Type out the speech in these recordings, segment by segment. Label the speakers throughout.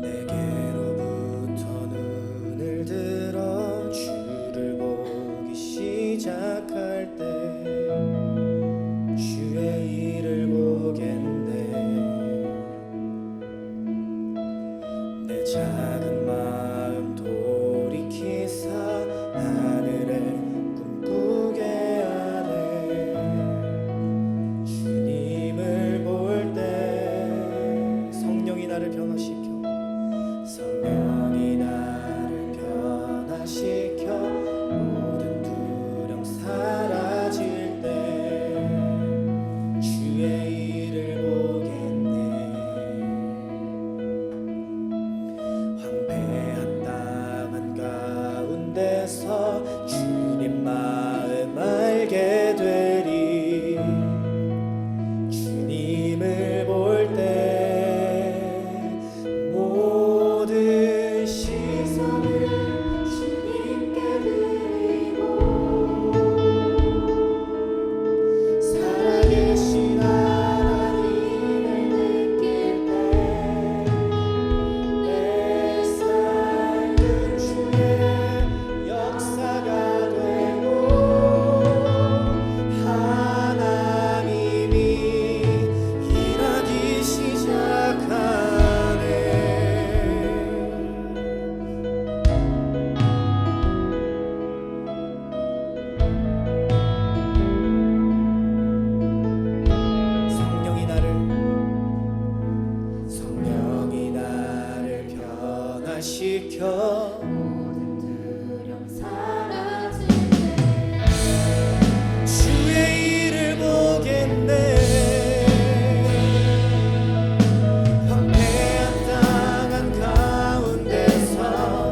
Speaker 1: 내게로부터 눈을 들어 주를 보기 시작할 때 주의 일을 보겠네. 내 작은 마음 돌이키사 하늘에 꿈꾸게 하네. 주님을 볼 때 성령이 나를 변화시켜, 성령이 나를 변화시켜 모든 두려움 사라질 때 주의 일을 보겠네. 황폐한 땅 한가운데서 주님 마음 알게 되리. 주님을 볼 때 모든 시선을 주님께 드리고 살아계신 하나님을 느낄 때 내 삶은 주의 역사가 되고 하나님이 일하기 시작하네. 성령이 나를 변화시켜
Speaker 2: 모든 두려움 사라질
Speaker 1: 주의 일을 보겠네. 황폐한 땅 한가운데서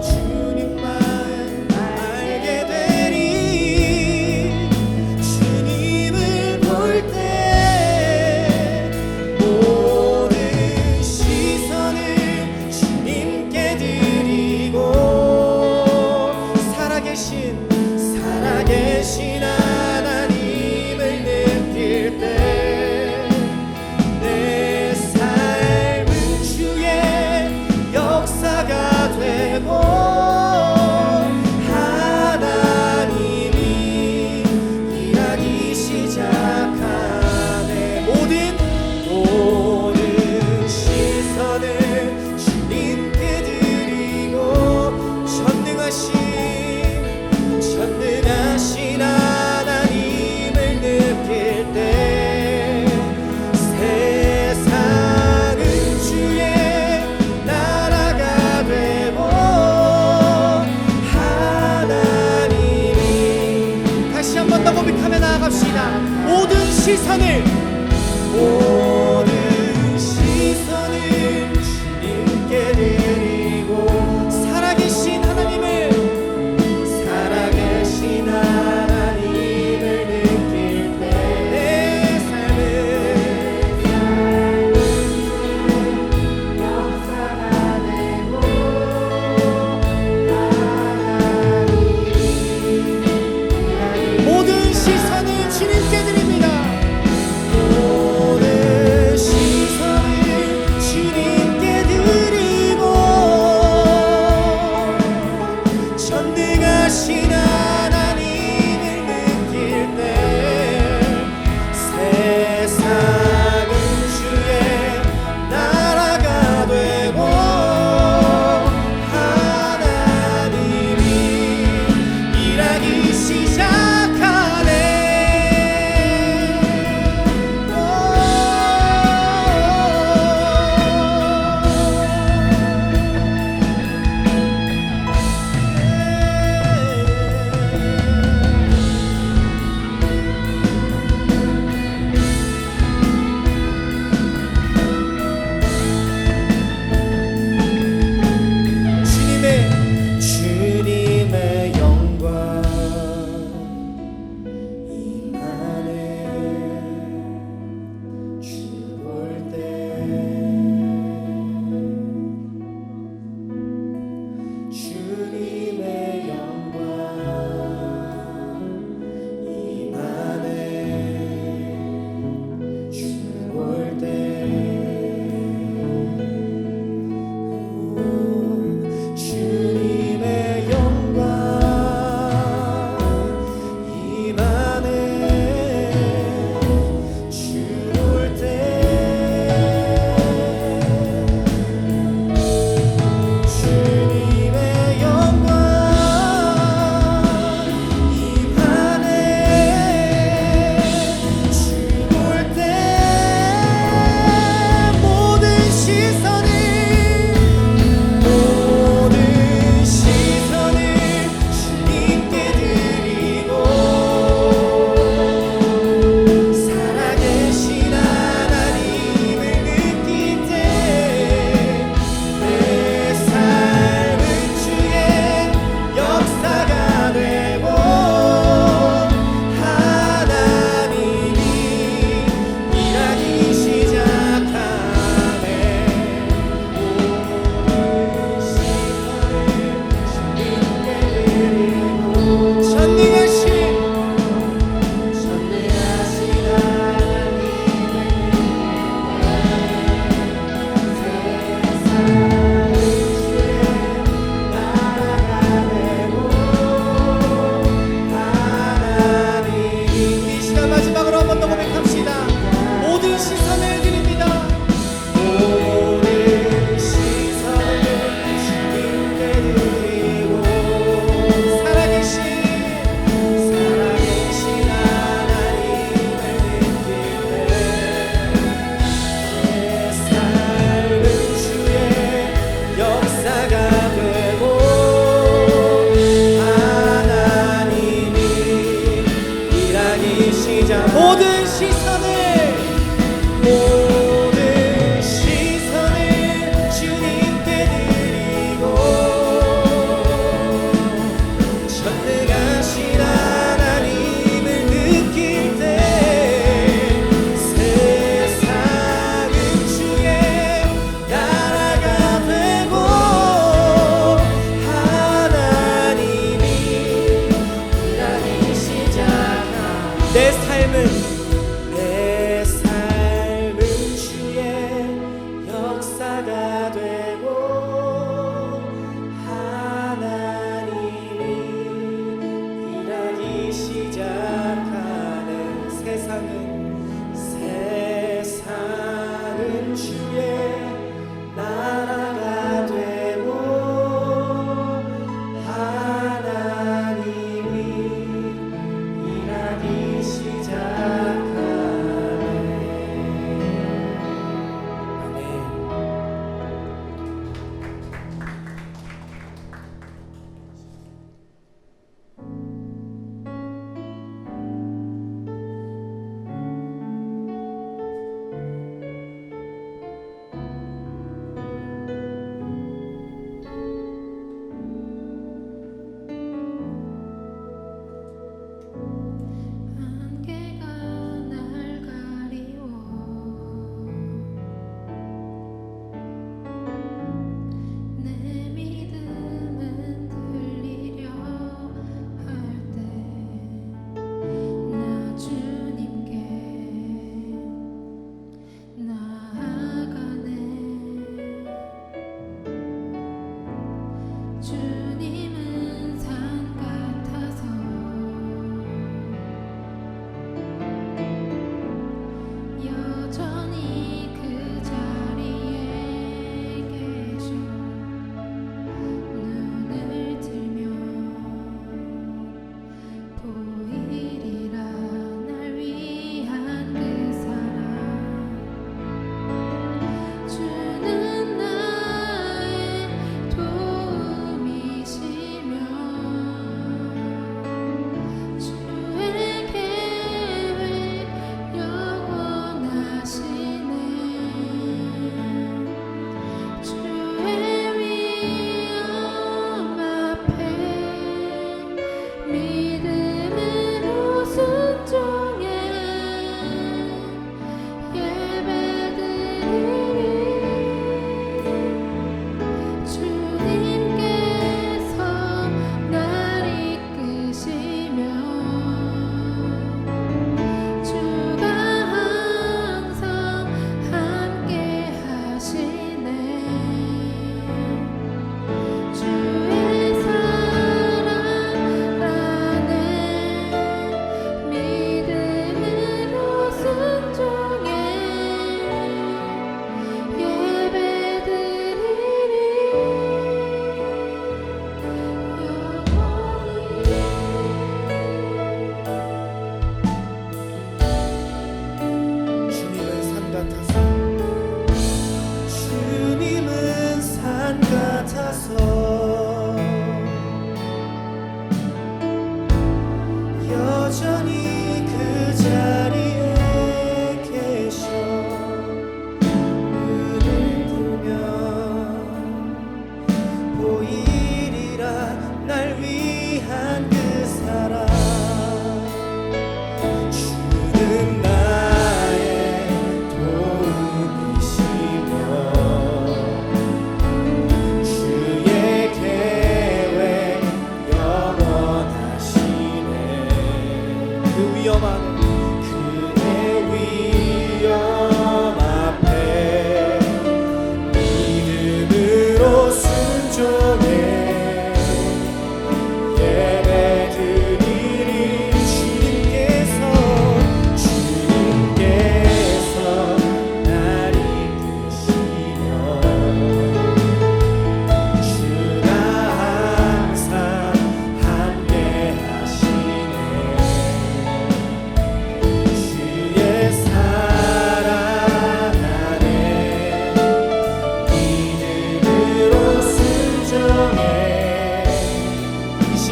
Speaker 1: 주님 마음 알게 되리. 주님을 볼 때 모든 시선을 주님께 드리고 이 시간 마지막으로 한 번 더 고백합시다. 모든 시선을 드립니다. 모든 시선을 주님께 드리고 살아계신 하나님을 느낄 때 내 삶은 주의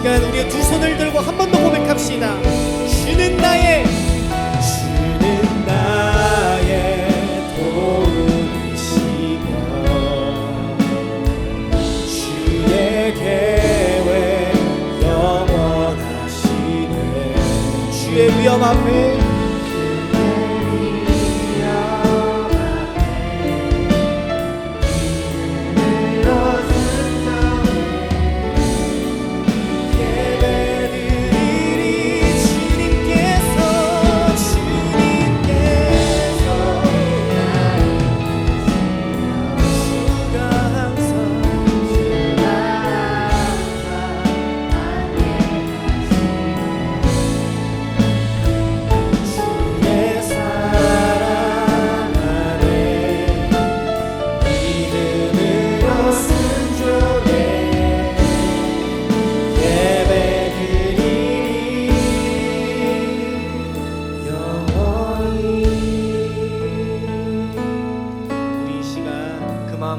Speaker 1: 시간 우리의 두 손을 들고 한 번 더 고백합시다. 주는 나의 도우시며 주의 계획 영원하시네. 주의 위엄 앞에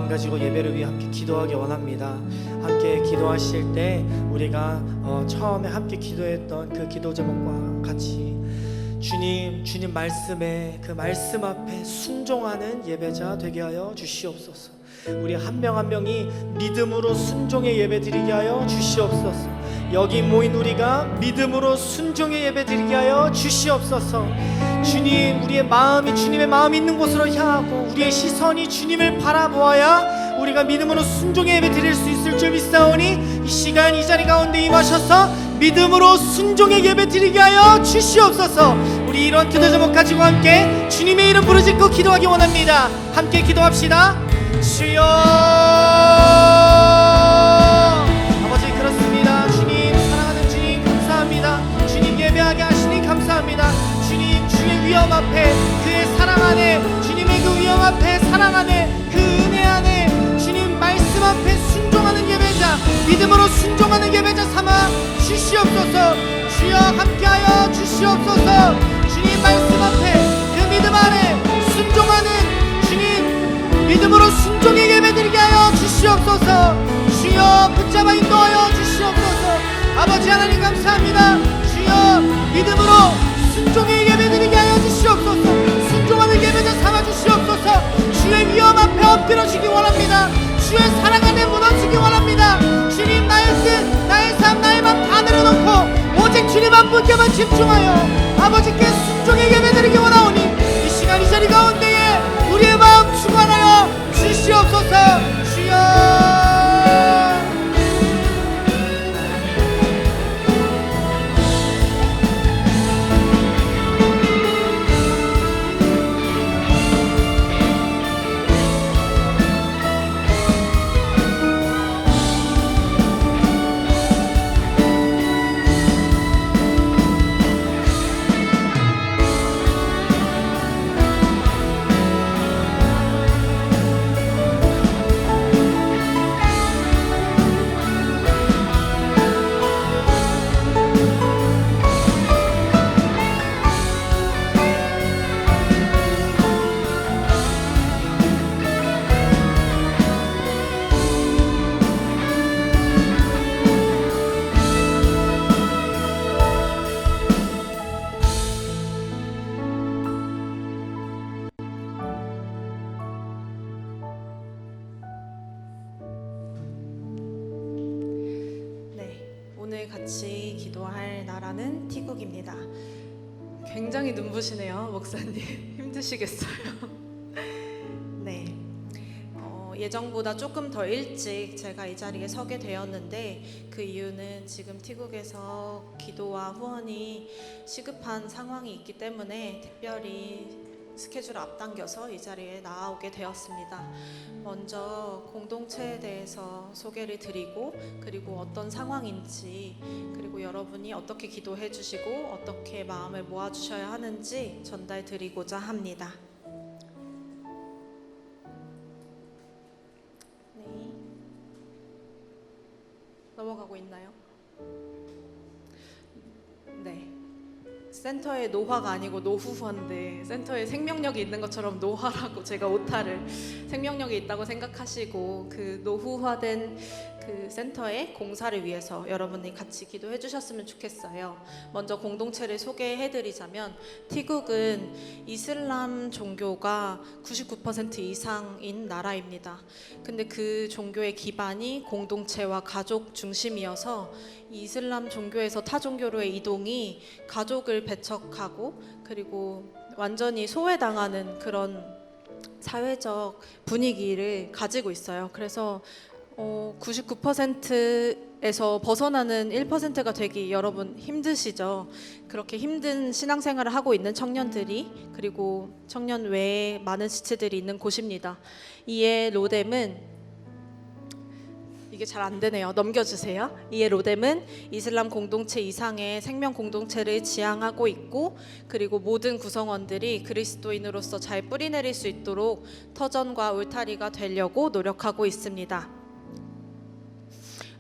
Speaker 1: 가지고 예배를 위해 함께 기도하기 원합니다. 함께 기도하실 때 우리가 처음에 함께 기도했던 그 기도 제목과 같이 주님 말씀에 그 말씀 앞에 순종하는 예배자 되게 하여 주시옵소서. 우리 한 명 한 명이 믿음으로 순종의 예배 드리게 하여 주시옵소서. 여기 모인 우리가 믿음으로 순종의 예배 드리게 하여 주시옵소서. 주님, 우리의 마음이 주님의 마음이 있는 곳으로 향하고 우리의 시선이 주님을 바라보아야 우리가 믿음으로 순종의 예배 드릴 수 있을 줄 믿사오니 이 시간 이 자리 가운데 임하셔서 믿음으로 순종의 예배 드리게 하여 주시옵소서. 우리 이런 기도 제목 가지고 함께 주님의 이름 부르짖고 기도하기 원합니다. 함께 기도합시다. 주여 아버지, 그렇습니다. 주님, 사랑하는 주님 감사합니다. 주님, 예배하게 하시니 감사합니다. 주님, 주의 위엄 앞에, 그의 사랑 안에, 주님의 그 위엄 앞에, 사랑 안에, 그 은혜 안에, 주님 말씀 앞에 순종하는 예배자, 믿음으로 순종하는 예배자 삼아 주시옵소서. 주여 함께하여 주시옵소서. 주님 말씀 앞에, 그 믿음 안에 순종하는 주님 믿음으로 순종의 예배 드리게 하여 주시옵소서. 주여 붙잡아 인도하여 주시옵소서. 아버지 하나님 감사합니다. 주여 믿음으로 순종의 예배 드리게 하여 주시옵소서. 순종하는 예배자 삼아 주시옵소서. 주의 위엄 앞에 엎드려지기 원합니다. 주의 사랑 안에 무너지기 원합니다. 주님, 나의 뜻, 나의 삶, 나의 맘 다 내려놓고 오직 주님 한 분께만 집중하여 아버지께 순종의 예배 드리기 원하오니 이 시간 이 자리 가운데에 우리의 마음 충만하여 주시옵소서. 주여
Speaker 2: 오늘 같이 기도할 나라는 태국입니다. 굉장히 눈부시네요, 목사님. 힘드시겠어요? 네. 예정보다 조금 더 일찍 제가 이 자리에 서게 되었는데 그 이유는 지금 태국에서 기도와 후원이 시급한 상황이 있기 때문에 특별히 스케줄을 앞당겨서 이 자리에 나오게 되었습니다. 먼저 공동체에 대해서 소개를 드리고 그리고 어떤 상황인지 그리고 여러분이 어떻게 기도해 주시고 어떻게 마음을 모아 주셔야 하는지 전달 드리고자 합니다. 네. 넘어가고 있나요? 네. 센터의 노화가 아니고 노후화인데 센터에 생명력이 있는 것처럼 노화라고 제가 오타를 생명력이 있다고 생각하시고 그 노후화된 그 센터의 공사를 위해서 여러분이 같이 기도해 주셨으면 좋겠어요. 먼저 공동체를 소개해 드리자면 티국은 이슬람 종교가 99% 이상인 나라입니다. 근데 그 종교의 기반이 공동체와 가족 중심이어서 이 이슬람 종교에서 타 종교로의 이동이 가족을 배척하고 그리고 완전히 소외당하는 그런 사회적 분위기를 가지고 있어요. 그래서 99%에서 벗어나는 1%가 되기 여러분 힘드시죠? 그렇게 힘든 신앙생활을 하고 있는 청년들이 그리고 청년 외에 많은 지체들이 있는 곳입니다. 이에 로뎀은 이게 잘 안 되네요. 넘겨주세요. 이에 로뎀은 이슬람 공동체 이상의 생명 공동체를 지향하고 있고 그리고 모든 구성원들이 그리스도인으로서 잘 뿌리내릴 수 있도록 터전과 울타리가 되려고 노력하고 있습니다.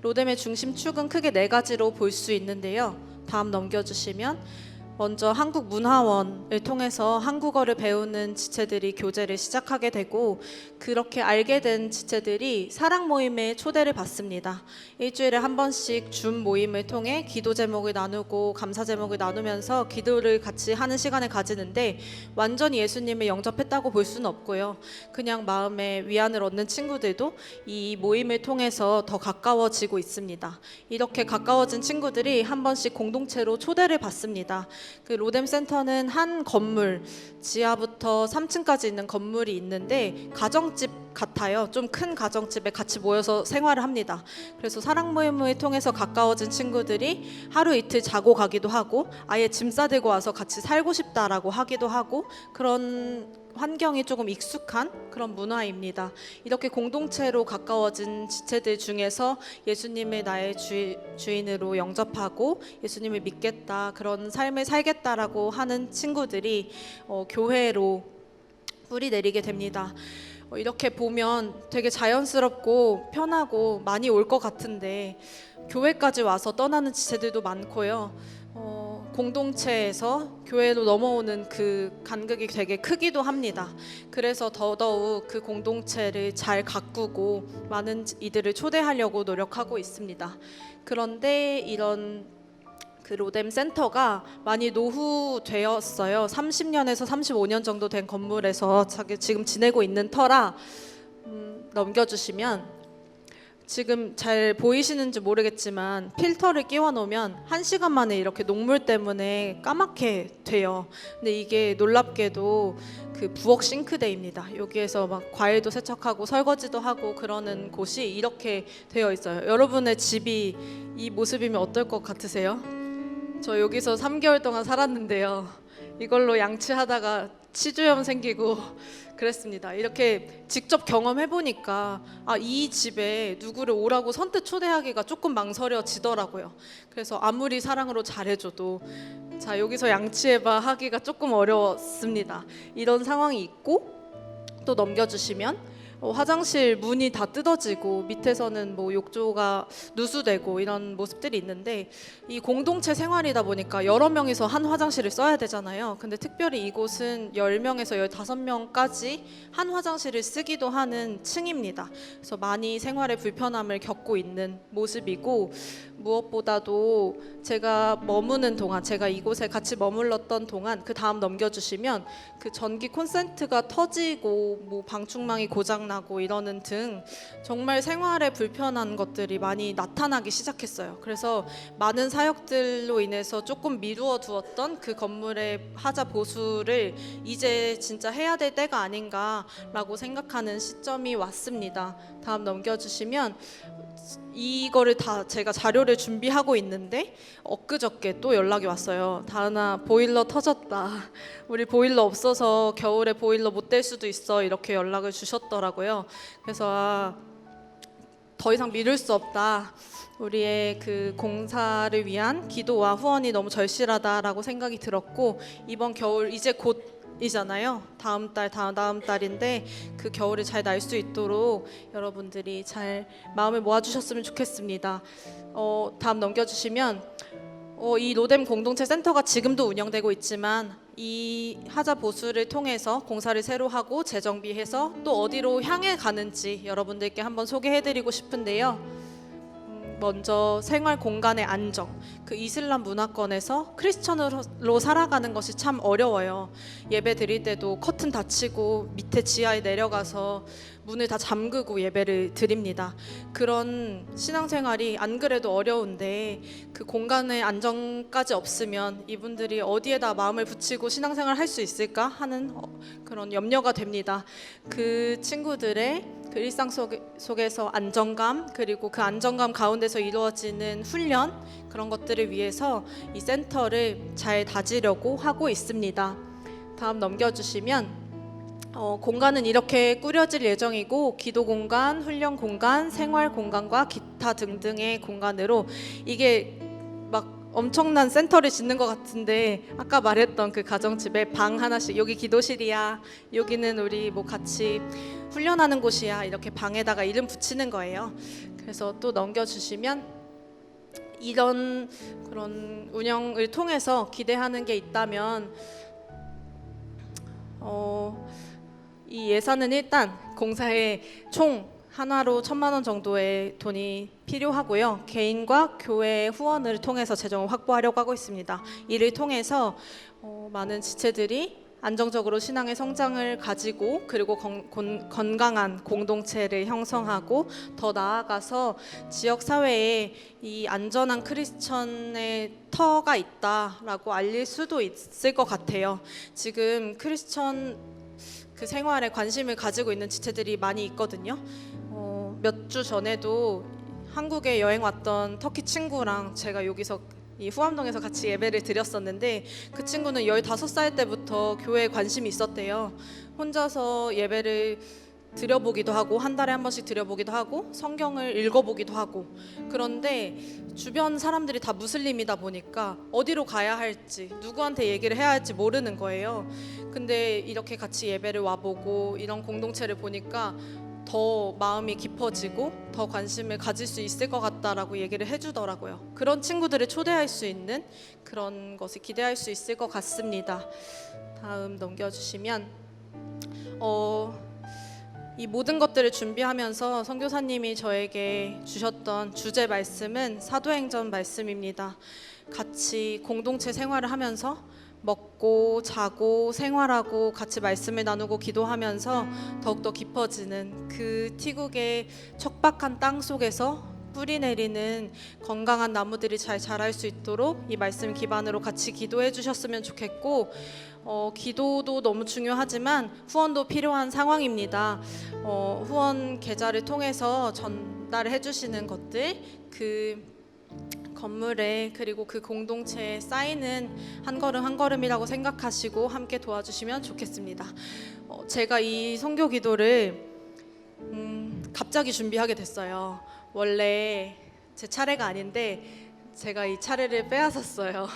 Speaker 2: 로뎀의 중심축은 크게 4가지로 볼 수 있는데요. 다음 넘겨주시면 먼저 한국문화원을 통해서 한국어를 배우는 지체들이 교제를 시작하게 되고 그렇게 알게 된 지체들이 사랑 모임에 초대를 받습니다. 일주일에 한 번씩 줌 모임을 통해 기도 제목을 나누고 감사 제목을 나누면서 기도를 같이 하는 시간을 가지는데 완전히 예수님을 영접했다고 볼 수는 없고요. 그냥 마음에 위안을 얻는 친구들도 이 모임을 통해서 더 가까워지고 있습니다. 이렇게 가까워진 친구들이 한 번씩 공동체로 초대를 받습니다. 그 로뎀 센터는 한 건물 지하부터 3층까지 있는 건물이 있는데 가정집 같아요. 좀 큰 가정집에 같이 모여서 생활을 합니다. 그래서 사랑 모임을 통해서 가까워진 친구들이 하루 이틀 자고 가기도 하고 아예 짐 싸들고 와서 같이 살고 싶다라고 하기도 하고 그런 환경이 조금 익숙한 그런 문화입니다. 이렇게 공동체로 가까워진 지체들 중에서 예수님을 나의 주인으로 영접하고 예수님을 믿겠다 그런 삶을 살겠다라고 하는 친구들이 교회로 뿌리 내리게 됩니다. 이렇게 보면 되게 자연스럽고 편하고 많이 올 것 같은데 교회까지 와서 떠나는 지체들도 많고요. 공동체에서 교회로 넘어오는 그 간극이 되게 크기도 합니다. 그래서 더더욱 그 공동체를 잘 가꾸고 많은 이들을 초대하려고 노력하고 있습니다. 그런데 이런 그 로뎀 센터가 많이 노후되었어요. 30년에서 35년 정도 된 건물에서 지금 지내고 있는 터라 넘겨주시면 지금 잘 보이시는지 모르겠지만 필터를 끼워 놓으면 1시간 만에 이렇게 녹물 때문에 까맣게 돼요. 근데 이게 놀랍게도 그 부엌 싱크대입니다. 여기에서 막 과일도 세척하고 설거지도 하고 그러는 곳이 이렇게 되어 있어요. 여러분의 집이 이 모습이면 어떨 것 같으세요? 저 여기서 3개월 동안 살았는데요. 이걸로 양치하다가 치주염 생기고 그랬습니다. 이렇게 직접 경험해 보니까 이 집에 누구를 오라고 선뜻 초대하기가 조금 망설여지더라고요. 그래서 아무리 사랑으로 잘해줘도 자 여기서 양치해봐 하기가 조금 어려웠습니다. 이런 상황이 있고 또 넘겨주시면 화장실 문이 다 뜯어지고 밑에서는 뭐 욕조가 누수되고 이런 모습들이 있는데 이 공동체 생활이다 보니까 여러 명이서 한 화장실을 써야 되잖아요. 근데 특별히 이곳은 10명에서 15명까지 한 화장실을 쓰기도 하는 층입니다. 그래서 많이 생활에 불편함을 겪고 있는 모습이고 무엇보다도 제가 머무는 동안 제가 이곳에 같이 머물렀던 동안 그 다음 넘겨주시면 그 전기 콘센트가 터지고 뭐 방충망이 고장나고 이러는 등 정말 생활에 불편한 것들이 많이 나타나기 시작했어요. 그래서 많은 사역들로 인해서 조금 미루어 두었던 그 건물의 하자 보수를 이제 진짜 해야 될 때가 아닌가라고 생각하는 시점이 왔습니다. 다음 넘겨주시면 이거를 다 제가 자료를 준비하고 있는데 엊그저께 또 연락이 왔어요. 다은아 보일러 터졌다. 우리 보일러 없어서 겨울에 보일러 못 댈 수도 있어. 이렇게 연락을 주셨더라고요. 그래서 더 이상 미룰 수 없다. 우리의 그 공사를 위한 기도와 후원이 너무 절실하다라고 생각이 들었고 이번 겨울 이제 곧 이잖아요. 다음 달인데 그 겨울이 잘 날 수 있도록 여러분들이 잘 마음을 모아주셨으면 좋겠습니다. 다음 넘겨주시면 이 로뎀 공동체 센터가 지금도 운영되고 있지만 이 하자 보수를 통해서 공사를 새로 하고 재정비해서 또 어디로 향해 가는지 여러분들께 한번 소개해드리고 싶은데요. 먼저 생활 공간의 안정. 그 이슬람 문화권에서 크리스천으로 살아가는 것이 참 어려워요. 예배 드릴 때도 커튼 닫히고 밑에 지하에 내려가서 문을 다 잠그고 예배를 드립니다. 그런 신앙생활이 안 그래도 어려운데 그 공간의 안정까지 없으면 이분들이 어디에다 마음을 붙이고 신앙생활을 할 수 있을까 하는 그런 염려가 됩니다. 그 친구들의 그 일상 속에서 안정감, 그리고 그 안정감 가운데서 이루어지는 훈련, 그런 것들을 위해서 이 센터를 잘 다지려고 하고 있습니다. 다음 넘겨주시면 공간은 이렇게 꾸려질 예정이고, 기도 공간, 훈련 공간, 생활 공간과 기타 등등의 공간으로, 이게 막 엄청난 센터를 짓는 것 같은데, 아까 말했던 그 가정집에 방 하나씩, 여기 기도실이야, 여기는 우리 뭐 같이 훈련하는 곳이야, 이렇게 방에다가 이름 붙이는 거예요. 그래서 또 넘겨주시면, 이런 그런 운영을 통해서 기대하는 게 있다면 이 예산은 일단 공사에 총 하나로 1,000만 원 정도의 돈이 필요하고요. 개인과 교회 후원을 통해서 재정을 확보하려고 하고 있습니다. 이를 통해서 많은 지체들이 안정적으로 신앙의 성장을 가지고, 그리고 건강한 공동체를 형성하고, 더 나아가서 지역 사회에 이 안전한 크리스천의 터가 있다라고 알릴 수도 있을 것 같아요. 지금 크리스천 그 생활에 관심을 가지고 있는 지체들이 많이 있거든요. 몇 주 전에도 한국에 여행 왔던 터키 친구랑 제가 여기서 이 후암동에서 같이 예배를 드렸었는데, 그 친구는 15살 때부터 교회에 관심이 있었대요. 혼자서 예배를 드려보기도 하고, 한 달에 한 번씩 드려보기도 하고, 성경을 읽어보기도 하고. 그런데 주변 사람들이 다 무슬림이다 보니까 어디로 가야 할지, 누구한테 얘기를 해야 할지 모르는 거예요. 근데 이렇게 같이 예배를 와보고 이런 공동체를 보니까 더 마음이 깊어지고 더 관심을 가질 수 있을 것 같다라고 얘기를 해주더라고요. 그런 친구들을 초대할 수 있는 그런 것을 기대할 수 있을 것 같습니다. 다음 넘겨주시면, 이 모든 것들을 준비하면서 선교사님이 저에게 주셨던 주제 말씀은 사도행전 말씀입니다. 같이 공동체 생활을 하면서 먹고 자고 생활하고 같이 말씀을 나누고 기도하면서 더욱더 깊어지는 그 티국의 척박한 땅 속에서 뿌리 내리는 건강한 나무들이 잘 자랄 수 있도록 이 말씀 기반으로 같이 기도해 주셨으면 좋겠고, 기도도 너무 중요하지만 후원도 필요한 상황입니다. 후원 계좌를 통해서 전달해 주시는 것들, 그 건물에, 그리고 그 공동체에 쌓이는 한 걸음 한 걸음이라고 생각하시고 함께 도와주시면 좋겠습니다. 제가 이 선교 기도를 갑자기 준비하게 됐어요. 원래 제 차례가 아닌데 제가 이 차례를 빼앗았어요.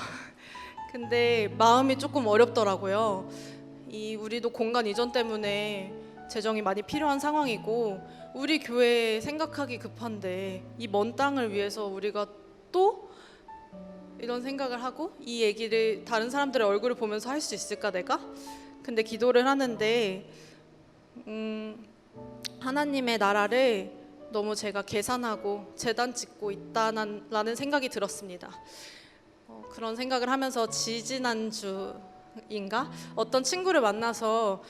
Speaker 2: 근데 마음이 조금 어렵더라고요. 우리도 공간 이전 때문에 재정이 많이 필요한 상황이고, 우리 교회 생각하기 급한데 이 먼 땅을 위해서 우리가 또 이런 생각을 하고 이 얘기를 다른 사람들의 얼굴을 보면서 할 수 있을까 내가? 근데 기도를 하는데 하나님의 나라를 너무 제가 계산하고 재단 짓고 있다라는 생각이 들었습니다. 그런 생각을 하면서 지지난주인가 어떤 친구를 만나서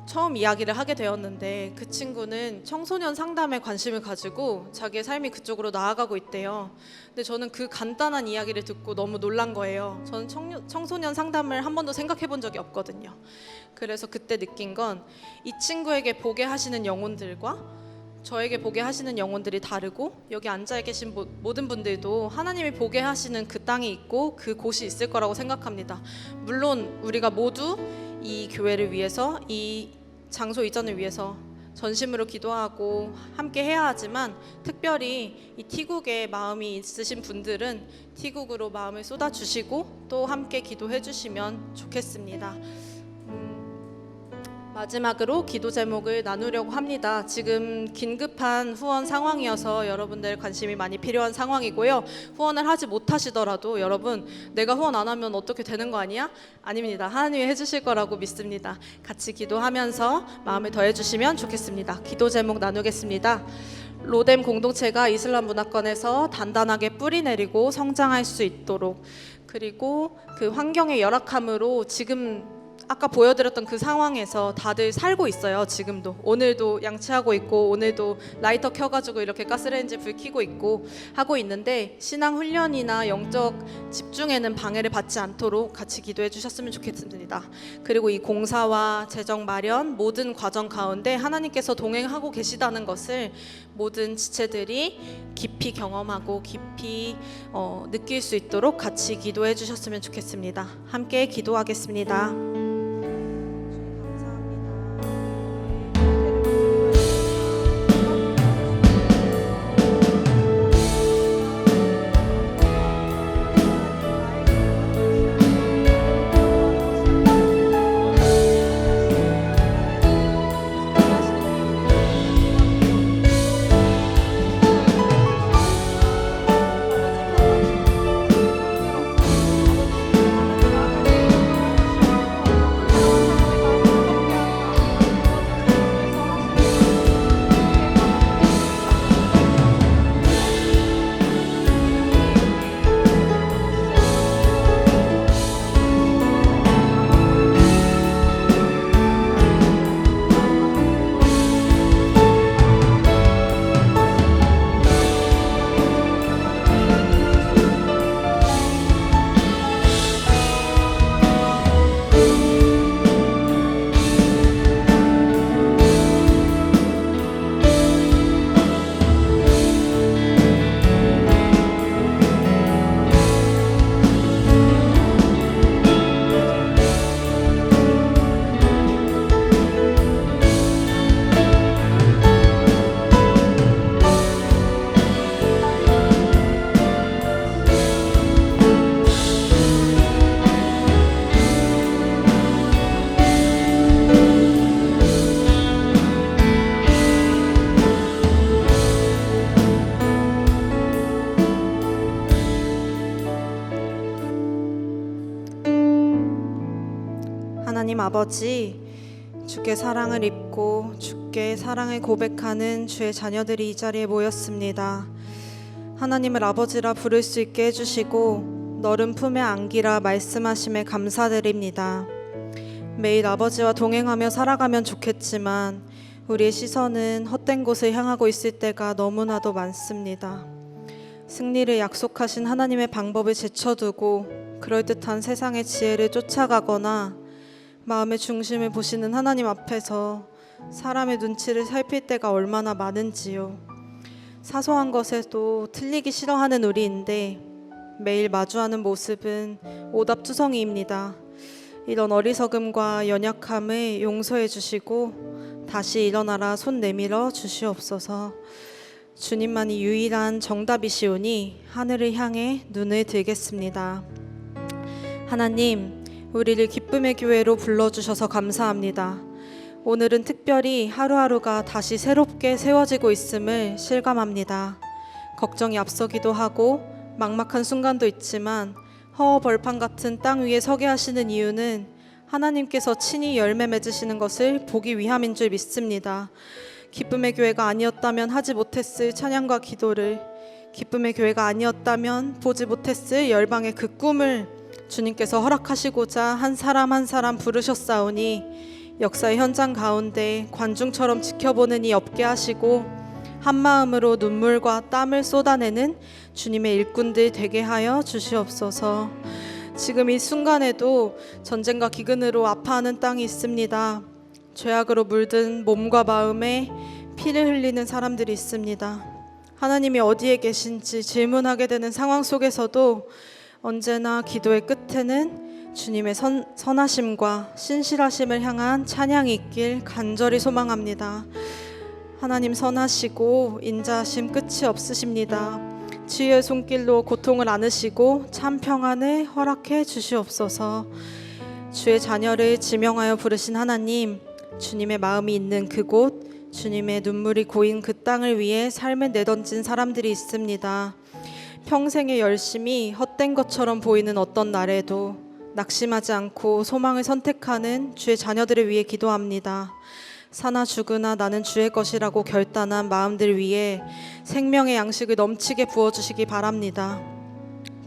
Speaker 2: 처음 이야기를 하게 되었는데, 그 친구는 청소년 상담에 관심을 가지고 자기의 삶이 그쪽으로 나아가고 있대요. 근데 저는 그 간단한 이야기를 듣고 너무 놀란 거예요. 저는 청소년 상담을 한 번도 생각해 본 적이 없거든요. 그래서 그때 느낀 건, 이 친구에게 보게 하시는 영혼들과 저에게 보게 하시는 영혼들이 다르고, 여기 앉아 계신 모든 분들도 하나님이 보게 하시는 그 땅이 있고 그 곳이 있을 거라고 생각합니다. 물론 우리가 모두 이 교회를 위해서, 이 장소 이전을 위해서 전심으로 기도하고 함께 해야 하지만, 특별히 이 티국에 마음이 있으신 분들은 티국으로 마음을 쏟아주시고 또 함께 기도해 주시면 좋겠습니다. 마지막으로 기도 제목을 나누려고 합니다. 지금 긴급한 후원 상황이어서 여러분들 관심이 많이 필요한 상황이고요. 후원을 하지 못하시더라도 여러분, 내가 후원 안 하면 어떻게 되는 거 아니야? 아닙니다. 하나님이 해주실 거라고 믿습니다. 같이 기도하면서 마음을 더해 주시면 좋겠습니다. 기도 제목 나누겠습니다. 로뎀 공동체가 이슬람 문화권에서 단단하게 뿌리 내리고 성장할 수 있도록, 그리고 그 환경의 열악함으로 지금 아까 보여드렸던 그 상황에서 다들 살고 있어요. 지금도 오늘도 양치하고 있고, 오늘도 라이터 켜가지고 이렇게 가스레인지 불 켜고 있고 하고 있는데, 신앙 훈련이나 영적 집중에는 방해를 받지 않도록 같이 기도해 주셨으면 좋겠습니다. 그리고 이 공사와 재정 마련 모든 과정 가운데 하나님께서 동행하고 계시다는 것을 모든 지체들이 깊이 경험하고 깊이 느낄 수 있도록 같이 기도해 주셨으면 좋겠습니다. 함께 기도하겠습니다. 하나님 아버지, 주께 사랑을 입고 주께 사랑을 고백하는 주의 자녀들이 이 자리에 모였습니다. 하나님을 아버지라 부를 수 있게 해주시고 너른 품에 안기라 말씀하심에 감사드립니다. 매일 아버지와 동행하며 살아가면 좋겠지만 우리의 시선은 헛된 곳을 향하고 있을 때가 너무나도 많습니다. 승리를 약속하신 하나님의 방법을 제쳐두고 그럴듯한 세상의 지혜를 쫓아가거나 마음의 중심을 보시는 하나님 앞에서 사람의 눈치를 살필 때가 얼마나 많은지요. 사소한 것에도 틀리기 싫어하는 우리인데 매일 마주하는 모습은 오답투성이입니다. 이런 어리석음과 연약함을 용서해 주시고 다시 일어나라 손 내밀어 주시옵소서. 주님만이 유일한 정답이시오니 하늘을 향해 눈을 들겠습니다. 하나님, 우리를 기쁨의 교회로 불러주셔서 감사합니다. 오늘은 특별히 하루하루가 다시 새롭게 세워지고 있음을 실감합니다. 걱정이 앞서기도 하고 막막한 순간도 있지만 허허벌판 같은 땅 위에 서게 하시는 이유는 하나님께서 친히 열매 맺으시는 것을 보기 위함인 줄 믿습니다. 기쁨의 교회가 아니었다면 하지 못했을 찬양과 기도를, 기쁨의 교회가 아니었다면 보지 못했을 열방의 그 꿈을 주님께서 허락하시고자 한 사람 한 사람 부르셨사오니 역사의 현장 가운데 관중처럼 지켜보는 이 없게 하시고 한 마음으로 눈물과 땀을 쏟아내는 주님의 일꾼들 되게 하여 주시옵소서. 지금 이 순간에도 전쟁과 기근으로 아파하는 땅이 있습니다. 죄악으로 물든 몸과 마음에 피를 흘리는 사람들이 있습니다. 하나님이 어디에 계신지 질문하게 되는 상황 속에서도 언제나 기도의 끝에는 주님의 선하심과 신실하심을 향한 찬양이 있길 간절히 소망합니다. 하나님 선하시고 인자하심 끝이 없으십니다. 지혜의 손길로 고통을 안으시고 참 평안을 허락해 주시옵소서. 주의 자녀를 지명하여 부르신 하나님, 주님의 마음이 있는 그곳, 주님의 눈물이 고인 그 땅을 위해 삶을 내던진 사람들이 있습니다. 평생의 열심이 헛된 것처럼 보이는 어떤 날에도 낙심하지 않고 소망을 선택하는 주의 자녀들을 위해 기도합니다. 사나 죽으나 나는 주의 것이라고 결단한 마음들 위에 생명의 양식을 넘치게 부어주시기 바랍니다.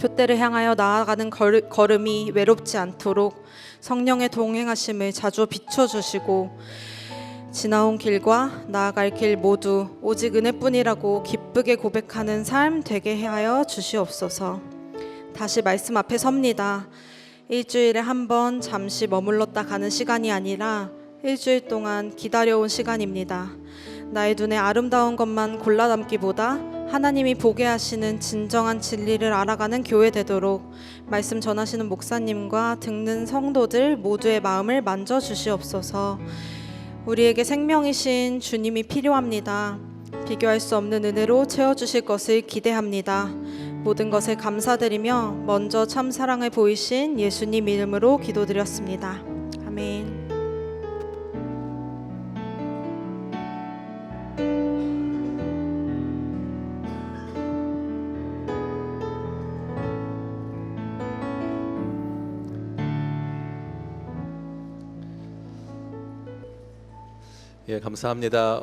Speaker 2: 표대를 향하여 나아가는 걸음이 외롭지 않도록 성령의 동행하심을 자주 비춰주시고 지나온 길과 나아갈 길 모두 오직 은혜뿐이라고 기쁘게 고백하는 삶 되게 하여 주시옵소서. 다시 말씀 앞에 섭니다. 일주일에 한 번 잠시 머물렀다 가는 시간이 아니라 일주일 동안 기다려온 시간입니다. 나의 눈에 아름다운 것만 골라 담기보다 하나님이 보게 하시는 진정한 진리를 알아가는 교회 되도록 말씀 전하시는 목사님과 듣는 성도들 모두의 마음을 만져 주시옵소서. 우리에게 생명이신 주님이 필요합니다. 비교할 수 없는 은혜로 채워주실 것을 기대합니다. 모든 것에 감사드리며 먼저 참 사랑을 보이신 예수님 이름으로 기도드렸습니다. 아멘.
Speaker 3: 예, 감사합니다.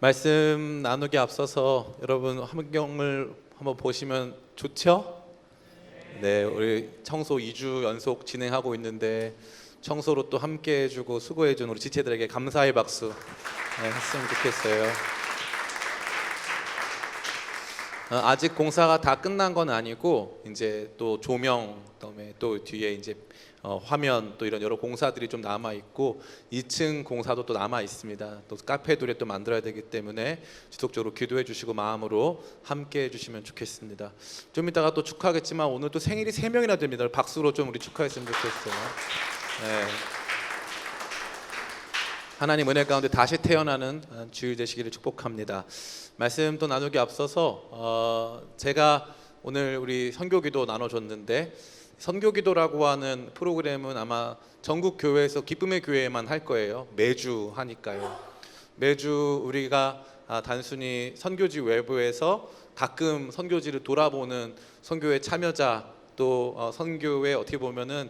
Speaker 3: 말씀 나누기 앞서서 여러분 환경을 한번 보시면 좋죠? 네, 우리 청소 2주 연속 진행하고 있는데 청소로 또 함께 해주고 수고해준 우리 지체들에게 감사의 박수 했으면 좋겠어요. 아직 공사가 다 끝난 건 아니고 이제 또 조명, 그다음에 또 뒤에 이제 화면 또 이런 여러 공사들이 좀 남아 있고 2층 공사도 또 남아 있습니다. 또 카페들에 또 만들어야 되기 때문에 지속적으로 기도해 주시고 마음으로 함께 해 주시면 좋겠습니다. 좀 이따가 또 축하하겠지만 오늘 또 생일이 3명이나 됩니다. 박수로 좀 우리 축하했으면 좋겠어요. 네. 하나님 은혜 가운데 다시 태어나는 주일 되시기를 축복합니다. 말씀 또 나누기 앞서서 제가 오늘 우리 선교기도 나눠줬는데 선교기도라고 하는 프로그램은 아마 전국 교회에서 기쁨의 교회에만 할 거예요. 매주 하니까요. 매주 우리가 단순히 선교지 외부에서 가끔 선교지를 돌아보는 선교회 참여자 또 선교회 어떻게 보면은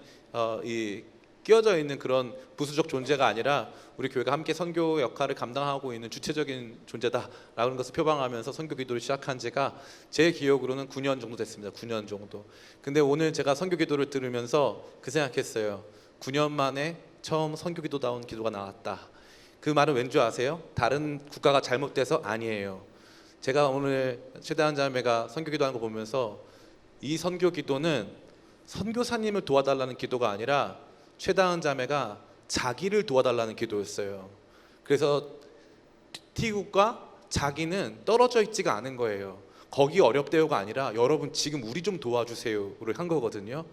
Speaker 3: 이 끼어져 있는 그런 부수적 존재가 아니라 우리 교회가 함께 선교 역할을 감당하고 있는 주체적인 존재다라는 것을 표방하면서 선교 기도를 시작한 지가 제 기억으로는 9년 정도 됐습니다. 9년 정도. 근데 오늘 제가 선교 기도를 들으면서 그 생각했어요. 9년 만에 처음 선교 기도다운 기도가 나왔다. 그 말은 왠지 아세요? 다른 국가가 잘못돼서 아니에요. 제가 오늘 최대한 자매가 선교 기도하는 거 보면서 이 선교 기도는 선교사님을 도와달라는 기도가 아니라 최다은 자매가 자기를 도와달라는 기도였어요. 그래서 T국과 자기는 떨어져 있지가 않은 거예요. 거기 어렵대요가 아니라 여러분 지금 우리 좀 도와주세요를 한 거거든요.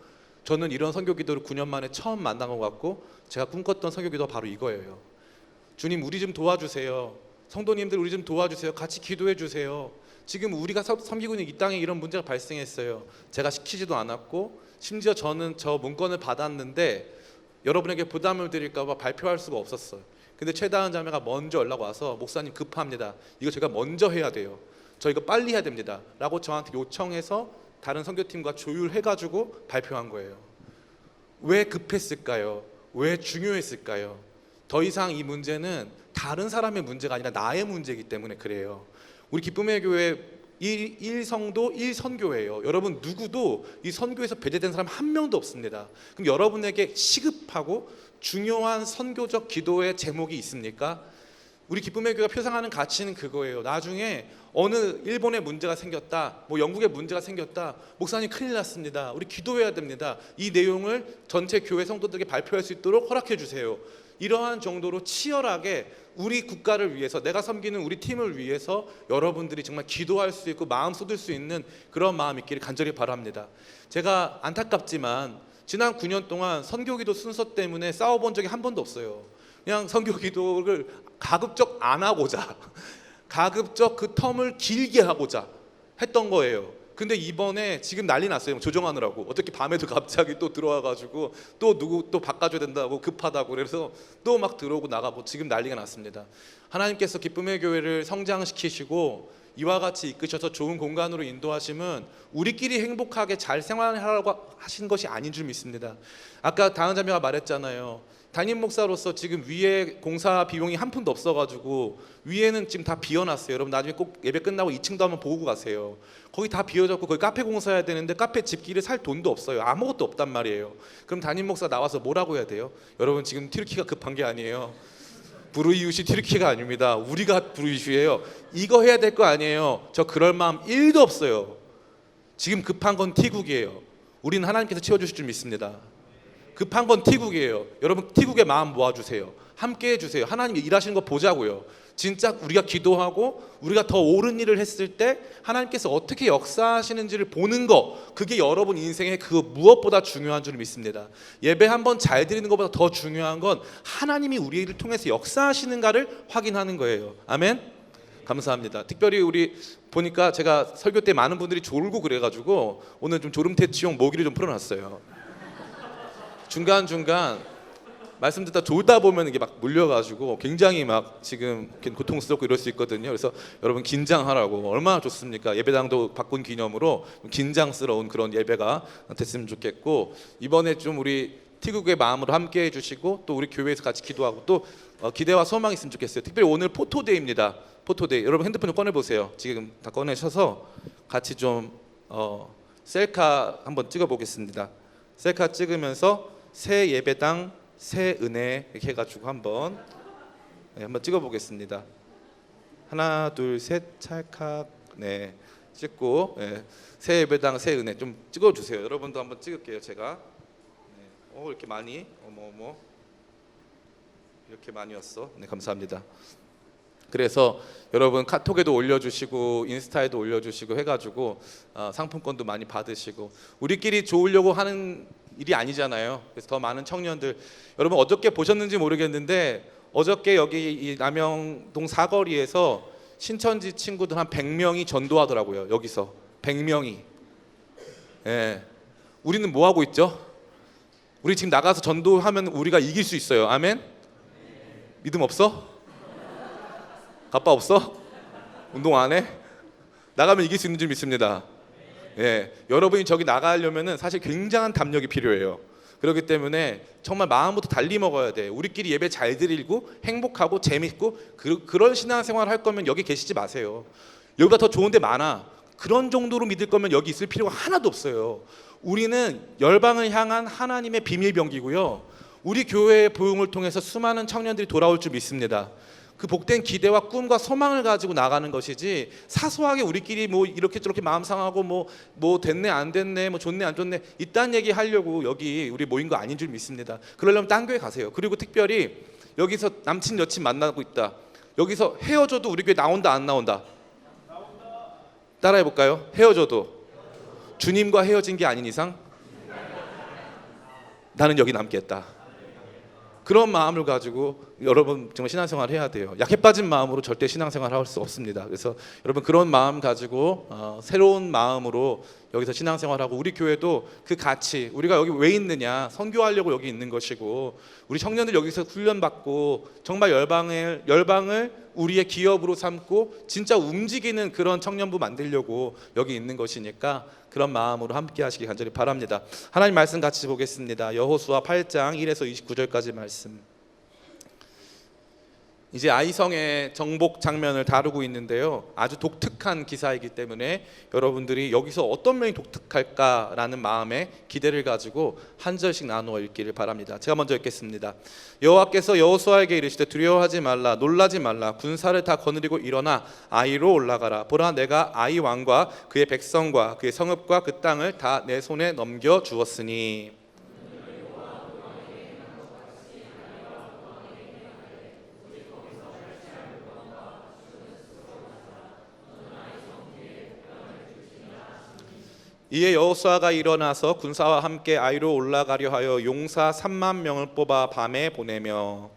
Speaker 3: 저는 이런 선교 기도를 9년 만에 처음 만난 것 같고 제가 꿈꿨던 선교 기도가 바로 이거예요. 주님 우리 좀 도와주세요. 성도님들 우리 좀 도와주세요. 같이 기도해 주세요. 지금 우리가 섬기고 있는 이 땅에 이런 문제가 발생했어요. 제가 시키지도 않았고 심지어 저는 저 문건을 받았는데 여러분에게 부담을 드릴까 봐 발표할 수가 없었어요. 근데 최다은 자매가 먼저 연락 와서 목사님 급합니다. 이거 제가 먼저 해야 돼요. 저 이거 빨리 해야 됩니다. 라고 저한테 요청해서 다른 선교팀과 조율해가지고 발표한 거예요. 왜 급했을까요? 왜 중요했을까요? 더 이상 이 문제는 다른 사람의 문제가 아니라 나의 문제이기 때문에 그래요. 우리 기쁨의 교회 1성도 1선교예요. 여러분 누구도 이 선교에서 배제된 사람 한 명도 없습니다. 그럼 여러분에게 시급하고 중요한 선교적 기도의 제목이 있습니까? 우리 기쁨의 교회가 표상하는 가치는 그거예요. 나중에 어느 일본에 문제가 생겼다, 뭐 영국에 문제가 생겼다, 목사님 큰일 났습니다. 우리 기도해야 됩니다. 이 내용을 전체 교회 성도들에게 발표할 수 있도록 허락해 주세요. 이러한 정도로 치열하게 우리 국가를 위해서 내가 섬기는 우리 팀을 위해서 여러분들이 정말 기도할 수 있고 마음 쏟을 수 있는 그런 마음 있기를 간절히 바랍니다. 제가 안타깝지만 지난 9년 동안 선교기도 순서 때문에 싸워본 적이 한 번도 없어요. 그냥 선교기도를 가급적 안 하고자 가급적 그 텀을 길게 하고자 했던 거예요. 근데 이번에 지금 난리 났어요. 조정하느라고 어떻게 밤에도 갑자기 또 들어와가지고 또 누구 또 바꿔줘야 된다고 급하다고 그래서 또 막 들어오고 나가고 지금 난리가 났습니다. 하나님께서 기쁨의 교회를 성장시키시고 이와 같이 이끄셔서 좋은 공간으로 인도하심은 우리끼리 행복하게 잘 생활하라고 하신 것이 아닌 줄 믿습니다. 아까 다은 자매가 말했잖아요. 담임 목사로서 지금 위에 공사 비용이 한 푼도 없어가지고 위에는 지금 다 비워놨어요. 여러분 나중에 꼭 예배 끝나고 2층도 한번 보고 가세요. 거기 다 비워졌고 거기 카페 공사해야 되는데 카페 집기를 살 돈도 없어요. 아무것도 없단 말이에요. 그럼 담임 목사 나와서 뭐라고 해야 돼요? 여러분 지금 튀르키가 급한 게 아니에요. 부르이웃이 튀르키가 아닙니다. 우리가 부르이웃이에요. 이거 해야 될 거 아니에요. 저 그럴 마음 1도 없어요. 지금 급한 건 티국이에요. 우리는 하나님께서 채워주실 줄 믿습니다. 급한 건 티국이에요. 여러분 티국의 마음 모아주세요. 함께 해주세요. 하나님 일하시는 거 보자고요. 진짜 우리가 기도하고 우리가 더 옳은 일을 했을 때 하나님께서 어떻게 역사하시는지를 보는 거, 그게 여러분 인생의 그 무엇보다 중요한 줄 믿습니다. 예배 한번 잘 드리는 것보다 더 중요한 건 하나님이 우리를 통해서 역사하시는가를 확인하는 거예요. 아멘. 감사합니다. 특별히 우리 보니까 제가 설교 때 많은 분들이 졸고 그래가지고 오늘 좀 졸음퇴치용 모기를 좀 풀어놨어요. 중간중간 말씀 듣다 졸다 보면 이게 막 물려가지고 굉장히 막 지금 고통스럽고 이럴 수 있거든요. 그래서 여러분 긴장하라고. 얼마나 좋습니까? 예배당도 바꾼 기념으로 긴장스러운 그런 예배가 됐으면 좋겠고, 이번에 좀 우리 티국의 마음으로 함께 해주시고 또 우리 교회에서 같이 기도하고 또 기대와 소망이 있으면 좋겠어요. 특별히 오늘 포토데이입니다. 포토데이. 여러분 핸드폰 좀 꺼내보세요. 지금 다 꺼내셔서 같이 좀 셀카 한번 찍어보겠습니다. 셀카 찍으면서 새 예배당 새 은혜 이렇게 해가지고 한번 찍어보겠습니다. 하나 둘 셋 찰칵. 네, 찍고 새 예배당 새 은혜 좀 찍어주세요. 여러분도 한번 찍을게요. 제가 이렇게 많이 어머 이렇게 많이 왔어. 네, 감사합니다. 그래서 여러분 카톡에도 올려주시고 인스타에도 올려주시고 해가지고 상품권도 많이 받으시고, 우리끼리 좋으려고 하는 일이 아니잖아요. 그래서 더 많은 청년들, 여러분 어저께 보셨는지 모르겠는데 어저께 여기 이 남영동 사거리에서 신천지 친구들 한 100명이 전도하더라고요. 여기서 100명이. 예. 우리는 뭐 하고 있죠? 우리 지금 나가서 전도하면 우리가 이길 수 있어요. 아멘. 믿음 없어? 가빠 없어? 운동 안 해? 나가면 이길 수 있는 줄 믿습니다. 예, 여러분이 저기 나가려면은 사실 굉장한 담력이 필요해요. 그렇기 때문에 정말 마음부터 달리 먹어야 돼. 우리끼리 예배 잘 드리고 행복하고 재밌고 그런 신앙생활 할 거면 여기 계시지 마세요. 여기보다 더 좋은 데 많아. 그런 정도로 믿을 거면 여기 있을 필요가 하나도 없어요. 우리는 열방을 향한 하나님의 비밀병기고요. 우리 교회의 부흥을 통해서 수많은 청년들이 돌아올 줄 믿습니다. 그 복된 기대와 꿈과 소망을 가지고 나가는 것이지, 사소하게 우리끼리 뭐 이렇게 저렇게 마음 상하고 뭐 됐네 안 됐네 뭐 좋네 안 좋네 이딴 얘기 하려고 여기 우리 모인 거 아닌 줄 믿습니다. 그러려면 딴 교회 가세요. 그리고 특별히 여기서 남친 여친 만나고 있다, 여기서 헤어져도 우리 교회 나온다 안 나온다? 따라해 볼까요? 헤어져도 주님과 헤어진 게 아닌 이상 나는 여기 남겠다. 그런 마음을 가지고 여러분 정말 신앙생활 해야 돼요. 약해 빠진 마음으로 절대 신앙생활 할 수 없습니다. 그래서 여러분 그런 마음 가지고 새로운 마음으로 여기서 신앙생활하고, 우리 교회도 그 가치, 우리가 여기 왜 있느냐, 선교하려고 여기 있는 것이고, 우리 청년들 여기서 훈련받고 정말 열방을 우리의 기업으로 삼고 진짜 움직이는 그런 청년부 만들려고 여기 있는 것이니까 그런 마음으로 함께 하시기 간절히 바랍니다. 하나님 말씀 같이 보겠습니다. 여호수아 8장 1에서 29절까지 말씀. 이제 아이성의 정복 장면을 다루고 있는데요. 아주 독특한 기사이기 때문에 여러분들이 여기서 어떤 면이 독특할까라는 마음에 기대를 가지고 한 절씩 나누어 읽기를 바랍니다. 제가 먼저 읽겠습니다. 여호와께서 여호수아에게 이르시되 두려워하지 말라, 놀라지 말라. 군사를 다 거느리고 일어나 아이로 올라가라. 보라, 내가 아이 왕과 그의 백성과 그의 성읍과 그 땅을 다 내 손에 넘겨 주었으니. 이에 여호수아가 일어나서 군사와 함께 아이로 올라가려 하여 용사 3만 명을 뽑아 밤에 보내며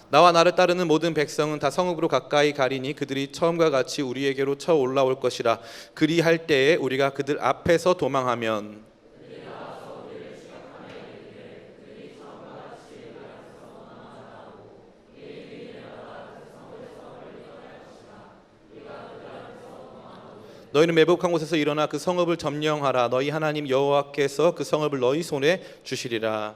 Speaker 3: 나와 나를 따르는 모든 백성은 다 성읍으로 가까이 가리니 그들이 처음과 같이 우리에게로 쳐 올라올 것이라. 그리할 때에 우리가 그들 앞에서 도망하면 너희는 매복한 곳에서 일어나 그 성읍을 점령하라. 너희 하나님 여호와께서 그 성읍을 너희 손에 주시리라.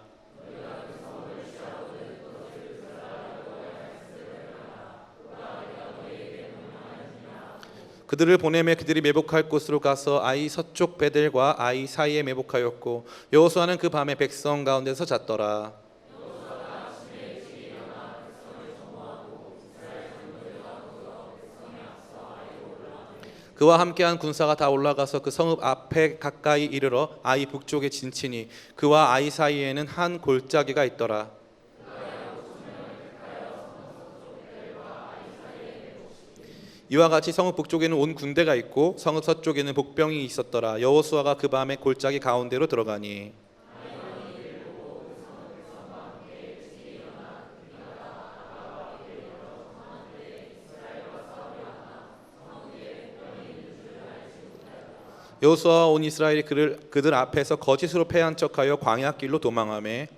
Speaker 3: 그들을 보내매 그들이 매복할 곳으로 가서 아이 서쪽 베델과 아이 사이에 매복하였고 여호수아는 그 밤에 백성 가운데서 잤더라. 그와 함께한 군사가 다 올라가서 그 성읍 앞에 가까이 이르러 아이 북쪽에 진치니 그와 아이 사이에는 한 골짜기가 있더라. 이와 같이 성읍 북쪽에는 온 군대가 있고 성읍 서쪽에는 복병이 있었더라. 여호수아가 그 밤에 골짜기 가운데로 들어가니 여호수아와 온 이스라엘이 그들 앞에서 거짓으로 패한 척하여 광야길로 도망하매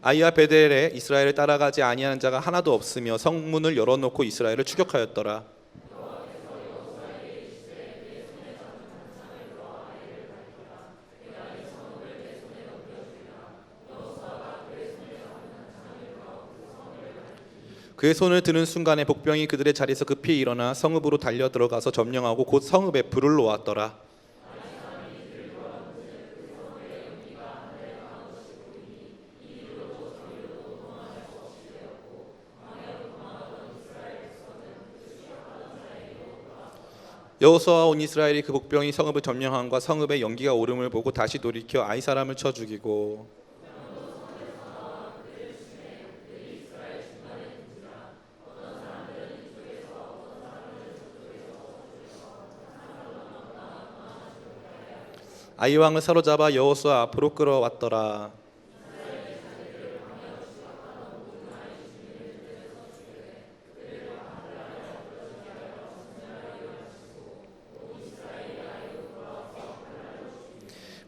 Speaker 3: 아이와 베델에 이스라엘을 따라가지 아니하는 자가 하나도 없으며 성문을 열어놓고 이스라엘을 추격하였더라. 그의 손을 드는 순간에 복병이 그들의 자리에서 급히 일어나 성읍으로 달려 들어가서 점령하고 곧 성읍에 불을 놓았더라. 여호수아와 온 이스라엘이 그 복병이 성읍을 점령함과 성읍에 연기가 오름을 보고 다시 돌이켜 아이 사람을 쳐 죽이고 아이 왕을 사로잡아 여호수아 앞으로 끌어왔더라.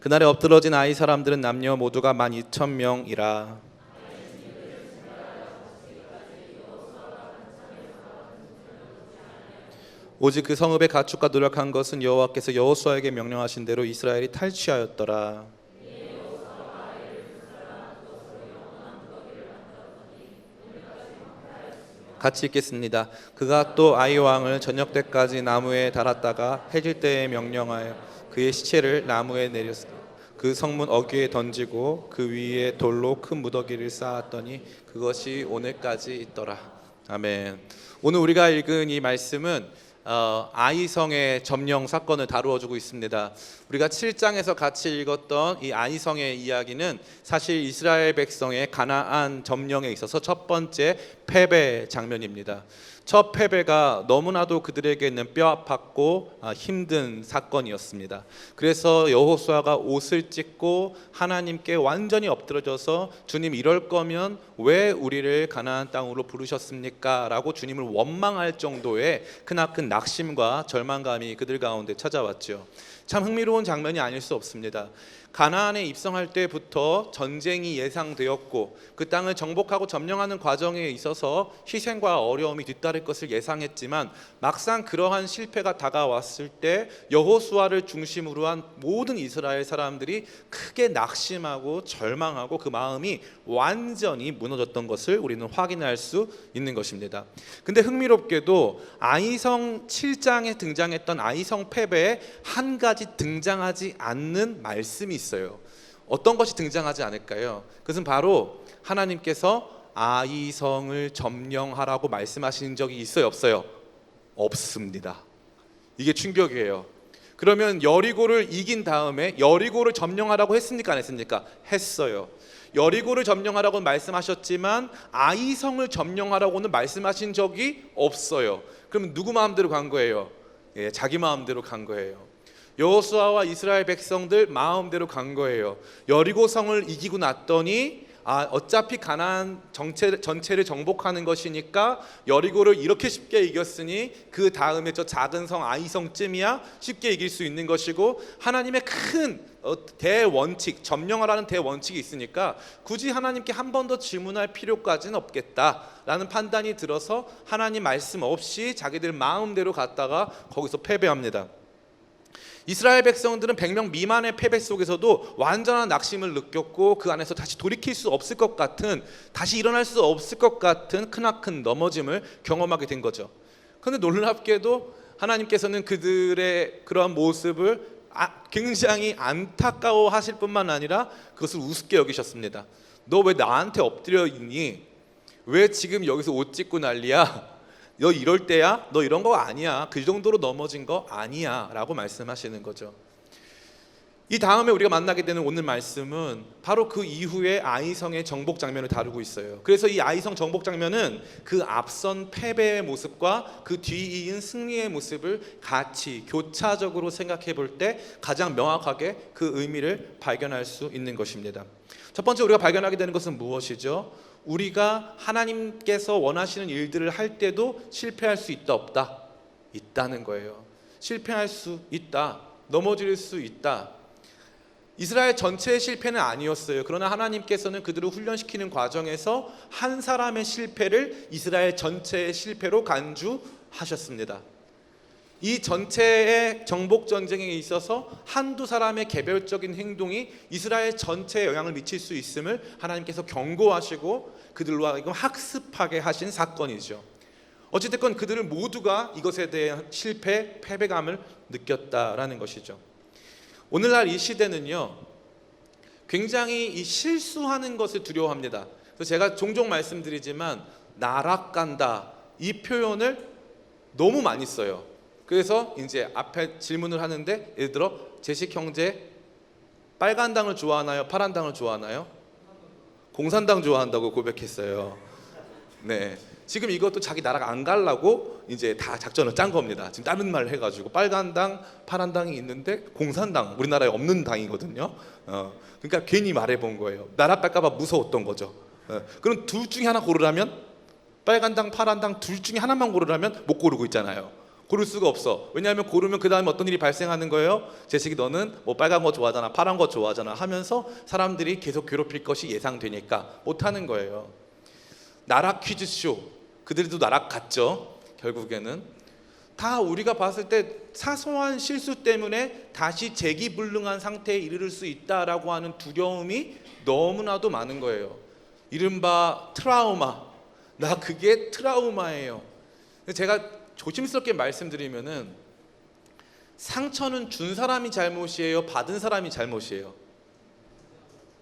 Speaker 3: 그날에 엎드러진 아이 사람들은 남녀 모두가 12,000명이라. 오직 그 성읍의 가축과 노력한 것은 여호와께서 여호수아에게 명령하신 대로 이스라엘이 탈취하였더라. 같이 읽겠습니다. 그가 또 아이 왕을 저녁 때까지 나무에 달았다가 해질 때에 명령하여 그의 시체를 나무에 내렸으니 그 성문 어귀에 던지고 그 위에 돌로 큰 무더기를 쌓았더니 그것이 오늘까지 있더라. 아멘. 오늘 우리가 읽은 이 말씀은 아이성의 점령 사건을 다루어주고 있습니다. 우리가 7장에서 같이 읽었던 이 아이성의 이야기는 사실 이스라엘 백성의 가나안 점령에 있어서 첫 번째 패배 장면입니다. 첫 패배가 너무나도 그들에게는 뼈아팠고 힘든 사건이었습니다. 그래서 여호수아가 옷을 찢고 하나님께 완전히 엎드러져서 주님 이럴 거면 왜 우리를 가나안 땅으로 부르셨습니까? 라고 주님을 원망할 정도의 크나큰 낙심과 절망감이 그들 가운데 찾아왔죠. 참 흥미로운 장면이 아닐 수 없습니다. 가나안에 입성할 때부터 전쟁이 예상되었고 그 땅을 정복하고 점령하는 과정에 있어서 희생과 어려움이 뒤따를 것을 예상했지만 막상 그러한 실패가 다가왔을 때 여호수아를 중심으로 한 모든 이스라엘 사람들이 크게 낙심하고 절망하고 그 마음이 완전히 무너졌던 것을 우리는 확인할 수 있는 것입니다. 근데 흥미롭게도 아이성 7장에 등장했던 아이성 패배에 한 가지 등장하지 않는 말씀이 있어요. 어떤 것이 등장하지 않을까요? 그것은 바로 하나님께서 아이성을 점령하라고 말씀하신 적이 있어요, 없어요? 없습니다. 이게 충격이에요. 그러면 여리고를 이긴 다음에 여리고를 점령하라고 했습니까, 안 했습니까? 했어요. 여리고를 점령하라고 말씀하셨지만 아이성을 점령하라고는 말씀하신 적이 없어요. 그러면 누구 마음대로 간 거예요? 자기 마음대로 간 거예요. 여호수아와 이스라엘 백성들 마음대로 간 거예요. 여리고성을 이기고 났더니 어차피 가나안 전체를 정복하는 것이니까 여리고를 이렇게 쉽게 이겼으니 그 다음에 저 작은 성 아이성쯤이야 쉽게 이길 수 있는 것이고, 하나님의 큰 대원칙, 점령하라는 대원칙이 있으니까 굳이 하나님께 한 번 더 질문할 필요까지는 없겠다라는 판단이 들어서 하나님 말씀 없이 자기들 마음대로 갔다가 거기서 패배합니다. 이스라엘 백성들은 100명 미만의 패배 속에서도 완전한 낙심을 느꼈고, 그 안에서 다시 돌이킬 수 없을 것 같은, 다시 일어날 수 없을 것 같은 크나큰 넘어짐을 경험하게 된 거죠. 그런데 놀랍게도 하나님께서는 그들의 그러한 모습을 굉장히 안타까워 하실 뿐만 아니라 그것을 우습게 여기셨습니다. 너 왜 나한테 엎드려 있니? 왜 지금 여기서 옷 찢고 난리야? 너 이럴 때야? 너 이런 거 아니야. 그 정도로 넘어진 거 아니야 라고 말씀하시는 거죠. 이 다음에 우리가 만나게 되는 오늘 말씀은 바로 그 이후에 아이성의 정복 장면을 다루고 있어요. 그래서 이 아이성 정복 장면은 그 앞선 패배의 모습과 그 뒤이은 승리의 모습을 같이 교차적으로 생각해 볼 때 가장 명확하게 그 의미를 발견할 수 있는 것입니다. 첫 번째 우리가 발견하게 되는 것은 무엇이죠? 우리가 하나님께서 원하시는 일들을 할 때도 실패할 수 있다 없다? 있다는 거예요. 실패할 수 있다. 넘어질 수 있다. 이스라엘 전체의 실패는 아니었어요. 그러나 하나님께서는 그들을 훈련시키는 과정에서 한 사람의 실패를 이스라엘 전체의 실패로 간주하셨습니다. 이 전체의 정복 전쟁에 있어서 한두 사람의 개별적인 행동이 이스라엘 전체에 영향을 미칠 수 있음을 하나님께서 경고하시고 그들로 하여금 학습하게 하신 사건이죠. 어찌됐건 그들을 모두가 이것에 대한 실패, 패배감을 느꼈다라는 것이죠. 오늘날 이 시대는요, 굉장히 이 실수하는 것을 두려워합니다. 그래서 제가 종종 말씀드리지만 나락간다 이 표현을 너무 많이 써요. 그래서 이제 앞에 질문을 하는데, 예를 들어 제식 형제 빨간 당을 좋아하나요? 파란 당을 좋아하나요? 공산당 좋아한다고 고백했어요. 네, 지금 이것도 자기 나라가 안 가려고 이제 다 작전을 짠 겁니다. 지금 다른 말을 해가지고 빨간 당, 파란 당이 있는데 공산당 우리나라에 없는 당이거든요. 그러니까 괜히 말해본 거예요. 나라 갈까봐 무서웠던 거죠. 그럼 둘 중에 하나 고르라면, 빨간 당, 파란 당 둘 중에 하나만 고르라면 못 고르고 있잖아요. 고를 수가 없어. 왜냐하면 고르면 그 다음에 어떤 일이 발생하는 거예요? 제식이 너는 뭐 빨간 거 좋아하잖아, 파란 거 좋아하잖아 하면서 사람들이 계속 괴롭힐 것이 예상되니까 못하는 거예요. 나락 퀴즈쇼, 그들도 나락 갔죠. 결국에는 다 우리가 봤을 때 사소한 실수 때문에 다시 재기불능한 상태에 이르를 수 있다라고 하는 두려움이 너무나도 많은 거예요. 이른바 트라우마. 나 그게 트라우마예요. 제가 조심스럽게 말씀드리면은, 상처는 준 사람이 잘못이에요? 받은 사람이 잘못이에요?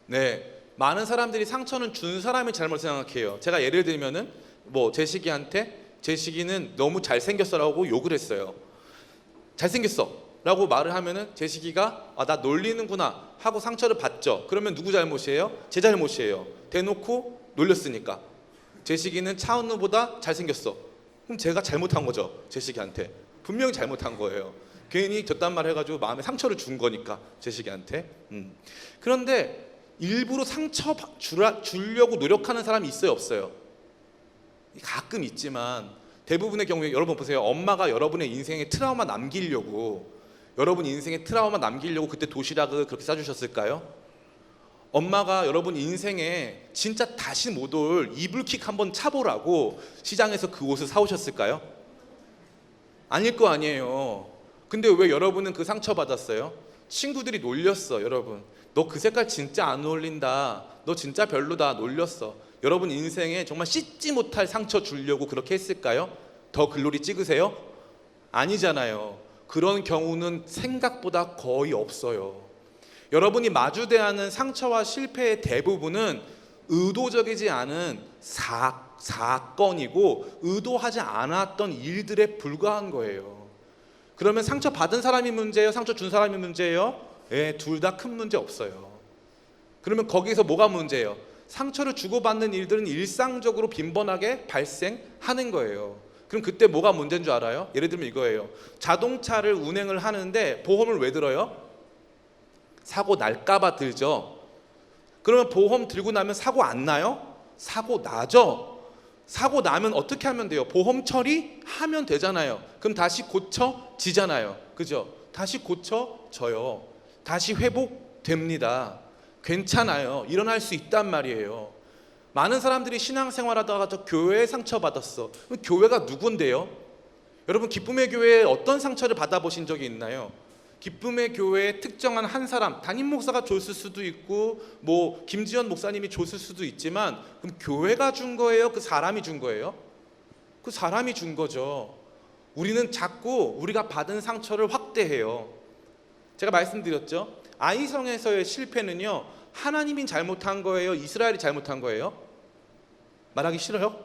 Speaker 3: 네, 많은 사람들이 상처는 준 사람이 잘못 생각해요. 제가 예를 들면은 뭐 제식이한테 제식이는 너무 잘생겼어라고 욕을 했어요. 잘생겼어 라고 말을 하면은 제식이가 나 놀리는구나 하고 상처를 받죠. 그러면 누구 잘못이에요? 제 잘못이에요. 대놓고 놀렸으니까. 제식이는 차은우보다 잘생겼어. 그럼 제가 잘못한 거죠. 제식이한테 분명히 잘못한 거예요. 괜히 저딴 말 해가지고 마음에 상처를 준 거니까 제식이한테. 그런데 일부러 상처 주려고 노력하는 사람이 있어요, 없어요? 가끔 있지만 대부분의 경우에 여러분 보세요. 엄마가 여러분의 인생에 트라우마 남기려고, 여러분 인생에 트라우마 남기려고 그때 도시락을 그렇게 싸주셨을까요? 엄마가 여러분 인생에 진짜 다시 못 올 이불킥 한번 차보라고 시장에서 그 옷을 사오셨을까요? 아닐 거 아니에요. 근데 왜 여러분은 그 상처 받았어요? 친구들이 놀렸어. 여러분 너 그 색깔 진짜 안 어울린다, 너 진짜 별로다, 놀렸어. 여러분 인생에 정말 씻지 못할 상처 주려고 그렇게 했을까요? 더 글로리 찍으세요? 아니잖아요. 그런 경우는 생각보다 거의 없어요. 여러분이 마주대하는 상처와 실패의 대부분은 의도적이지 않은 사건이고 의도하지 않았던 일들에 불과한 거예요. 그러면 상처 받은 사람이 문제예요? 상처 준 사람이 문제예요? 예, 둘 다 큰 문제 없어요. 그러면 거기서 뭐가 문제예요? 상처를 주고받는 일들은 일상적으로 빈번하게 발생하는 거예요. 그럼 그때 뭐가 문제인 줄 알아요? 예를 들면 이거예요. 자동차를 운행을 하는데 보험을 왜 들어요? 사고 날까봐 들죠. 그러면 보험 들고 나면 사고 안 나요? 사고 나죠. 사고 나면 어떻게 하면 돼요? 보험 처리하면 되잖아요. 그럼 다시 고쳐지잖아요. 그죠? 다시 고쳐져요. 다시 회복됩니다. 괜찮아요. 일어날 수 있단 말이에요. 많은 사람들이 신앙생활하다가 저 교회에 상처받았어. 그럼 교회가 누군데요? 여러분, 기쁨의 교회에 어떤 상처를 받아보신 적이 있나요? 기쁨의 교회에 특정한 한 사람, 담임 목사가 줬을 수도 있고 뭐 김지현 목사님이 줬을 수도 있지만, 그럼 교회가 준 거예요? 그 사람이 준 거예요? 그 사람이 준 거죠. 우리는 자꾸 우리가 받은 상처를 확대해요. 제가 말씀드렸죠. 아이성에서의 실패는요, 하나님이 잘못한 거예요? 이스라엘이 잘못한 거예요? 말하기 싫어요?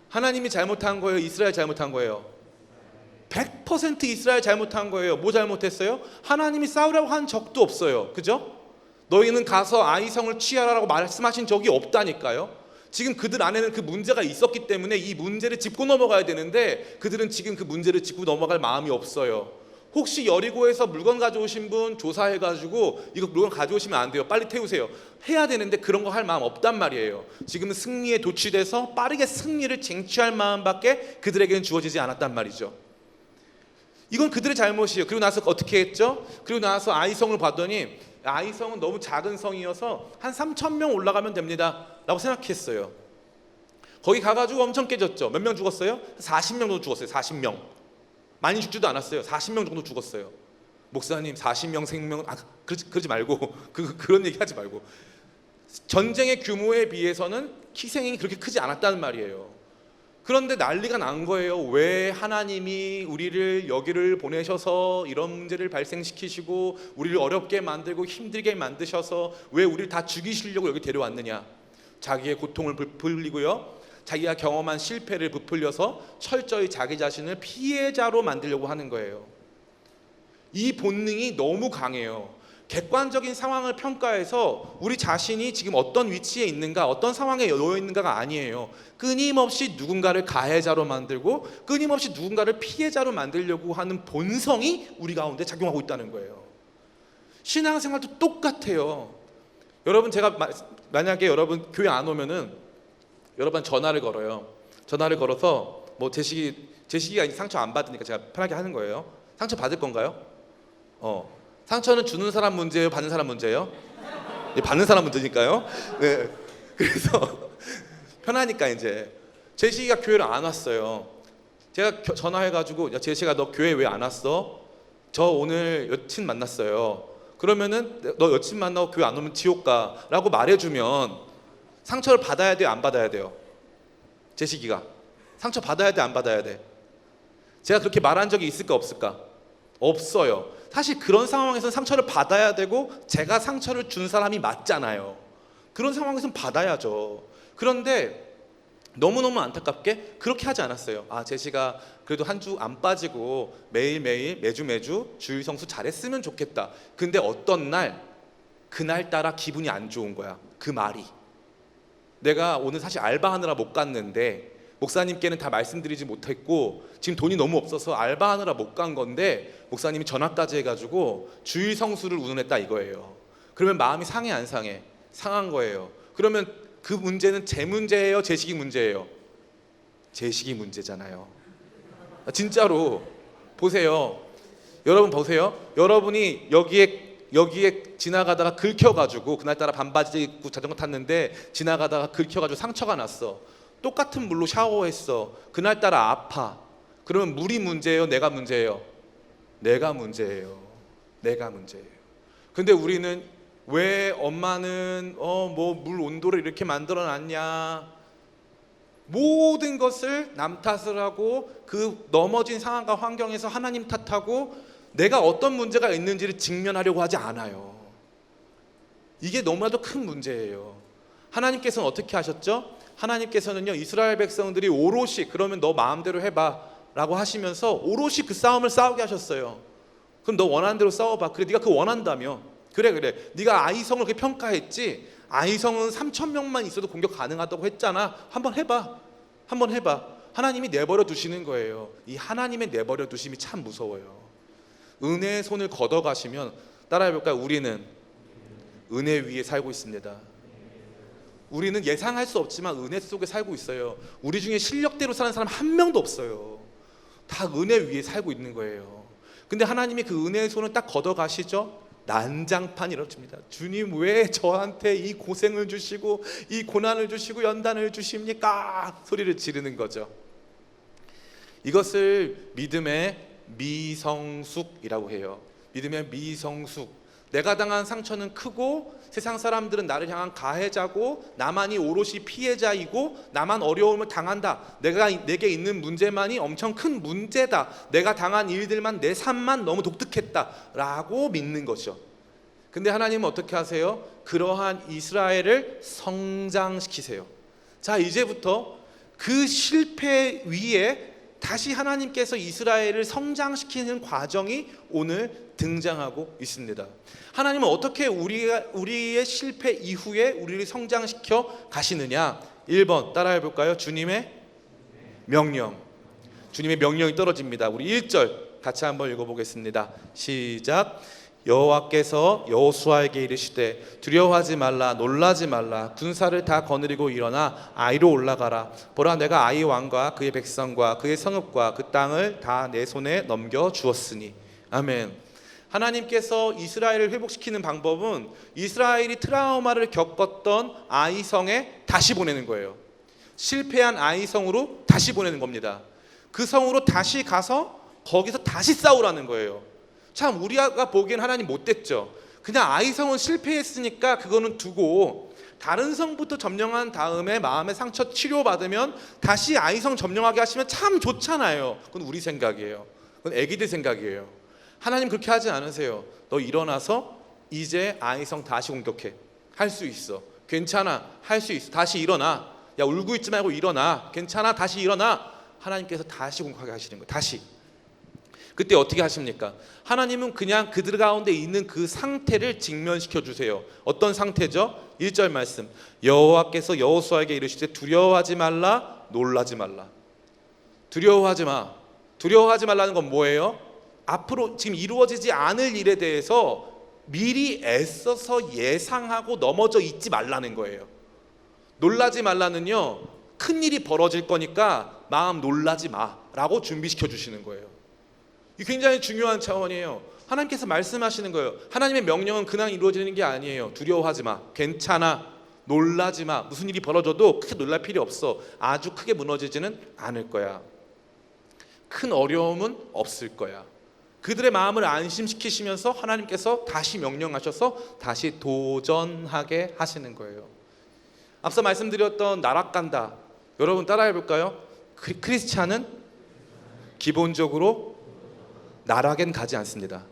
Speaker 3: 하나님이 잘못한 거예요? 이스라엘 잘못한 거예요? 100% 이스라엘 잘못한 거예요. 뭐 잘못했어요? 하나님이 싸우라고 한 적도 없어요. 그죠? 너희는 가서 아이성을 취하라고 말씀하신 적이 없다니까요. 지금 그들 안에는 그 문제가 있었기 때문에 이 문제를 짚고 넘어가야 되는데, 그들은 지금 그 문제를 짚고 넘어갈 마음이 없어요. 혹시 여리고에서 물건 가져오신 분 조사해가지고 이거 물건 가져오시면 안 돼요, 빨리 태우세요, 해야 되는데 그런 거 할 마음 없단 말이에요. 지금은 승리에 도취돼서 빠르게 승리를 쟁취할 마음밖에 그들에게는 주어지지 않았단 말이죠. 이건 그들의 잘못이에요. 그리고 나서 어떻게 했죠? 그리고 나서 아이성을 봤더니 아이성은 너무 작은 성이어서 한 3,000명 올라가면 됩니다 라고 생각했어요. 거기 가가지고 엄청 깨졌죠. 몇 명 죽었어요? 40명 정도 죽었어요. 40명. 많이 죽지도 않았어요. 40명 정도 죽었어요. 목사님 40명 생명, 그러지 말고 그런 얘기 하지 말고, 전쟁의 규모에 비해서는 희생이 그렇게 크지 않았다는 말이에요. 그런데 난리가 난 거예요. 왜 하나님이 우리를 여기를 보내셔서 이런 문제를 발생시키시고 우리를 어렵게 만들고 힘들게 만드셔서 왜 우리를 다 죽이시려고 여기 데려왔느냐. 자기의 고통을 부풀리고요, 자기가 경험한 실패를 부풀려서 철저히 자기 자신을 피해자로 만들려고 하는 거예요. 이 본능이 너무 강해요. 객관적인 상황을 평가해서 우리 자신이 지금 어떤 위치에 있는가, 어떤 상황에 놓여 있는가가 아니에요. 끊임없이 누군가를 가해자로 만들고 끊임없이 누군가를 피해자로 만들려고 하는 본성이 우리 가운데 작용하고 있다는 거예요. 신앙생활도 똑같아요. 여러분, 제가 만약에 여러분 교회 안 오면은 여러분 전화를 걸어요. 전화를 걸어서 뭐 제시기가 상처 안 받으니까 제가 편하게 하는 거예요. 상처 받을 건가요? 상처는 주는 사람 문제예요, 받는 사람 문제예요? 받는 사람 문제니까요. 네. 그래서 편하니까 이제 제시기가 교회를 안 왔어요. 제가 전화해가지고, 야 제시가 너 교회 왜 안 왔어? 저 오늘 여친 만났어요. 그러면은 너 여친 만나고 교회 안 오면 지옥 가라고 말해주면 상처를 받아야 돼요, 안 받아야 돼요? 제시기가 상처 받아야 돼, 안 받아야 돼? 제가 그렇게 말한 적이 있을까 없을까? 없어요. 사실 그런 상황에서는 상처를 받아야 되고 제가 상처를 준 사람이 맞잖아요. 그런 상황에서는 받아야죠. 그런데 너무너무 안타깝게 그렇게 하지 않았어요. 제시가 그래도 한 주 안 빠지고 매일매일 매주 주일 성수 잘했으면 좋겠다. 근데 어떤 날 그날따라 기분이 안 좋은 거야. 그 말이. 내가 오늘 사실 알바하느라 못 갔는데 목사님께는 다 말씀드리지 못했고 지금 돈이 너무 없어서 알바하느라 못 간 건데 목사님이 전화까지 해가지고 주일 성수를 운운했다 이거예요. 그러면 마음이 상해 안 상해? 상한 거예요. 그러면 그 문제는 제 문제예요, 제식이 문제예요? 제식이 문제잖아요. 진짜로 보세요. 여러분 보세요. 여러분이 여기에 지나가다가 긁혀가지고 그날따라 반바지 입고 자전거 탔는데 지나가다가 긁혀가지고 상처가 났어. 똑같은 물로 샤워했어. 그날따라 아파. 그러면 물이 문제예요, 내가 문제예요? 내가 문제예요. 내가 문제예요. 근데 우리는 왜 엄마는 뭐 물 온도를 이렇게 만들어 놨냐, 모든 것을 남 탓을 하고 그 넘어진 상황과 환경에서 하나님 탓하고 내가 어떤 문제가 있는지를 직면하려고 하지 않아요. 이게 너무나도 큰 문제예요. 하나님께서는 어떻게 하셨죠? 하나님께서는요, 이스라엘 백성들이 오롯이 그러면 너 마음대로 해봐 라고 하시면서 오롯이 그 싸움을 싸우게 하셨어요. 그럼 너 원하는 대로 싸워봐. 그래, 네가 그거 원한다며. 그래 네가 아이성을 그렇게 평가했지. 아이성은 3,000명만 있어도 공격 가능하다고 했잖아. 한번 해봐. 하나님이 내버려 두시는 거예요. 이 하나님의 내버려 두심이 참 무서워요. 은혜의 손을 걷어가시면, 따라해볼까요? 우리는 은혜 위에 살고 있습니다. 우리는 예상할 수 없지만 은혜 속에 살고 있어요. 우리 중에 실력대로 사는 사람 한 명도 없어요. 다 은혜 위에 살고 있는 거예요. 근데 하나님이 그 은혜의 손을 딱 걷어가시죠. 난장판이 일어납니다. 주님 왜 저한테 이 고생을 주시고 이 고난을 주시고 연단을 주십니까? 소리를 지르는 거죠. 이것을 믿음의 미성숙이라고 해요. 믿음의 미성숙. 내가 당한 상처는 크고 세상 사람들은 나를 향한 가해자고 나만이 오롯이 피해자이고 나만 어려움을 당한다. 내게 있는 문제만이 엄청 큰 문제다. 내가 당한 일들만 내 삶만 너무 독특했다라고 믿는 것이죠. 근데 하나님은 어떻게 하세요? 그러한 이스라엘을 성장시키세요. 자, 이제부터 그 실패 위에 다시 하나님께서 이스라엘을 성장시키는 과정이 오늘 등장하고 있습니다. 하나님은 어떻게 우리의 실패 이후에 우리를 성장시켜 가시느냐? 1번 따라해 볼까요? 주님의 명령. 주님의 명령이 떨어집니다. 우리 1절 같이 한번 읽어보겠습니다. 시작. 여호와께서 여호수아에게 이르시되 두려워하지 말라 놀라지 말라 군사를 다 거느리고 일어나 아이로 올라가라. 보라 내가 아이 왕과 그의 백성과 그의 성읍과 그 땅을 다 내 손에 넘겨 주었으니. 아멘. 하나님께서 이스라엘을 회복시키는 방법은 이스라엘이 트라우마를 겪었던 아이성에 다시 보내는 거예요. 실패한 아이성으로 다시 보내는 겁니다. 그 성으로 다시 가서 거기서 다시 싸우라는 거예요. 참 우리가 보기엔 하나님 못됐죠. 그냥 아이성은 실패했으니까 그거는 두고 다른 성부터 점령한 다음에 마음의 상처 치료받으면 다시 아이성 점령하게 하시면 참 좋잖아요. 그건 우리 생각이에요. 그건 애기들 생각이에요. 하나님 그렇게 하지 않으세요. 너 일어나서 이제 아이성 다시 공격해. 할 수 있어. 괜찮아. 할 수 있어. 다시 일어나. 야 울고 있지 말고 일어나. 괜찮아. 다시 일어나. 하나님께서 다시 공격하게 하시는 거예요. 다시. 그때 어떻게 하십니까? 하나님은 그냥 그들 가운데 있는 그 상태를 직면시켜 주세요. 어떤 상태죠? 1절 말씀. 여호와께서 여호수아에게 이르시되 두려워하지 말라 놀라지 말라. 두려워하지 마. 두려워하지 말라는 건 뭐예요? 앞으로 지금 이루어지지 않을 일에 대해서 미리 애써서 예상하고 넘어져 있지 말라는 거예요. 놀라지 말라는요, 큰 일이 벌어질 거니까 마음 놀라지 마라고 준비시켜 주시는 거예요. 이 굉장히 중요한 차원이에요. 하나님께서 말씀하시는 거예요. 하나님의 명령은 그냥 이루어지는 게 아니에요. 두려워하지 마. 괜찮아. 놀라지 마. 무슨 일이 벌어져도 크게 놀랄 필요 없어. 아주 크게 무너지지는 않을 거야. 큰 어려움은 없을 거야. 그들의 마음을 안심시키시면서 하나님께서 다시 명령하셔서 다시 도전하게 하시는 거예요. 앞서 말씀드렸던 나락간다. 여러분 따라해 볼까요? 크리스찬은 기본적으로 나락엔 가지 않습니다.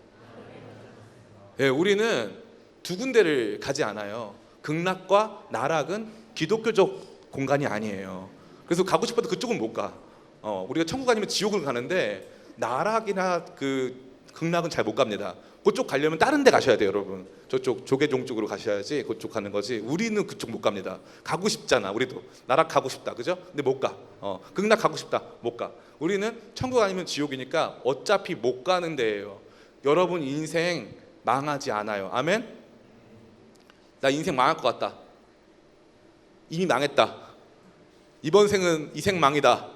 Speaker 3: 우리는 두 군데를 가지 않아요. 극락과 나락은 기독교적 공간이 아니에요. 그래서 가고 싶어도 그쪽은 못 가. 우리가 천국 아니면 지옥을 가는데 나락이나 그 극락은 잘 못 갑니다. 그쪽 가려면 다른 데 가셔야 돼요, 여러분. 저쪽 조계종 쪽으로 가셔야지 그쪽 가는 거지. 우리는 그쪽 못 갑니다. 가고 싶잖아, 우리도. 나락 가고 싶다, 그죠? 근데 못 가. 극락 가고 싶다, 못 가. 우리는 천국 아니면 지옥이니까 어차피 못 가는 데예요. 여러분 인생 망하지 않아요. 아멘? 나 인생 망할 것 같다. 이미 망했다. 이번 생은 이 생 망이다.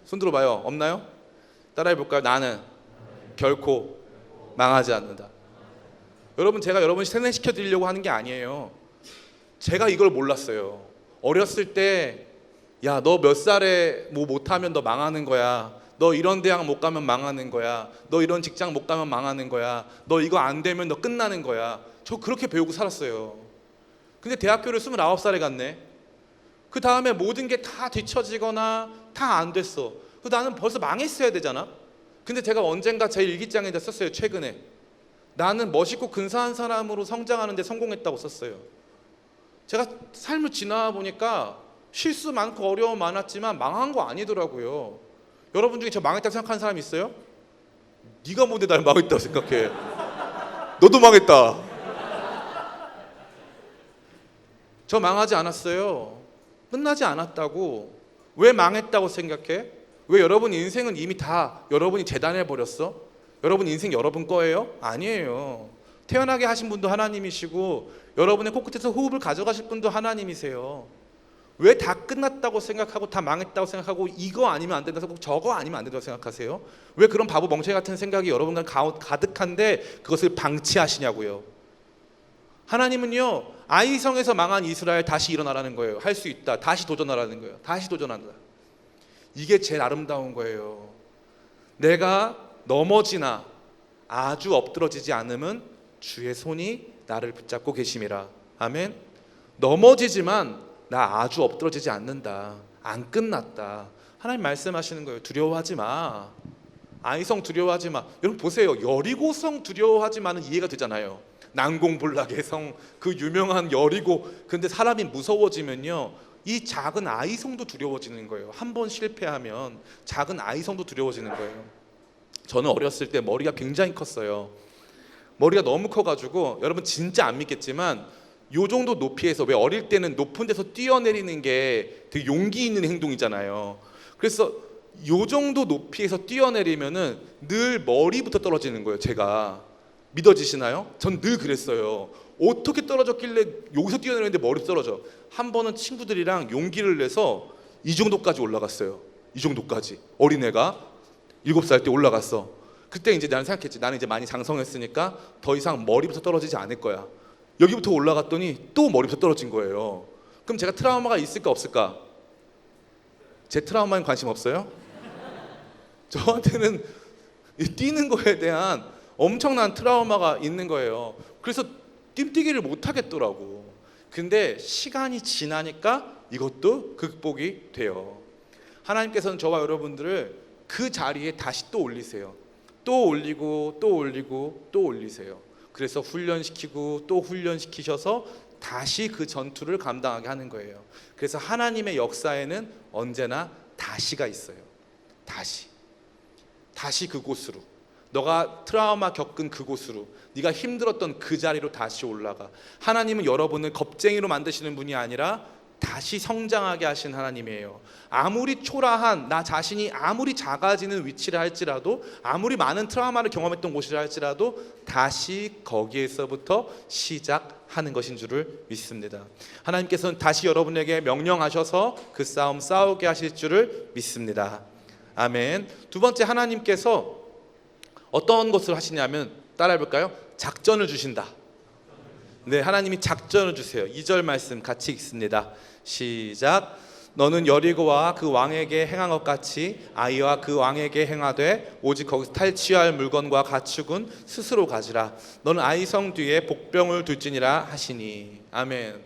Speaker 3: 손 들어봐요. 없나요? 따라해 볼까요? 나는 결코 망하지 않는다. 여러분, 제가 여러분 세뇌시켜 드리려고 하는 게 아니에요. 제가 이걸 몰랐어요. 어렸을 때 야, 너 몇 살에 뭐 못하면 너 망하는 거야. 너 이런 대학 못 가면 망하는 거야. 너 이런 직장 못 가면 망하는 거야. 너 이거 안 되면 너 끝나는 거야. 저 그렇게 배우고 살았어요. 근데 대학교를 29살에 갔네. 그 다음에 모든 게 다 뒤처지거나 다 안 됐어. 나는 벌써 망했어야 되잖아. 근데 제가 언젠가 제 일기장에다 썼어요. 최근에 나는 멋있고 근사한 사람으로 성장하는 데 성공했다고 썼어요. 제가 삶을 지나 보니까 실수 많고 어려움 많았지만 망한 거 아니더라고요. 여러분 중에 저 망했다고 생각하는 사람 있어요? 네가 뭔데 날 망했다고 생각해. 너도 망했다. 저 망하지 않았어요. 끝나지 않았다고. 왜 망했다고 생각해? 왜 여러분 인생은 이미 다 여러분이 재단해 버렸어? 여러분 인생 여러분 거예요? 아니에요. 태어나게 하신 분도 하나님이시고 여러분의 코끝에서 호흡을 가져가실 분도 하나님이세요. 왜 다 끝났다고 생각하고 다 망했다고 생각하고 이거 아니면 안 된다고 저거 아니면 안 된다고 생각하세요? 왜 그런 바보 멍청이 같은 생각이 여러분과 가득한데 그것을 방치하시냐고요. 하나님은요, 아이성에서 망한 이스라엘 다시 일어나라는 거예요. 할 수 있다. 다시 도전하라는 거예요. 다시 도전한다. 이게 제일 아름다운 거예요. 내가 넘어지나 아주 엎드러지지 않으면 주의 손이 나를 붙잡고 계심이라. 아멘. 넘어지지만 나 아주 엎드러지지 않는다. 안 끝났다. 하나님 말씀하시는 거예요. 두려워하지 마. 아이성 두려워하지 마. 여러분 보세요. 여리고성 두려워하지 마는 이해가 되잖아요. 난공불락의 성, 그 유명한 여리고. 근데 사람이 무서워지면요, 이 작은 아이성도 두려워지는 거예요. 한 번 실패하면 작은 아이성도 두려워지는 거예요. 저는 어렸을 때 머리가 굉장히 컸어요. 머리가 너무 커가지고 여러분 진짜 안 믿겠지만 요 정도 높이에서, 왜 어릴 때는 높은 데서 뛰어내리는 게 되게 용기 있는 행동이잖아요. 그래서 요 정도 높이에서 뛰어내리면은 늘 머리부터 떨어지는 거예요. 제가 믿어지시나요? 전 늘 그랬어요. 어떻게 떨어졌길래 여기서 뛰어내리는데 머리 떨어져. 한 번은 친구들이랑 용기를 내서 이 정도까지 올라갔어요. 이 정도까지. 어린애가 7살 때 올라갔어. 그때 이제 나는 생각했지. 나는 이제 많이 장성했으니까 더 이상 머리부터 떨어지지 않을 거야. 여기부터 올라갔더니 또 머리부터 떨어진 거예요. 그럼 제가 트라우마가 있을까 없을까? 제 트라우마엔 관심 없어요? 저한테는 뛰는 거에 대한 엄청난 트라우마가 있는 거예요. 그래서 뛰기를 못 하겠더라고. 근데 시간이 지나니까 이것도 극복이 돼요. 하나님께서는 저와 여러분들을 그 자리에 다시 또 올리세요. 또 올리고 또 올리고 또 올리세요. 그래서 훈련시키고 또 훈련시키셔서 다시 그 전투를 감당하게 하는 거예요. 그래서 하나님의 역사에는 언제나 다시가 있어요. 다시 그곳으로, 너가 트라우마 겪은 그곳으로, 네가 힘들었던 그 자리로 다시 올라가. 하나님은 여러분을 겁쟁이로 만드시는 분이 아니라 다시 성장하게 하신 하나님이에요. 아무리 초라한 나 자신이 아무리 작아지는 위치를 할지라도, 아무리 많은 트라우마를 경험했던 곳이라 할지라도 다시 거기에서부터 시작하는 것인 줄을 믿습니다. 하나님께서는 다시 여러분에게 명령하셔서 그 싸움 싸우게 하실 줄을 믿습니다. 아멘. 두 번째, 하나님께서 어떤 것을 하시냐면, 따라해 볼까요? 작전을 주신다. 네, 하나님이 작전을 주세요. 2절 말씀 같이 읽습니다. 시작. 너는 여리고와 그 왕에게 행한 것 같이 아이와 그 왕에게 행하되 오직 거기서 탈취할 물건과 가축은 스스로 가지라. 너는 아이성 뒤에 복병을 둘지니라 하시니. 아멘.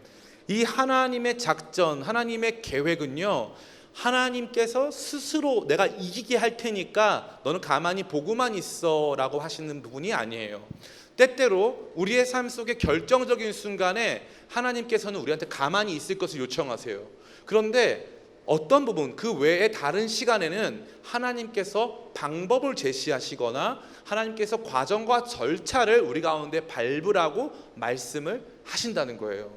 Speaker 3: 이 하나님의 작전, 하나님의 계획은요, 하나님께서 스스로 내가 이기게 할 테니까 너는 가만히 보고만 있어 라고 하시는 부분이 아니에요. 때때로 우리의 삶 속에 결정적인 순간에 하나님께서는 우리한테 가만히 있을 것을 요청하세요. 그런데 어떤 부분, 그 외에 다른 시간에는 하나님께서 방법을 제시하시거나 하나님께서 과정과 절차를 우리 가운데 밟으라고 말씀을 하신다는 거예요.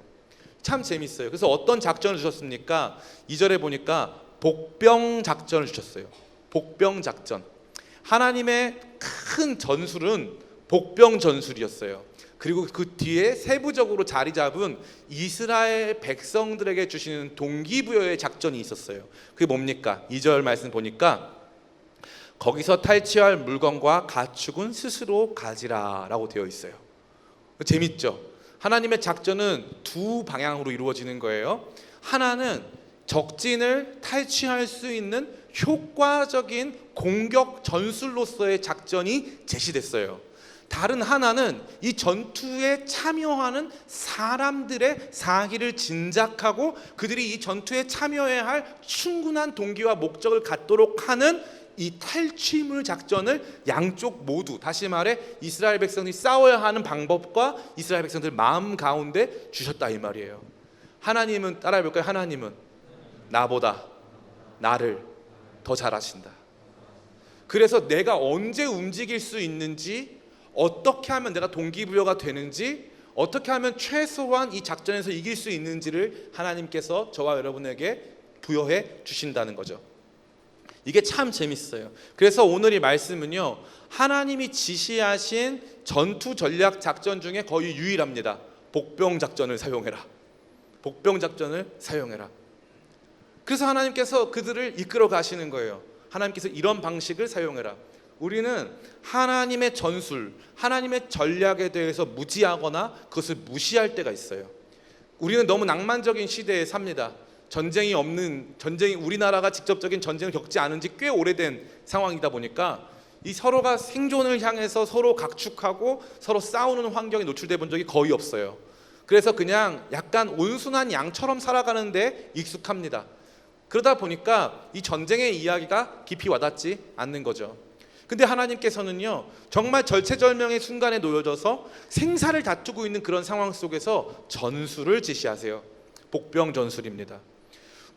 Speaker 3: 참 재밌어요. 그래서 어떤 작전을 주셨습니까? 2절에 보니까 복병 작전을 주셨어요. 복병 작전. 하나님의 큰 전술은 복병 전술이었어요. 그리고 그 뒤에 세부적으로 자리 잡은 이스라엘 백성들에게 주시는 동기부여의 작전이 있었어요. 그게 뭡니까? 2절 말씀 보니까 거기서 탈취할 물건과 가축은 스스로 가지라 라고 되어 있어요. 재밌죠? 하나님의 작전은 두 방향으로 이루어지는 거예요. 하나는 적진을 탈취할 수 있는 효과적인 공격 전술로서의 작전이 제시됐어요. 다른 하나는 이 전투에 참여하는 사람들의 사기를 진작하고 그들이 이 전투에 참여해야 할 충분한 동기와 목적을 갖도록 하는 이 탈취물 작전을 양쪽 모두, 다시 말해 이스라엘 백성이 싸워야 하는 방법과 이스라엘 백성들 마음 가운데 주셨다 이 말이에요. 하나님은, 따라해 볼까요? 하나님은 나보다 나를 더 잘하신다. 그래서 내가 언제 움직일 수 있는지, 어떻게 하면 내가 동기부여가 되는지, 어떻게 하면 최소한 이 작전에서 이길 수 있는지를 하나님께서 저와 여러분에게 부여해 주신다는 거죠. 이게 참 재밌어요. 그래서 오늘 이 말씀은요, 하나님이 지시하신 전투 전략 작전 중에 거의 유일합니다. 복병 작전을 사용해라. 복병 작전을 사용해라. 그래서 하나님께서 그들을 이끌어 가시는 거예요. 하나님께서 이런 방식을 사용해라. 우리는 하나님의 전술, 하나님의 전략에 대해서 무지하거나 그것을 무시할 때가 있어요. 우리는 너무 낭만적인 시대에 삽니다. 전쟁이 우리나라가 직접적인 전쟁을 겪지 않은 지 꽤 오래된 상황이다 보니까 이 서로가 생존을 향해서 서로 각축하고 서로 싸우는 환경에 노출돼 본 적이 거의 없어요. 그래서 그냥 약간 온순한 양처럼 살아가는데 익숙합니다. 그러다 보니까 이 전쟁의 이야기가 깊이 와닿지 않는 거죠. 근데 하나님께서는요, 정말 절체절명의 순간에 놓여져서 생사를 다투고 있는 그런 상황 속에서 전술을 지시하세요. 복병 전술입니다.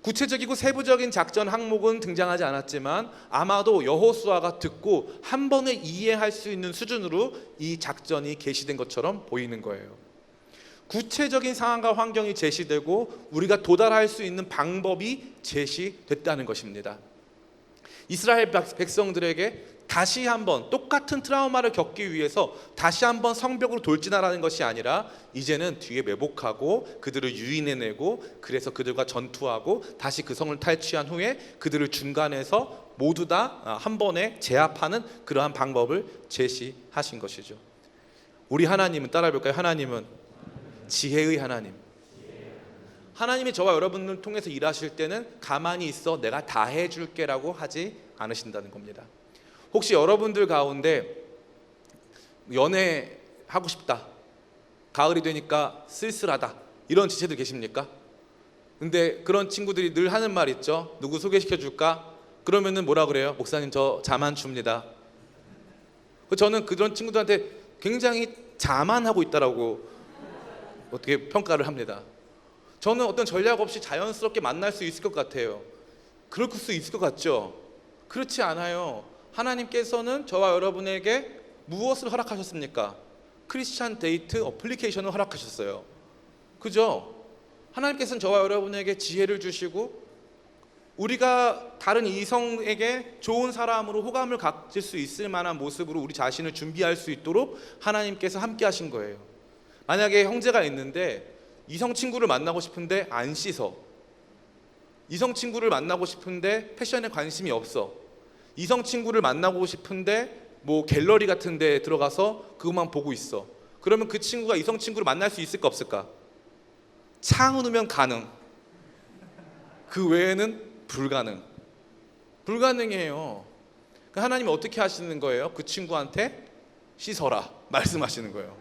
Speaker 3: 구체적이고 세부적인 작전 항목은 등장하지 않았지만 아마도 여호수아가 듣고 한 번에 이해할 수 있는 수준으로 이 작전이 계시된 것처럼 보이는 거예요. 구체적인 상황과 환경이 제시되고 우리가 도달할 수 있는 방법이 제시됐다는 것입니다. 이스라엘 백성들에게 다시 한번 똑같은 트라우마를 겪기 위해서 다시 한번 성벽으로 돌진하라는 것이 아니라 이제는 뒤에 매복하고 그들을 유인해내고 그래서 그들과 전투하고 다시 그 성을 탈취한 후에 그들을 중간에서 모두 다 한 번에 제압하는 그러한 방법을 제시하신 것이죠. 우리 하나님은 따라해볼까요? 하나님은 지혜의 하나님. 하나님이 저와 여러분을 통해서 일하실 때는 가만히 있어 내가 다 해줄게라고 하지 않으신다는 겁니다. 혹시 여러분들 가운데 연애하고 싶다, 가을이 되니까 쓸쓸하다, 이런 지체들 계십니까? 근데 그런 친구들이 늘 하는 말 있죠. 누구 소개시켜 줄까? 그러면은 뭐라 그래요? 목사님 저 자만추입니다. 저는 그런 친구들한테 굉장히 자만하고 있다라고 어떻게 평가를 합니다. 저는 어떤 전략 없이 자연스럽게 만날 수 있을 것 같아요. 그럴 수 있을 것 같죠? 그렇지 않아요. 하나님께서는 저와 여러분에게 무엇을 허락하셨습니까? 크리스찬 데이트 어플리케이션을 허락하셨어요. 그죠? 하나님께서는 저와 여러분에게 지혜를 주시고 우리가 다른 이성에게 좋은 사람으로 호감을 가질 수 있을 만한 모습으로 우리 자신을 준비할 수 있도록 하나님께서 함께 하신 거예요. 만약에 형제가 있는데 이성 친구를 만나고 싶은데 안 씻어. 이성 친구를 만나고 싶은데 패션에 관심이 없어. 이성 친구를 만나고 싶은데 뭐 갤러리 같은 데 들어가서 그것만 보고 있어. 그러면 그 친구가 이성 친구를 만날 수 있을까 없을까? 창으면 가능. 그 외에는 불가능해요. 하나님이 어떻게 하시는 거예요? 그 친구한테 씻어라 말씀하시는 거예요.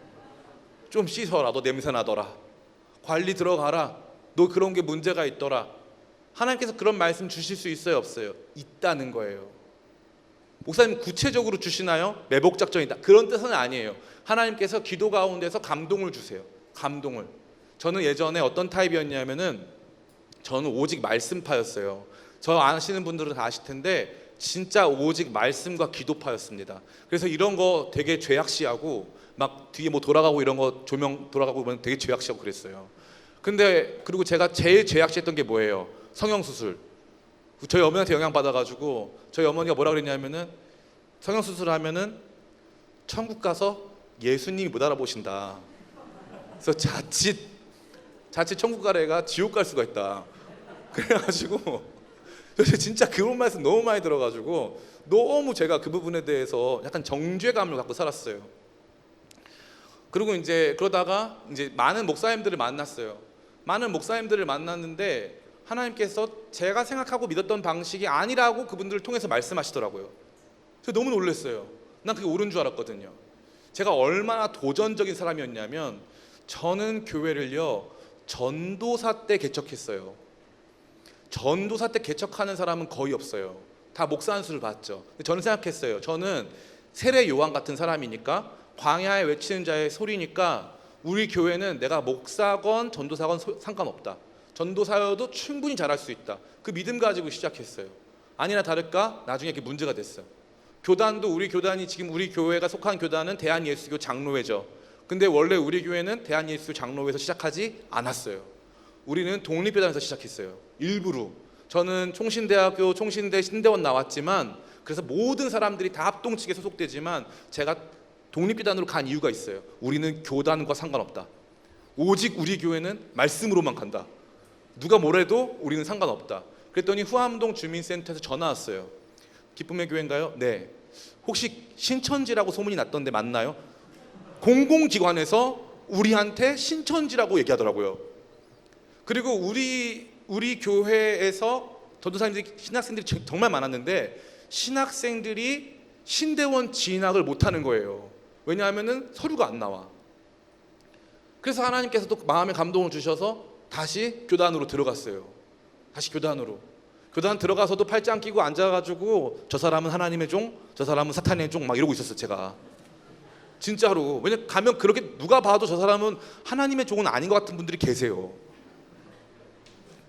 Speaker 3: 좀 씻어라, 너 냄새 나더라. 관리 들어가라, 너 그런 게 문제가 있더라. 하나님께서 그런 말씀 주실 수 있어요 없어요? 있다는 거예요. 목사님 구체적으로 주시나요? 매복작전이다, 그런 뜻은 아니에요. 하나님께서 기도 가운데서 감동을 주세요. 감동을. 저는 예전에 어떤 타입이었냐면은 저는 오직 말씀파였어요. 저 아시는 분들은 다 아실 텐데 진짜 오직 말씀과 기도파였습니다. 그래서 이런 거 되게 죄악시하고 막 뒤에 뭐 돌아가고 이런 거 조명 돌아가고 보면 되게 죄악시하고 그랬어요. 근데 그리고 제가 제일 죄악시했던 게 뭐예요? 성형수술. 저희 어머니한테 영향받아가지고 저희 어머니가 뭐라 그랬냐면은 성형수술을 하면은 천국 가서 예수님이 못 알아보신다. 그래서 자칫 천국 가래 애가 지옥 갈 수가 있다. 그래가지고 진짜 그런 말씀 너무 많이 들어가지고 너무 제가 그 부분에 대해서 약간 정죄감을 갖고 살았어요. 그리고 이제 그러다가 이제 많은 목사님들을 만났어요. 많은 목사님들을 만났는데 하나님께서 제가 생각하고 믿었던 방식이 아니라고 그분들을 통해서 말씀하시더라고요. 저 너무 놀랐어요. 난 그게 옳은 줄 알았거든요. 제가 얼마나 도전적인 사람이었냐면 저는 교회를요 전도사 때 개척했어요. 전도사 때 개척하는 사람은 거의 없어요. 다 목사 안수를 받죠. 저는 생각했어요. 저는 세례 요한 같은 사람이니까 광야에 외치는 자의 소리니까 우리 교회는 내가 목사건 전도사건 상관없다. 전도사여도 충분히 잘할 수 있다. 그 믿음 가지고 시작했어요. 아니나 다를까 나중에 그게 문제가 됐어요. 교단도 우리 교단이 지금 우리 교회가 속한 교단은 대한예수교 장로회죠. 근데 원래 우리 교회는 대한예수교 장로회에서 시작하지 않았어요. 우리는 독립교단에서 시작했어요. 일부러 저는 총신대학교 총신대 신대원 나왔지만 그래서 모든 사람들이 다 합동측에 소속되지만 제가 독립교단으로 간 이유가 있어요. 우리는 교단과 상관없다. 오직 우리 교회는 말씀으로만 간다. 누가 뭐래도 우리는 상관없다. 그랬더니 후암동 주민센터에서 전화 왔어요. 기쁨의 교회인가요? 네. 혹시 신천지라고 소문이 났던데 맞나요? 공공기관에서 우리한테 신천지라고 얘기하더라고요. 그리고 우리 교회에서 전도사님들이 신학생들이 정말 많았는데 신학생들이 신대원 진학을 못하는 거예요. 왜냐하면은 서류가 안 나와. 그래서 하나님께서도 마음에 감동을 주셔서 다시 교단으로 들어갔어요. 다시 교단 들어가서도 팔짱 끼고 앉아가지고 저 사람은 하나님의 종, 저 사람은 사탄의 종 막 이러고 있었어요. 제가 진짜로. 왜냐 가면 그렇게 누가 봐도 저 사람은 하나님의 종은 아닌 것 같은 분들이 계세요.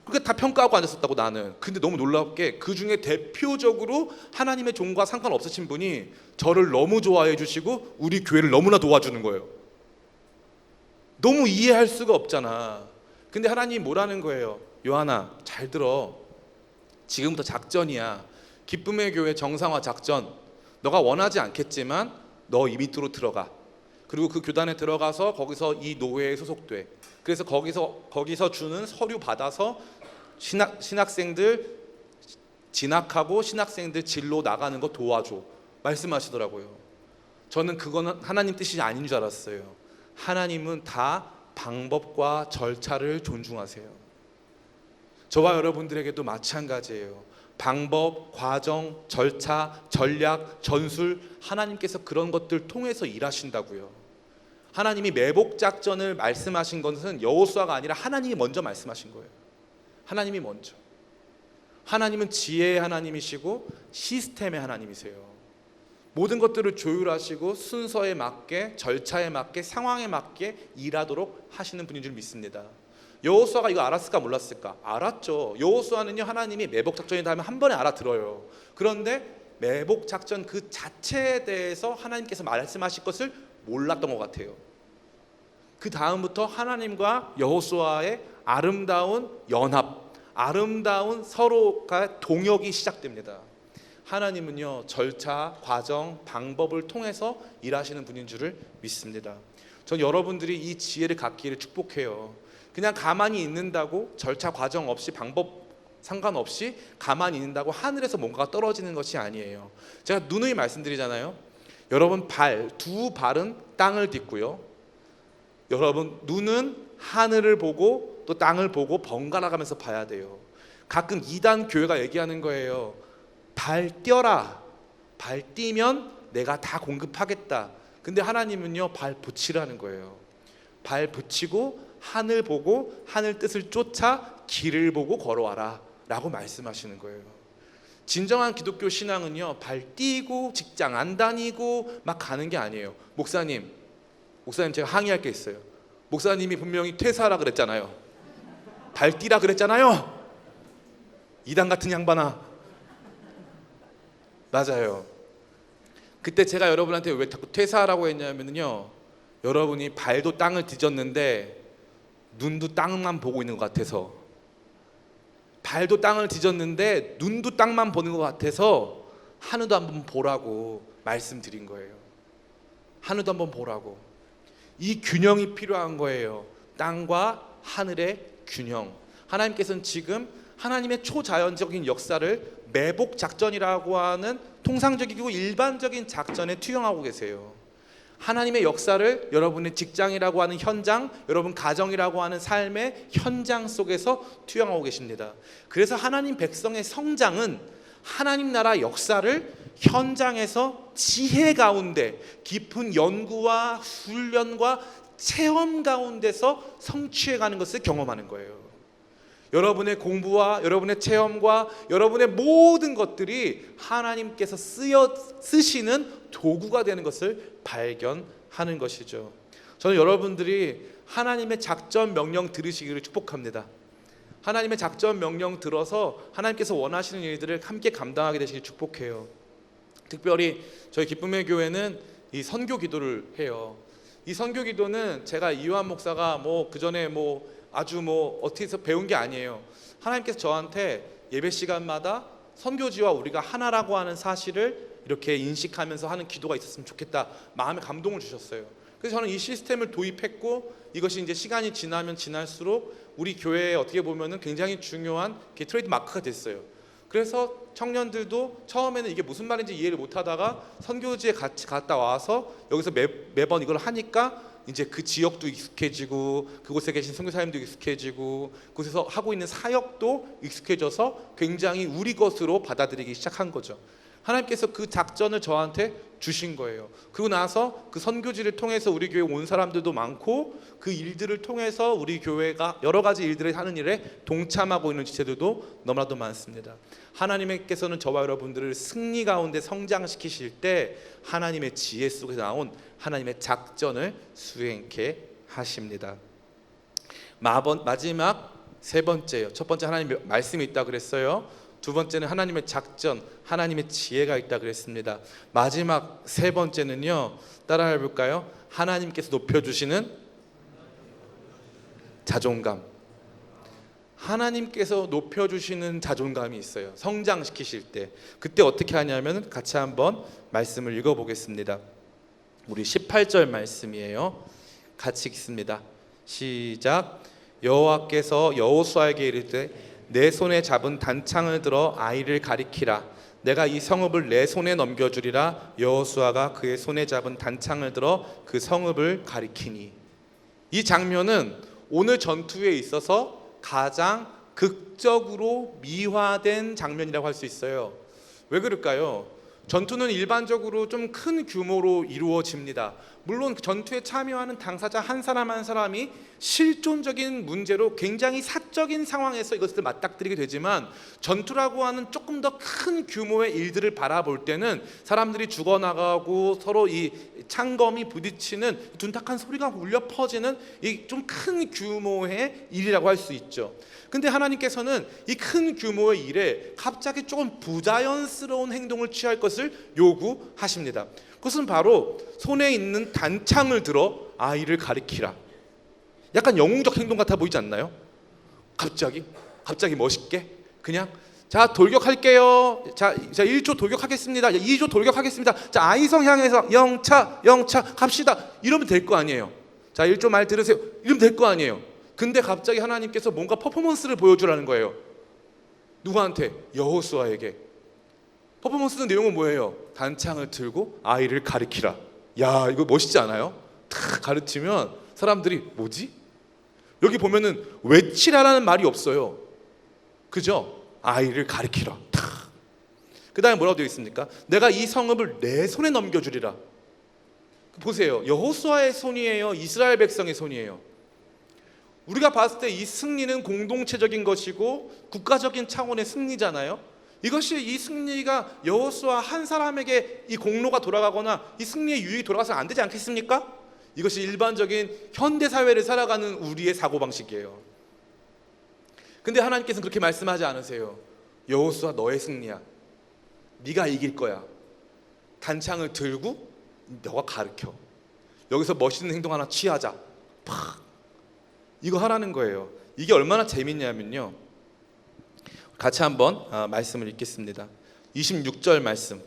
Speaker 3: 그러니까 다 평가하고 앉았었다고 나는. 근데 너무 놀랍게 그 중에 대표적으로 하나님의 종과 상관없으신 분이 저를 너무 좋아해 주시고 우리 교회를 너무나 도와주는 거예요. 너무 이해할 수가 없잖아. 근데 하나님이 뭐라는 거예요? 요한아 잘 들어. 지금부터 작전이야. 기쁨의 교회 정상화 작전. 너가 원하지 않겠지만 너 이 밑으로 들어가. 그리고 그 교단에 들어가서 거기서 이 노회에 소속돼. 그래서 거기서 주는 서류 받아서 신학생들 진학하고 신학생들 진로 나가는 거 도와줘 말씀하시더라고요. 저는 그거는 하나님 뜻이 아닌 줄 알았어요. 하나님은 다 방법과 절차를 존중하세요. 저와 여러분들에게도 마찬가지예요. 방법, 과정, 절차, 전략, 전술 하나님께서 그런 것들 통해서 일하신다고요. 하나님이 매복 작전을 말씀하신 것은 여호수아가 아니라 하나님이 먼저 말씀하신 거예요. 하나님이 먼저. 하나님은 지혜의 하나님이시고 시스템의 하나님이세요. 모든 것들을 조율하시고 순서에 맞게, 절차에 맞게, 상황에 맞게 일하도록 하시는 분인 줄 믿습니다. 여호수아가 이거 알았을까 몰랐을까? 알았죠. 여호수아는요 하나님이 매복 작전이다 하면 한 번에 알아들어요. 그런데 매복 작전 그 자체에 대해서 하나님께서 말씀하실 것을 몰랐던 것 같아요. 그 다음부터 하나님과 여호수아의 아름다운 연합, 아름다운 서로가 동역이 시작됩니다. 하나님은요 절차, 과정, 방법을 통해서 일하시는 분인 줄을 믿습니다. 전 여러분들이 이 지혜를 갖기를 축복해요. 그냥 가만히 있는다고 절차, 과정 없이 방법 상관없이 가만히 있는다고 하늘에서 뭔가가 떨어지는 것이 아니에요. 제가 누누이 말씀드리잖아요. 여러분 두 발은 땅을 딛고요. 여러분 눈은 하늘을 보고 또 땅을 보고 번갈아 가면서 봐야 돼요. 가끔 이단 교회가 얘기하는 거예요. 발 떼어라. 발 띄면 내가 다 공급하겠다. 근데 하나님은요 발 붙이라는 거예요. 발 붙이고 하늘 보고 하늘 뜻을 쫓아 길을 보고 걸어와라 라고 말씀하시는 거예요. 진정한 기독교 신앙은요 발 띄고 직장 안 다니고 막 가는 게 아니에요. 목사님 제가 항의할 게 있어요. 목사님이 분명히 퇴사하라 그랬잖아요. 발 띄라 그랬잖아요. 이단 같은 양반아. 맞아요. 그때 제가 여러분한테 왜 자꾸 퇴사하라고 했냐면요, 여러분이 발도 땅을 뒤졌는데 눈도 땅만 보고 있는 것 같아서, 발도 땅을 뒤졌는데 눈도 땅만 보는 것 같아서 하늘도 한번 보라고 말씀드린 거예요. 하늘도 한번 보라고. 이 균형이 필요한 거예요. 땅과 하늘의 균형. 하나님께서는 지금 하나님의 초자연적인 역사를 매복 작전이라고 하는 통상적이고 일반적인 작전에 투영하고 계세요. 하나님의 역사를 여러분의 직장이라고 하는 현장, 여러분 가정이라고 하는 삶의 현장 속에서 투영하고 계십니다. 그래서 하나님 백성의 성장은 하나님 나라 역사를 현장에서 지혜 가운데 깊은 연구와 훈련과 체험 가운데서 성취해가는 것을 경험하는 거예요. 여러분의 공부와 여러분의 체험과 여러분의 모든 것들이 하나님께서 쓰시는 도구가 되는 것을 발견하는 것이죠. 저는 여러분들이 하나님의 작전 명령 들으시기를 축복합니다. 하나님의 작전 명령 들어서 하나님께서 원하시는 일들을 함께 감당하게 되시길 축복해요. 특별히 저희 기쁨의 교회는 이 선교 기도를 해요. 이 선교 기도는 제가 이요한 목사가 그 전에 아주 뭐 어떻게 해서 배운 게 아니에요. 하나님께서 저한테 예배 시간마다 선교지와 우리가 하나라고 하는 사실을 이렇게 인식하면서 하는 기도가 있었으면 좋겠다, 마음에 감동을 주셨어요. 그래서 저는 이 시스템을 도입했고, 이것이 이제 시간이 지나면 지날수록 우리 교회에 어떻게 보면은 굉장히 중요한 트레이드 마크가 됐어요. 그래서 청년들도 처음에는 이게 무슨 말인지 이해를 못하다가 선교지에 같이 갔다 와서 여기서 매번 이걸 하니까 이제 그 지역도 익숙해지고, 그곳에 계신 선교사님도 익숙해지고, 그곳에서 하고 있는 사역도 익숙해져서 굉장히 우리 것으로 받아들이기 시작한 거죠. 하나님께서 그 작전을 저한테 주신 거예요. 그러고 나서 그 선교지를 통해서 우리 교회 온 사람들도 많고, 그 일들을 통해서 우리 교회가 여러 가지 일들을 하는 일에 동참하고 있는 지체들도 너무나도 많습니다. 하나님께서는 저와 여러분들을 승리 가운데 성장시키실 때 하나님의 지혜 속에서 나온 하나님의 작전을 수행케 하십니다. 마지막 세 번째요. 첫 번째 하나님의 말씀이 있다 그랬어요. 두 번째는 하나님의 작전, 하나님의 지혜가 있다 그랬습니다. 마지막 세 번째는요, 따라해 볼까요? 하나님께서 높여주시는 자존감. 하나님께서 높여주시는 자존감이 있어요. 성장시키실 때. 그때 어떻게 하냐면 같이 한번 말씀을 읽어보겠습니다. 우리 18절 말씀이에요. 같이 읽습니다. 시작. 여호와께서 여호수아에게 이르되 내 손에 잡은 단창을 들어 아이를 가리키라. 내가 이 성읍을 내 손에 넘겨주리라. 여호수아가 그의 손에 잡은 단창을 들어 그 성읍을 가리키니. 이 장면은 오늘 전투에 있어서 가장 극적으로 미화된 장면이라고 할 수 있어요. 왜 그럴까요? 전투는 일반적으로 좀 큰 규모로 이루어집니다. 물론 전투에 참여하는 당사자 한 사람 한 사람이 실존적인 문제로 굉장히 사적인 상황에서 이것을 맞닥뜨리게 되지만, 전투라고 하는 조금 더 큰 규모의 일들을 바라볼 때는 사람들이 죽어나가고 서로 이 창검이 부딪히는 둔탁한 소리가 울려 퍼지는 이 좀 큰 규모의 일이라고 할 수 있죠. 근데 하나님께서는 이 큰 규모의 일에 갑자기 조금 부자연스러운 행동을 취할 것을 요구하십니다. 그것은 바로 손에 있는 단창을 들어 아이를 가리키라. 약간 영웅적 행동 같아 보이지 않나요? 갑자기 멋있게 그냥 자 돌격할게요. 자 1조 돌격하겠습니다. 2조 돌격하겠습니다. 자 아이성 향해서 영차 갑시다. 이러면 될 거 아니에요. 자 1조 말 들으세요. 이러면 될 거 아니에요. 근데 갑자기 하나님께서 뭔가 퍼포먼스를 보여주라는 거예요. 누구한테? 여호수아에게. 퍼포먼스 내용은 뭐예요? 단창을 들고 아이를 가리키라. 야, 이거 멋있지 않아요? 탁 가르치면 사람들이 뭐지? 여기 보면은 외치라라는 말이 없어요. 그죠? 아이를 가리키라. 탁. 그다음에 뭐라고 되어 있습니까? 내가 이 성읍을 내 손에 넘겨주리라. 보세요. 여호수아의 손이에요? 이스라엘 백성의 손이에요? 우리가 봤을 때 이 승리는 공동체적인 것이고 국가적인 차원의 승리잖아요. 이것이 이 승리가 여호수아 한 사람에게 이 공로가 돌아가거나 이 승리의 유익이 돌아가서 안 되지 않겠습니까? 이것이 일반적인 현대 사회를 살아가는 우리의 사고방식이에요. 근데 하나님께서는 그렇게 말씀하지 않으세요. 여호수아 너의 승리야. 네가 이길 거야. 단창을 들고 너가 가르쳐. 여기서 멋있는 행동 하나 취하자. 팍. 이거 하라는 거예요. 이게 얼마나 재밌냐면요, 같이 한번 말씀을 읽겠습니다. 26절 말씀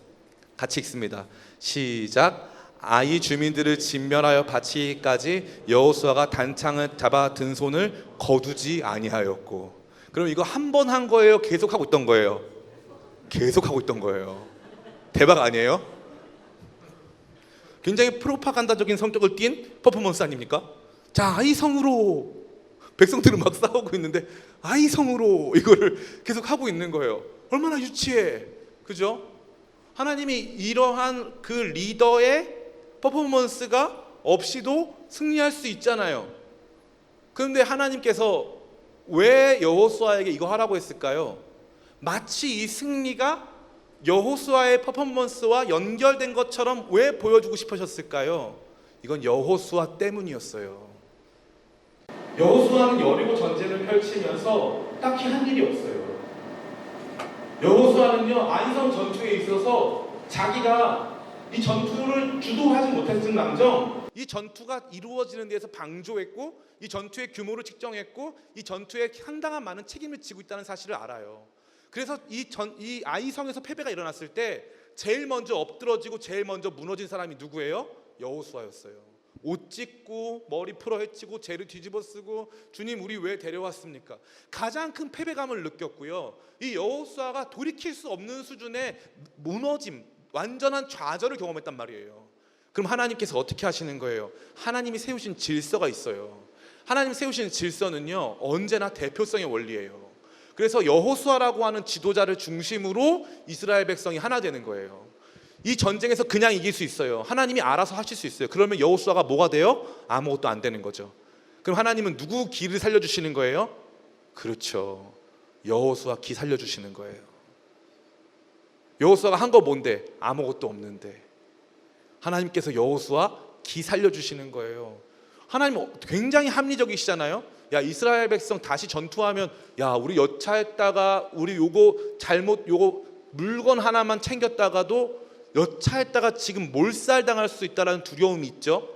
Speaker 3: 같이 읽습니다. 시작. 아이 주민들을 진멸하여 바치기까지 여호수아가 단창을 잡아 든 손을 거두지 아니하였고. 그럼 이거 한 번 한 거예요? 계속하고 있던 거예요? 계속하고 있던 거예요. 대박 아니에요? 굉장히 프로파간다적인 성격을 띤 퍼포먼스 아닙니까? 자, 아이성으로 백성들은 막 싸우고 있는데 아이성으로 이거를 계속 하고 있는 거예요. 얼마나 유치해, 그죠? 하나님이 이러한 그 리더의 퍼포먼스가 없이도 승리할 수 있잖아요. 그런데 하나님께서 왜 여호수아에게 이거 하라고 했을까요? 마치 이 승리가 여호수아의 퍼포먼스와 연결된 것처럼 왜 보여주고 싶으셨을까요? 이건 여호수아 때문이었어요. 여호수아는 여리고 전쟁을 펼치면서 딱히 한 일이 없어요. 여호수아는요, 아이성 전투에 있어서 자기가 이 전투를 주도하지 못했을망정
Speaker 4: 이 전투가 이루어지는 데에서 방조했고 이 전투의 규모를 측정했고 이 전투에 상당한 많은 책임을 지고 있다는 사실을 알아요. 그래서 이 아이성에서 패배가 일어났을 때 제일 먼저 엎드러지고 제일 먼저 무너진 사람이 누구예요? 여호수아였어요. 옷 찢고 머리 풀어 헤치고 재를 뒤집어 쓰고 주님 우리 왜 데려왔습니까? 가장 큰 패배감을 느꼈고요. 이 여호수아가 돌이킬 수 없는 수준의 무너짐, 완전한 좌절을 경험했단 말이에요. 그럼 하나님께서 어떻게 하시는 거예요? 하나님이 세우신 질서가 있어요. 하나님이 세우신 질서는요 언제나 대표성의 원리예요. 그래서 여호수아라고 하는 지도자를 중심으로 이스라엘 백성이 하나 되는 거예요. 이 전쟁에서 그냥 이길 수 있어요. 하나님이 알아서 하실 수 있어요. 그러면 여호수아가 뭐가 돼요? 아무것도 안 되는 거죠. 그럼 하나님은 누구 기를 살려주시는 거예요? 그렇죠, 여호수아 기 살려주시는 거예요. 여호수아가 한 거 뭔데? 아무것도 없는데 하나님께서 여호수아 기 살려주시는 거예요. 하나님 굉장히 합리적이시잖아요. 야 이스라엘 백성 다시 전투하면 야 우리 여차했다가 우리 요거 물건 하나만 챙겼다가도 여차했다가 지금 몰살당할 수 있다는 두려움이 있죠.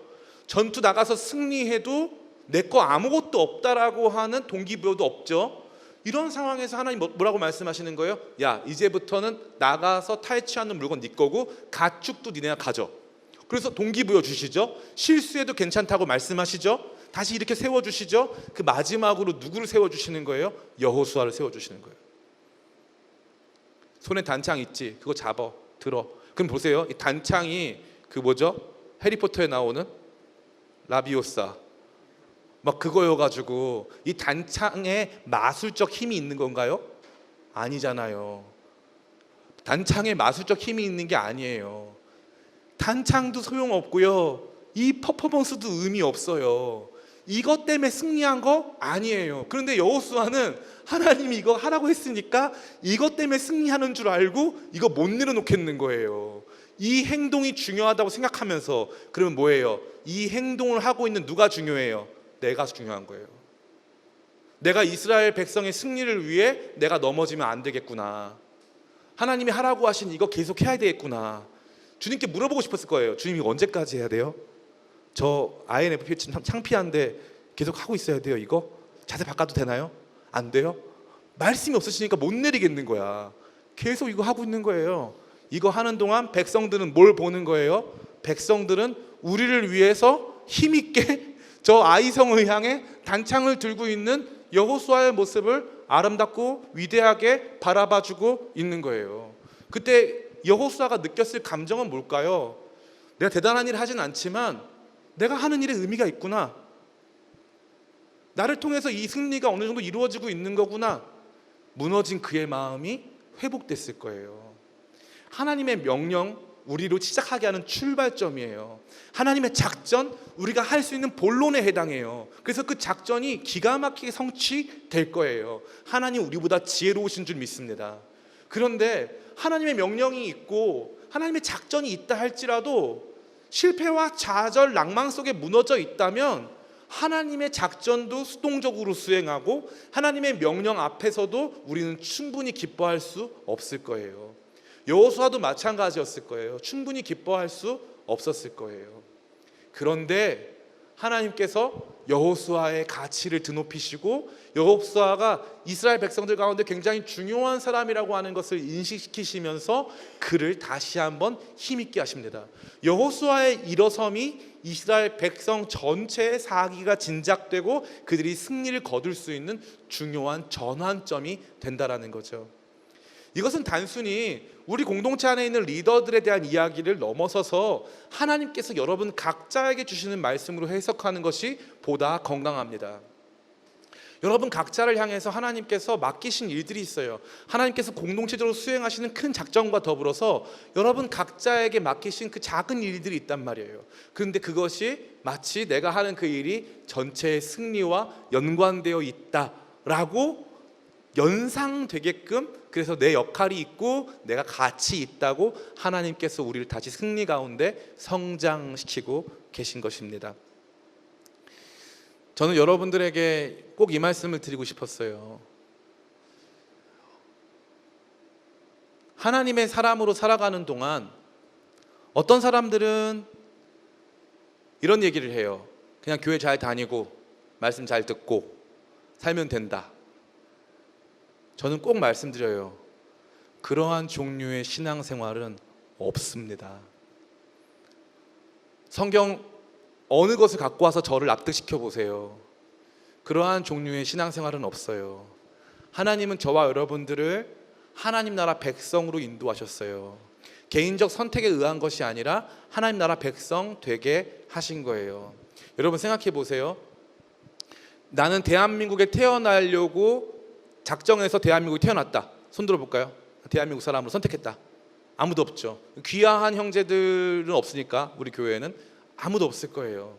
Speaker 4: 전투 나가서 승리해도 내 거 아무것도 없다라고 하는 동기부여도 없죠. 이런 상황에서 하나님 뭐라고 말씀하시는 거예요? 야 이제부터는 나가서 탈취하는 물건 네 거고 가축도 니네가 가져. 그래서 동기부여 주시죠. 실수해도 괜찮다고 말씀하시죠. 다시 이렇게 세워주시죠. 그 마지막으로 누구를 세워주시는 거예요? 여호수아를 세워주시는 거예요. 손에 단창 있지? 그거 잡아 들어. 그럼 보세요. 이 단창이 그 뭐죠? 해리포터에 나오는 라비오사 막 그거여가지고 이 단창에 마술적 힘이 있는 건가요? 아니잖아요. 단창에 마술적 힘이 있는 게 아니에요. 단창도 소용없고요. 이 퍼포먼스도 의미 없어요. 이것 때문에 승리한 거 아니에요. 그런데 여호수아는 하나님이 이거 하라고 했으니까 이것 때문에 승리하는 줄 알고 이거 못 내려놓겠는 거예요. 이 행동이 중요하다고 생각하면서 그러면 뭐예요? 이 행동을 하고 있는 누가 중요해요? 내가 중요한 거예요. 내가 이스라엘 백성의 승리를 위해 내가 넘어지면 안 되겠구나. 하나님이 하라고 하신 이거 계속 해야 되겠구나. 주님께 물어보고 싶었을 거예요. 주님 이거 언제까지 해야 돼요? 저 INFP 참 창피한데 계속 하고 있어야 돼요. 이거 자세 바꿔도 되나요? 안 돼요? 말씀이 없으시니까 못 내리겠는 거야. 계속 이거 하고 있는 거예요. 이거 하는 동안 백성들은 뭘 보는 거예요? 백성들은 우리를 위해서 힘있게 저 아이성을 향해 단창을 들고 있는 여호수아의 모습을 아름답고 위대하게 바라봐주고 있는 거예요. 그때 여호수아가 느꼈을 감정은 뭘까요? 내가 대단한 일을 하진 않지만 내가 하는 일에 의미가 있구나. 나를 통해서 이 승리가 어느 정도 이루어지고 있는 거구나. 무너진 그의 마음이 회복됐을 거예요. 하나님의 명령 우리로 시작하게 하는 출발점이에요. 하나님의 작전 우리가 할 수 있는 본론에 해당해요. 그래서 그 작전이 기가 막히게 성취될 거예요. 하나님 우리보다 지혜로우신 줄 믿습니다. 그런데 하나님의 명령이 있고 하나님의 작전이 있다 할지라도 실패와 좌절, 낭망 속에 무너져 있다면 하나님의 작전도 수동적으로 수행하고 하나님의 명령 앞에서도 우리는 충분히 기뻐할 수 없을 거예요. 여호수아도 마찬가지였을 거예요. 충분히 기뻐할 수 없었을 거예요. 그런데 하나님께서 여호수아의 가치를 드높이시고 여호수아가 이스라엘 백성들 가운데 굉장히 중요한 사람이라고 하는 것을 인식시키시면서 그를 다시 한번 힘있게 하십니다. 여호수아의 일어섬이 이스라엘 백성 전체의 사기가 진작되고 그들이 승리를 거둘 수 있는 중요한 전환점이 된다라는 거죠. 이것은 단순히 우리 공동체 안에 있는 리더들에 대한 이야기를 넘어서서 하나님께서 여러분 각자에게 주시는 말씀으로 해석하는 것이 보다 건강합니다. 여러분 각자를 향해서 하나님께서 맡기신 일들이 있어요. 하나님께서 공동체적으로 수행하시는 큰 작전과 더불어서 여러분 각자에게 맡기신 그 작은 일들이 있단 말이에요. 그런데 그것이 마치 내가 하는 그 일이 전체의 승리와 연관되어 있다라고 연상되게끔, 그래서 내 역할이 있고 내가 가치 있다고 하나님께서 우리를 다시 승리 가운데 성장시키고 계신 것입니다. 저는 여러분들에게 꼭 이 말씀을 드리고 싶었어요. 하나님의 사람으로 살아가는 동안 어떤 사람들은
Speaker 3: 이런 얘기를 해요. 그냥 교회 잘 다니고 말씀 잘 듣고 살면 된다. 저는 꼭 말씀드려요. 그러한 종류의 신앙생활은 없습니다. 성경 어느 것을 갖고 와서 저를 납득시켜 보세요. 그러한 종류의 신앙생활은 없어요. 하나님은 저와 여러분들을 하나님 나라 백성으로 인도하셨어요. 개인적 선택에 의한 것이 아니라 하나님 나라 백성 되게 하신 거예요. 여러분 생각해 보세요. 나는 대한민국에 태어나려고 작정해서 대한민국에 태어났다. 손 들어볼까요? 대한민국 사람으로 선택했다. 아무도 없죠. 귀화한 형제들은 없으니까 우리 교회에는 아무도 없을 거예요.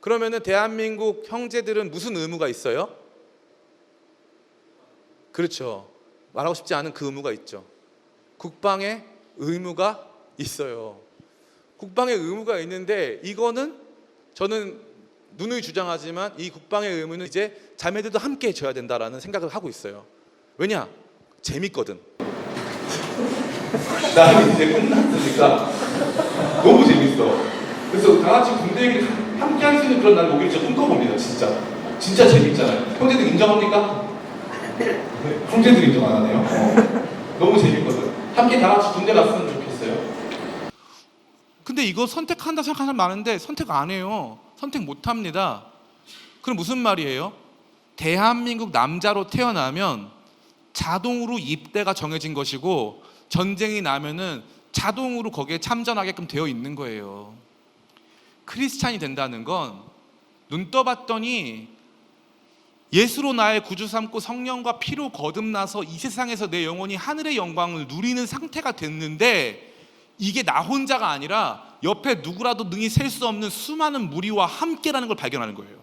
Speaker 3: 그러면은 대한민국 형제들은 무슨 의무가 있어요? 그렇죠. 말하고 싶지 않은 그 의무가 있죠. 국방의 의무가 있어요. 국방의 의무가 있는데 이거는 저는 누누이 주장하지만 이 국방의 의무는 이제 자매들도 함께 져야 된다라는 생각을 하고 있어요. 왜냐? 재밌거든. 나는 이제 끝났으니까 너무 재밌어. 그래서 다 같이 군대 얘기를 함께 할 수 있는 그런 날 오길 진짜 꿈꿔봅니다. 진짜 재밌잖아요. 형제들 인정합니까? 형제들 인정 안 하네요. 너무 재밌거든. 함께 다 같이 군대 갔으면 좋겠어요. 근데 이거 선택한다 생각하는 사람 많은데 선택 안 해요. 선택 못 합니다. 그럼 무슨 말이에요? 대한민국 남자로 태어나면 자동으로 입대가 정해진 것이고 전쟁이 나면은 자동으로 거기에 참전하게끔 되어 있는 거예요. 크리스찬이 된다는 건 눈 떠봤더니 예수로 나의 구주 삼고 성령과 피로 거듭나서 이 세상에서 내 영혼이 하늘의 영광을 누리는 상태가 됐는데 이게 나 혼자가 아니라 옆에 누구라도 능히 셀 수 없는 수많은 무리와 함께라는 걸 발견하는 거예요.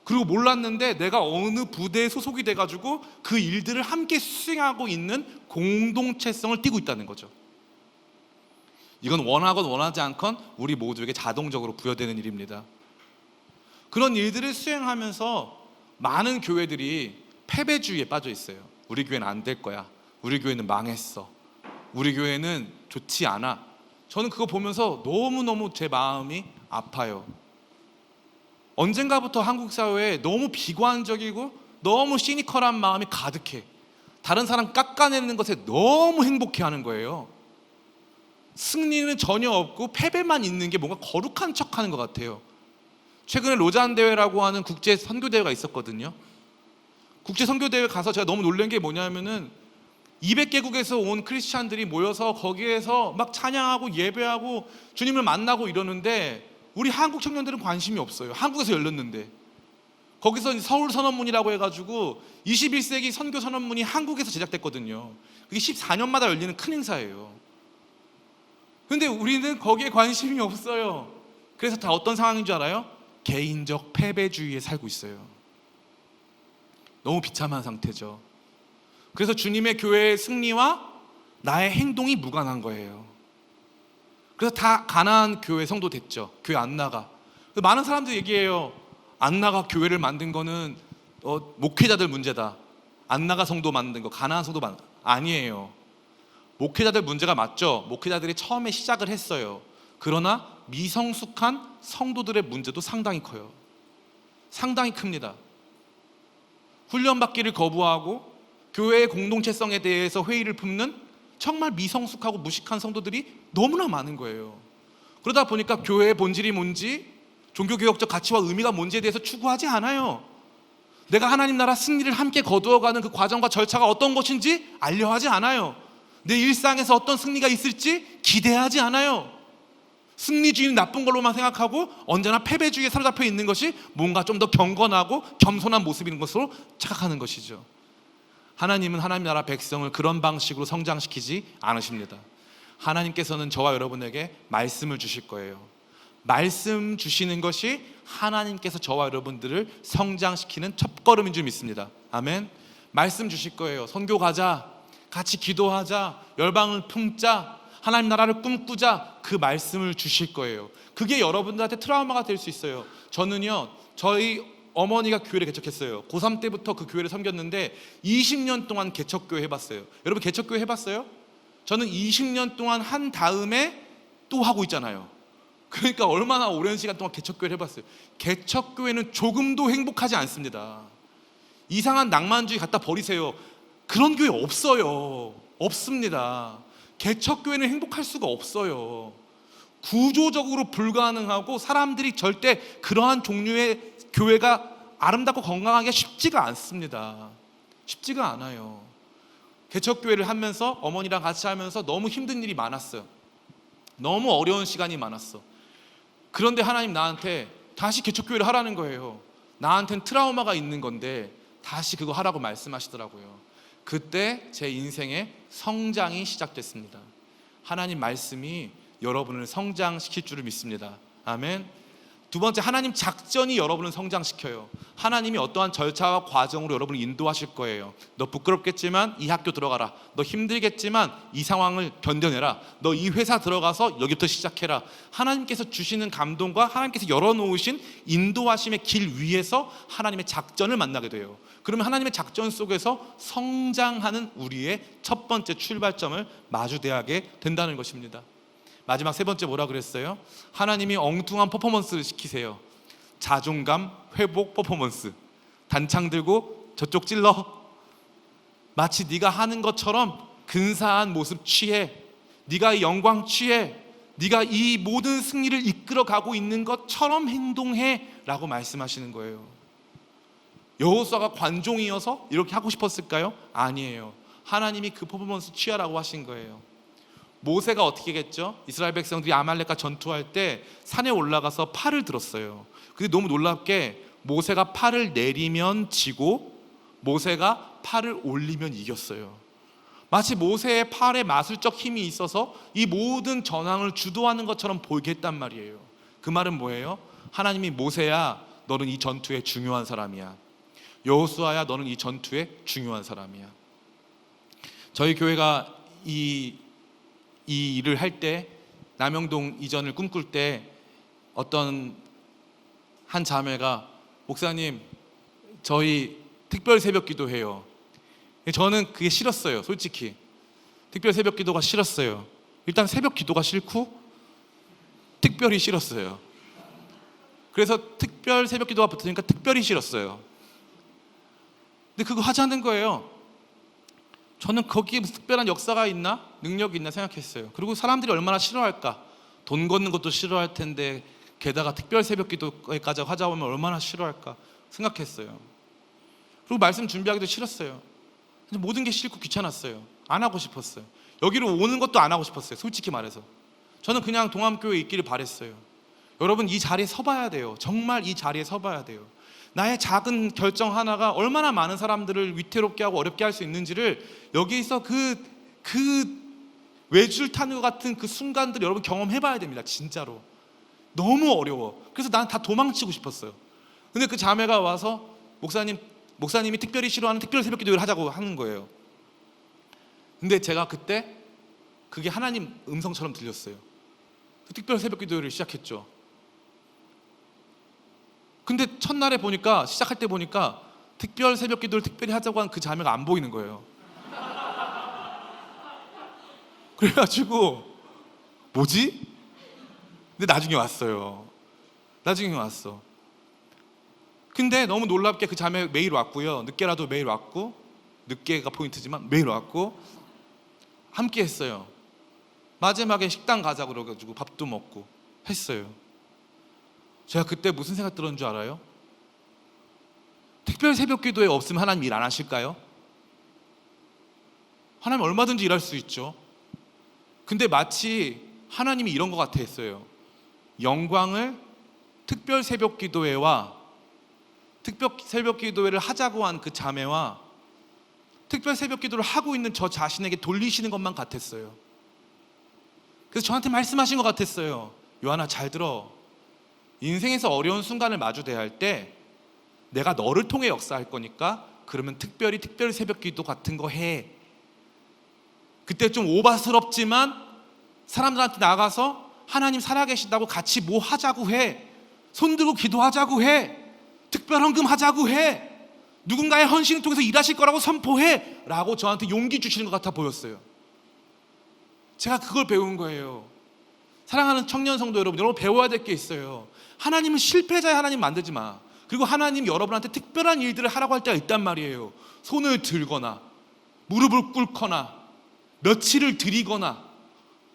Speaker 3: 그리고 몰랐는데 내가 어느 부대에 소속이 돼가지고 그 일들을 함께 수행하고 있는 공동체성을 띠고 있다는 거죠. 이건 원하건 원하지 않건 우리 모두에게 자동적으로 부여되는 일입니다. 그런 일들을 수행하면서 많은 교회들이 패배주의에 빠져 있어요. 우리 교회는 안 될 거야. 우리 교회는 망했어. 우리 교회는 좋지 않아. 저는 그거 보면서 너무너무 제 마음이 아파요. 언젠가부터 한국 사회에 너무 비관적이고 너무 시니컬한 마음이 가득해. 다른 사람 깎아내는 것에 너무 행복해하는 거예요. 승리는 전혀 없고 패배만 있는 게 뭔가 거룩한 척하는 것 같아요. 최근에 로잔 대회라고 하는 국제 선교 대회가 있었거든요. 국제 선교 대회 가서 제가 너무 놀란 게 뭐냐면은 200개국에서 온 크리스찬들이 모여서 거기에서 막 찬양하고 예배하고 주님을 만나고 이러는데 우리 한국 청년들은 관심이 없어요. 한국에서 열렸는데. 거기서 서울 선언문이라고 해가지고 21세기 선교 선언문이 한국에서 제작됐거든요. 그게 14년마다 열리는 큰 행사예요. 근데 우리는 거기에 관심이 없어요. 그래서 다 어떤 상황인 줄 알아요? 개인적 패배주의에 살고 있어요. 너무 비참한 상태죠. 그래서 주님의 교회의 승리와 나의 행동이 무관한 거예요. 그래서 다 가난한 교회 성도 됐죠. 교회 안 나가. 많은 사람들이 얘기해요. 안 나가 교회를 만든 거는 목회자들 문제다. 안 나가 성도 만든 거, 가난한 성도 만든 거. 아니에요. 목회자들 문제가 맞죠. 목회자들이 처음에 시작을 했어요. 그러나 미성숙한 성도들의 문제도 상당히 커요. 상당히 큽니다. 훈련받기를 거부하고 교회의 공동체성에 대해서 회의를 품는 정말 미성숙하고 무식한 성도들이 너무나 많은 거예요. 그러다 보니까 교회의 본질이 뭔지, 종교개혁적 가치와 의미가 뭔지에 대해서 추구하지 않아요. 내가 하나님 나라 승리를 함께 거두어가는 그 과정과 절차가 어떤 것인지 알려하지 않아요. 내 일상에서 어떤 승리가 있을지 기대하지 않아요. 승리주의는 나쁜 걸로만 생각하고 언제나 패배주의에 사로잡혀 있는 것이 뭔가 좀 더 경건하고 겸손한 모습인 것으로 착각하는 것이죠. 하나님은 하나님 나라 백성을 그런 방식으로 성장시키지 않으십니다. 하나님께서는 저와 여러분에게 말씀을 주실 거예요. 말씀 주시는 것이 하나님께서 저와 여러분들을 성장시키는 첫걸음인 줄 믿습니다. 아멘. 말씀 주실 거예요. 선교 가자, 같이 기도하자, 열방을 품자, 하나님 나라를 꿈꾸자, 그 말씀을 주실 거예요. 그게 여러분들한테 트라우마가 될 수 있어요. 저는요, 저희 어머니가 교회를 개척했어요. 고3 때부터 그 교회를 섬겼는데 20년 동안 개척교회 해봤어요. 여러분 개척교회 해봤어요? 저는 20년 동안 한 다음에 또 하고 있잖아요.
Speaker 4: 그러니까 얼마나 오랜 시간 동안 개척교회를 해봤어요. 개척교회는 조금도 행복하지 않습니다. 이상한 낭만주의 갖다 버리세요. 그런 교회 없어요. 없습니다. 개척교회는 행복할 수가 없어요. 구조적으로 불가능하고 사람들이 절대 그러한 종류의 교회가 아름답고 건강하게 쉽지가 않습니다. 쉽지가 않아요. 개척교회를 하면서 어머니랑 같이 하면서 너무 힘든 일이 많았어요. 너무 어려운 시간이 많았어. 그런데 하나님 나한테 다시 개척교회를 하라는 거예요. 나한테는 트라우마가 있는 건데 다시 그거 하라고 말씀하시더라고요. 그때 제 인생의 성장이 시작됐습니다. 하나님 말씀이 여러분을 성장시킬 줄을 믿습니다. 아멘. 두 번째, 하나님 작전이 여러분을 성장시켜요. 하나님이 어떠한 절차와 과정으로 여러분을 인도하실 거예요. 너 부끄럽겠지만 이 학교 들어가라. 너 힘들겠지만 이 상황을 견뎌내라. 너 이 회사 들어가서 여기부터 시작해라. 하나님께서 주시는 감동과 하나님께서 열어놓으신 인도하심의 길 위에서 하나님의 작전을 만나게 돼요. 그러면 하나님의 작전 속에서 성장하는 우리의 첫 번째 출발점을 마주대하게 된다는 것입니다. 마지막 세 번째 뭐라 그랬어요? 하나님이 엉뚱한 퍼포먼스를 시키세요. 자존감 회복 퍼포먼스. 단창 들고 저쪽 찔러. 마치 네가 하는 것처럼 근사한 모습 취해. 네가 이 영광 취해. 네가 이 모든 승리를 이끌어가고 있는 것처럼 행동해 라고 말씀하시는 거예요. 여호수아가 관종이어서 이렇게 하고 싶었을까요? 아니에요. 하나님이 그 퍼포먼스 취하라고 하신 거예요. 모세가 어떻게 했죠? 이스라엘 백성들이 아말렉과 전투할 때 산에 올라가서 팔을 들었어요. 근데 너무 놀랍게 모세가 팔을 내리면 지고 모세가 팔을 올리면 이겼어요. 마치 모세의 팔에 마술적 힘이 있어서 이 모든 전황을 주도하는 것처럼 보이게 했단 말이에요. 그 말은 뭐예요? 하나님이 모세야, 너는 이 전투에 중요한 사람이야. 여호수아야, 너는 이 전투에 중요한 사람이야. 저희 교회가 이 일을 할 때, 남영동 이전을 꿈꿀 때 어떤 한 자매가 목사님 저희 특별 새벽 기도해요. 저는 그게 싫었어요. 솔직히 특별 새벽 기도가 싫었어요. 일단 새벽 기도가 싫고 특별히 싫었어요. 그래서 특별 새벽 기도가 붙으니까 특별히 싫었어요. 근데 그거 하자는 거예요. 저는 거기에 무슨 특별한 역사가 있나? 능력이 있나 생각했어요. 그리고 사람들이 얼마나 싫어할까? 돈 걷는 것도 싫어할 텐데 게다가 특별 새벽 기도까지 하자면 얼마나 싫어할까 생각했어요. 그리고 말씀 준비하기도 싫었어요. 모든 게 싫고 귀찮았어요. 안 하고 싶었어요. 여기로 오는 것도 안 하고 싶었어요. 솔직히 말해서 저는 그냥 동암교회에 있기를 바랬어요. 여러분, 이 자리에 서봐야 돼요. 정말 이 자리에 서봐야 돼요. 나의 작은 결정 하나가 얼마나 많은 사람들을 위태롭게 하고 어렵게 할 수 있는지를 여기서 그 외줄 타는 것 같은 그 순간들을 여러분 경험해봐야 됩니다. 진짜로 너무 어려워. 그래서 난 다 도망치고 싶었어요. 근데 그 자매가 와서 목사님이 특별히 싫어하는 특별 새벽 기도를 하자고 하는 거예요. 근데 제가 그때 그게 하나님 음성처럼 들렸어요. 그 특별 새벽 기도를 시작했죠. 근데 첫날에 보니까, 시작할 때 보니까 특별 새벽 기도를 특별히 하자고 한 그 자매가 안 보이는 거예요. 그래가지고 뭐지? 근데 나중에 왔어요. 나중에 왔어. 근데 너무 놀랍게 그 자매 매일 왔고요. 늦게라도 매일 왔고, 늦게가 포인트지만 매일 왔고 함께 했어요. 마지막에 식당 가자 그래가지고 밥도 먹고 했어요. 제가 그때 무슨 생각 들었는 줄 알아요? 특별 새벽 기도에 없으면 하나님 일 안 하실까요? 하나님 얼마든지 일할 수 있죠. 근데 마치 하나님이 이런 것 같아 했어요. 영광을 특별 새벽 기도회와 특별 새벽 기도회를 하자고 한 그 자매와 특별 새벽 기도를 하고 있는 저 자신에게 돌리시는 것만 같았어요. 그래서 저한테 말씀하신 것 같았어요. 요한아, 잘 들어. 인생에서 어려운 순간을 마주 대할 때 내가 너를 통해 역사할 거니까 그러면 특별히 특별 새벽 기도 같은 거 해. 그때 좀 오바스럽지만 사람들한테 나가서 하나님 살아계신다고 같이 뭐 하자고 해. 손 들고 기도하자고 해. 특별 헌금 하자고 해. 누군가의 헌신을 통해서 일하실 거라고 선포해 라고 저한테 용기 주시는 것 같아 보였어요. 제가 그걸 배운 거예요. 사랑하는 청년 성도 여러분 배워야 될 게 있어요. 하나님은 실패자의 하나님 만들지 마. 그리고 하나님 여러분한테 특별한 일들을 하라고 할 때가 있단 말이에요. 손을 들거나 무릎을 꿇거나 며칠을 드리거나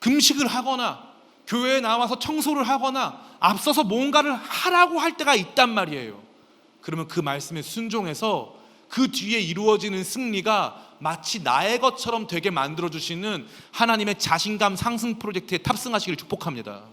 Speaker 4: 금식을 하거나 교회에 나와서 청소를 하거나 앞서서 뭔가를 하라고 할 때가 있단 말이에요. 그러면 그 말씀에 순종해서 그 뒤에 이루어지는 승리가 마치 나의 것처럼 되게 만들어주시는 하나님의 자신감 상승 프로젝트에 탑승하시길 축복합니다.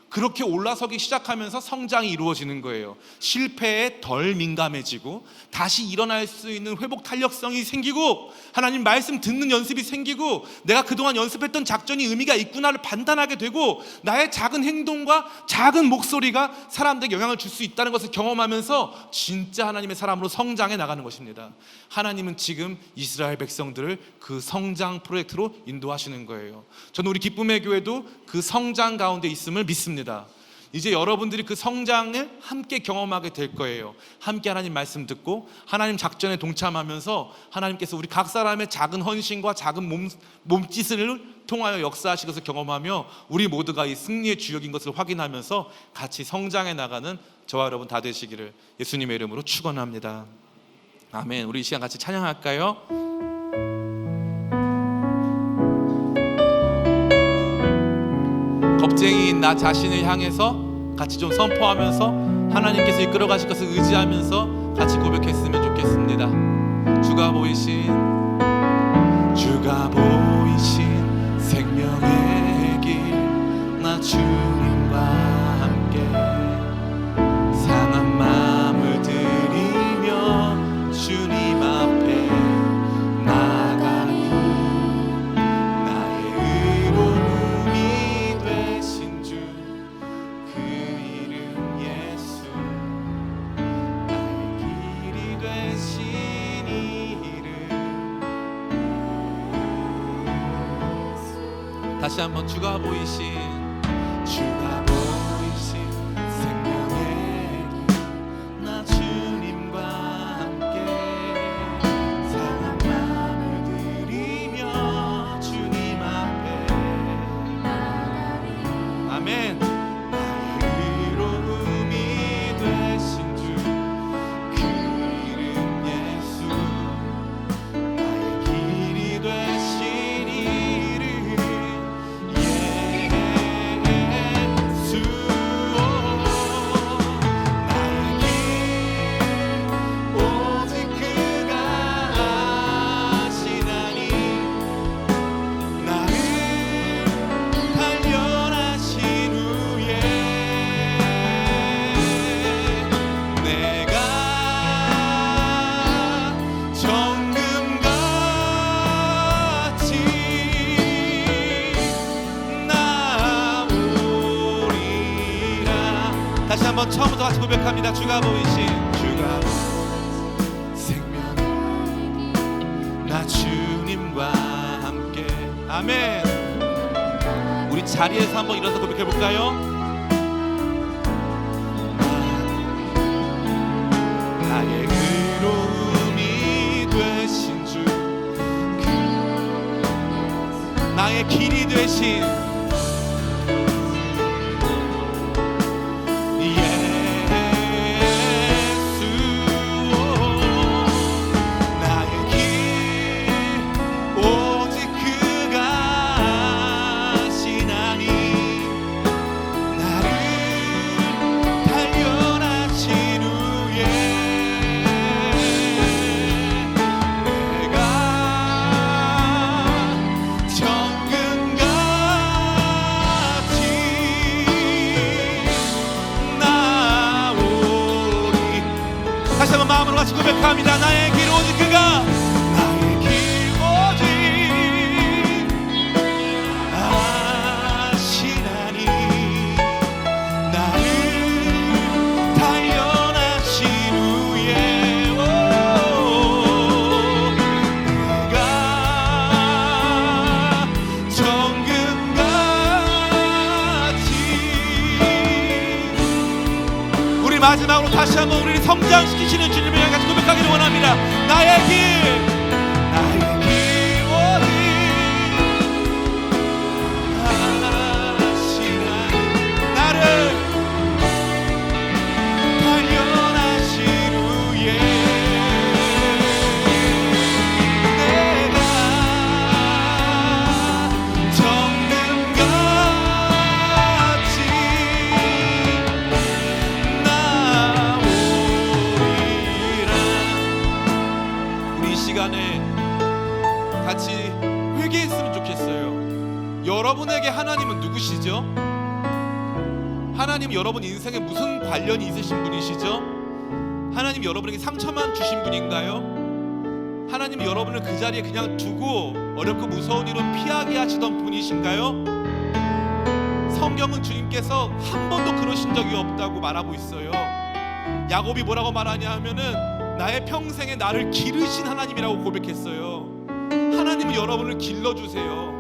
Speaker 4: 그렇게 올라서기 시작하면서 성장이 이루어지는 거예요. 실패에 덜 민감해지고 다시 일어날 수 있는 회복 탄력성이 생기고 하나님 말씀 듣는 연습이 생기고 내가 그동안 연습했던 작전이 의미가 있구나를 판단하게 되고 나의 작은 행동과 작은 목소리가 사람들에게 영향을 줄 수 있다는 것을 경험하면서 진짜 하나님의 사람으로 성장해 나가는 것입니다. 하나님은 지금 이스라엘 백성들을 그 성장 프로젝트로 인도하시는 거예요. 저는 우리 기쁨의 교회도 그 성장 가운데 있음을 믿습니다. 이제 여러분들이 그 성장을 함께 경험하게 될 거예요. 함께 하나님 말씀 듣고 하나님 작전에 동참하면서 하나님께서 우리 각 사람의 작은 헌신과 작은 몸짓을 통하여 역사하신 것을 경험하며 우리 모두가 이 승리의 주역인 것을 확인하면서 같이 성장해 나가는 저와 여러분 다 되시기를 예수님의 이름으로 축원합니다. 아멘. 우리 이 시간 같이 찬양할까요? 겁쟁이인 나 자신을 향해서 같이 좀 선포하면서 하나님께서 이끌어 가실 것을 의지하면서 같이 고백했으면 좋겠습니다. 주가 보이신 생명의 길 나 주님과 함께 상한 마음을 들이며 주님 앞에 나가니 나의 의로움이 되신 주 그 이름 예수 나의 길이 되신 이름. 다시 한번 주가 보이신 생명의 길 나 주님과 함께 상한 마음을 들이며 주님 앞에 아멘. 나의 의로움이 되신 주 그 이름 예수 나의 길이 되신 이름 예수 나의 길 오직 그가 아시나니 나를 단련하신 후에 내가 정금같이 나오리라. 다시 한번 처음부터 같이 고백합니다. 주가 보이신 생명 나 주님과 함께 아멘. 우리 자리에서 한번 일어나서 고백해 볼까요? 나의 의로움이 되신 주 나의 길이 되신 예수 나의 길 오직 그가 아시나니 나를 단련하신 후에 내가 정금같이 나오리. 다시 한번 마음으로 같이 고백합니다. 나의 길 오직 그가 나의 길 오직 아시나니 나를 단련하신 후에 내가 정금같이 우리 마지막으로 다시 한번 우리를 성장시키시는 주님을 향해 같이 고백하기를 원합니다. 나의 길 오직 아시나니 하나님 여러분 인생에 무슨 관련이 있으신 분이시죠? 하나님 여러분에게 상처만 주신 분인가요? 하나님 여러분을 그 자리에 그냥 두고 어렵고 무서운 일은 피하게 하시던 분이신가요? 성경은 주님께서 한 번도 그러신 적이 없다고 말하고 있어요. 야곱이 뭐라고 말하냐 하면은 나의 평생에 나를 기르신 하나님이라고 고백했어요. 하나님은 여러분을 길러주세요.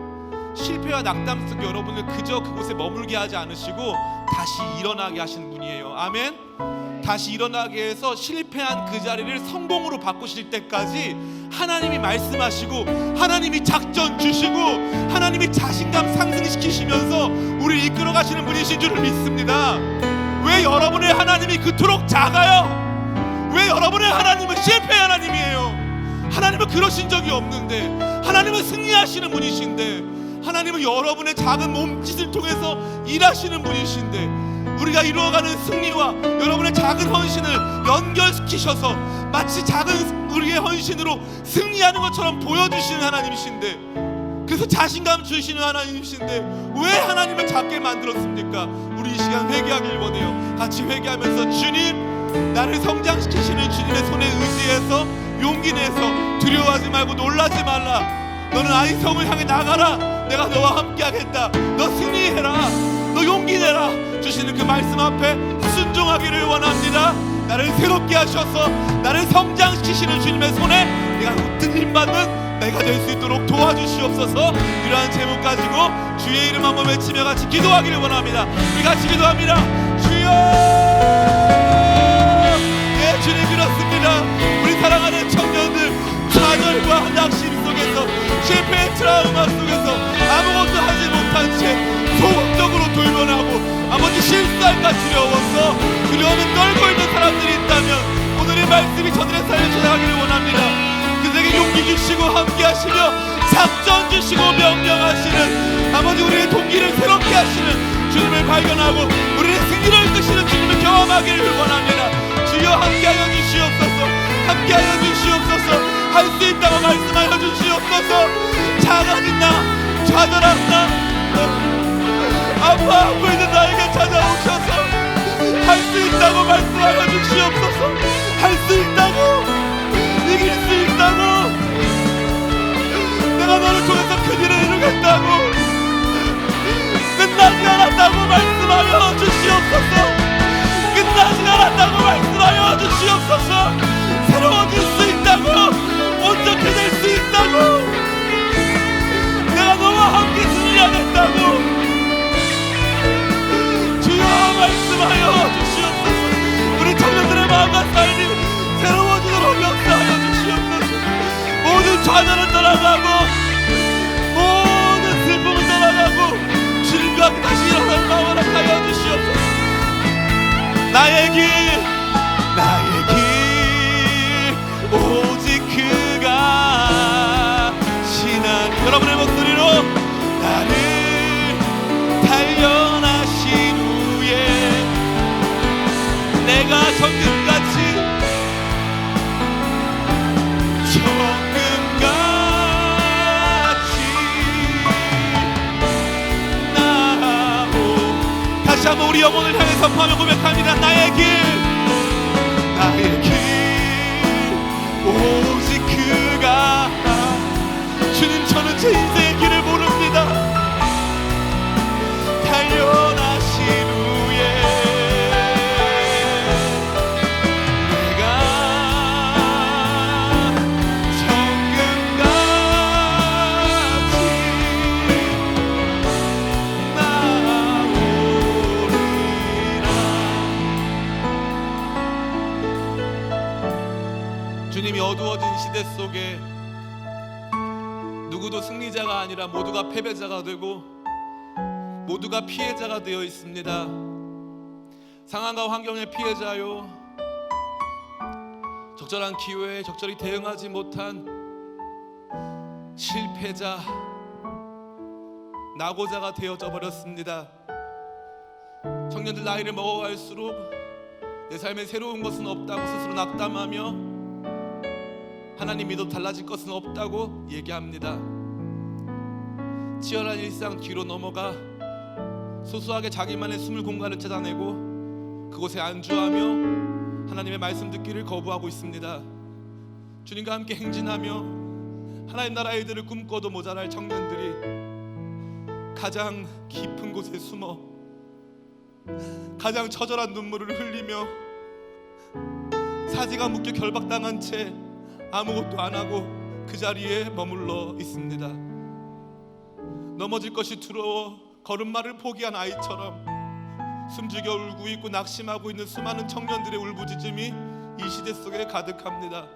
Speaker 4: 실패와 낙담 속 여러분을 그저 그곳에 머물게 하지 않으시고 다시 일어나게 하시는 분이에요. 아멘. 다시 일어나게 해서 실패한 그 자리를 성공으로 바꾸실 때까지 하나님이 말씀하시고 하나님이 작전 주시고 하나님이 자신감 상승시키시면서 우리를 이끌어 가시는 분이신 줄을 믿습니다. 왜 여러분의 하나님이 그토록 작아요? 왜 여러분의 하나님은 실패의 하나님이에요? 하나님은 그러신 적이 없는데, 하나님은 승리하시는 분이신데, 하나님은 여러분의 작은 몸짓을 통해서 일하시는 분이신데, 우리가 이루어가는 승리와 여러분의 작은 헌신을 연결시키셔서 마치 작은 우리의 헌신으로 승리하는 것처럼 보여주시는 하나님이신데, 그래서 자신감 주시는 하나님이신데 왜 하나님을 작게 만들었습니까? 우리 이 시간 회개하길 원해요. 같이 회개하면서 주님, 나를 성장시키시는 주님의 손에 의지해서 용기 내서 두려워하지 말고 놀라지 말라. 너는 아이성을 향해 나가라. 내가 너와 함께 하겠다. 너 승리해라. 너 용기 내라. 주시는 그 말씀 앞에 순종하기를 원합니다. 나를 새롭게 하셔서 나를 성장시키시는 주님의 손에 내가 웃든 힘받는 내가 될 수 있도록 도와주시옵소서. 이러한 제목 가지고 주의 이름 한번 외치며 같이 기도하기를 원합니다. 우리 같이 기도합니다. 주여, 예, 주님 그렇습니다. 우리 사랑하는 청년들, 좌절과 낙심 속에서, 실패의 트라우마 속에서 아무것도 하지 못한 채 소극적으로 돌변하고 아버지 실수할까 두려워서 두려움에 떨고 있는 사람들이 있다면 오늘 이 말씀이 저들의 삶을 찾아가기를 원합니다. 그들에게 용기 주시고 함께 하시며 작전 주시고 명령하시는 아버지, 우리의 동기를 새롭게 하시는 주님을 발견하고 우리의 승리를 이끄시는 주님을 경험하기를 원합니다. 주여 함께하여 주시옵소서. 함께하여 주시옵소서. 할 수 있다고 말씀하여 주시옵소서. 작아진 나, 좌절한 나, 아파하고 있는 나에게 찾아오셔서 할 수 있다고 말씀하여 주시옵소서. 할 수 있다고, 이길 수 있다고, 내가 너를 통해서 큰일을 이루겠다고, 끝나지 않았다고 말씀하여 주시옵소서. 끝나지 않았다고 말씀하여 주시옵소서. 새로워질 수 있다고, 온전해질 수 있다고, 내가 너와 함께 승리하겠다고 주여 말씀하여 주시옵소서. 우리 청년들의 마음과 삶이 새로워지도록 역사하여 주시옵소서. 모든 좌절은 떠나가고 모든 슬픔은 떠나가고 주님과 함께 다시 일어날 마음을 하여 주시옵소서. 나의 길, 나의 길, 오직 그가 신한 여러분의 목소리로 나를 단련하신 후에 내가 정금같이 나오. 다시 한번 우리 영혼을 향해 선포하며 고백합니다. 나의 길, 나의 길, 오직 그가. 주님, 저는 제 인생의 길을 모릅니다. 단련하신 후에 내가 정금같이 나오리라. 주님이 어두워진 시대 속에 누구도 승리자가 아니라 모두가 패배자가 되고 모두가 피해자가 되어 있습니다. 상황과 환경의 피해자요, 적절한 기회에 적절히 대응하지 못한 실패자, 낙오자가 되어져 버렸습니다. 청년들 나이를 먹어갈수록 내 삶에 새로운 것은 없다고 스스로 낙담하며 하나님 믿어도 달라질 것은 없다고 얘기합니다. 치열한 일상 뒤로 넘어가 소소하게 자기만의 숨을 공간을 찾아내고 그곳에 안주하며 하나님의 말씀 듣기를 거부하고 있습니다. 주님과 함께 행진하며 하나님 나라의 일들을 꿈꿔도 모자랄 청년들이 가장 깊은 곳에 숨어 가장 처절한 눈물을 흘리며 사지가 묶여 결박당한 채 아무것도 안 하고 그 자리에 머물러 있습니다. 넘어질 것이 두려워 걸음마를 포기한 아이처럼 숨죽여 울고 있고 낙심하고 있는 수많은 청년들의 울부짖음이 이 시대 속에 가득합니다.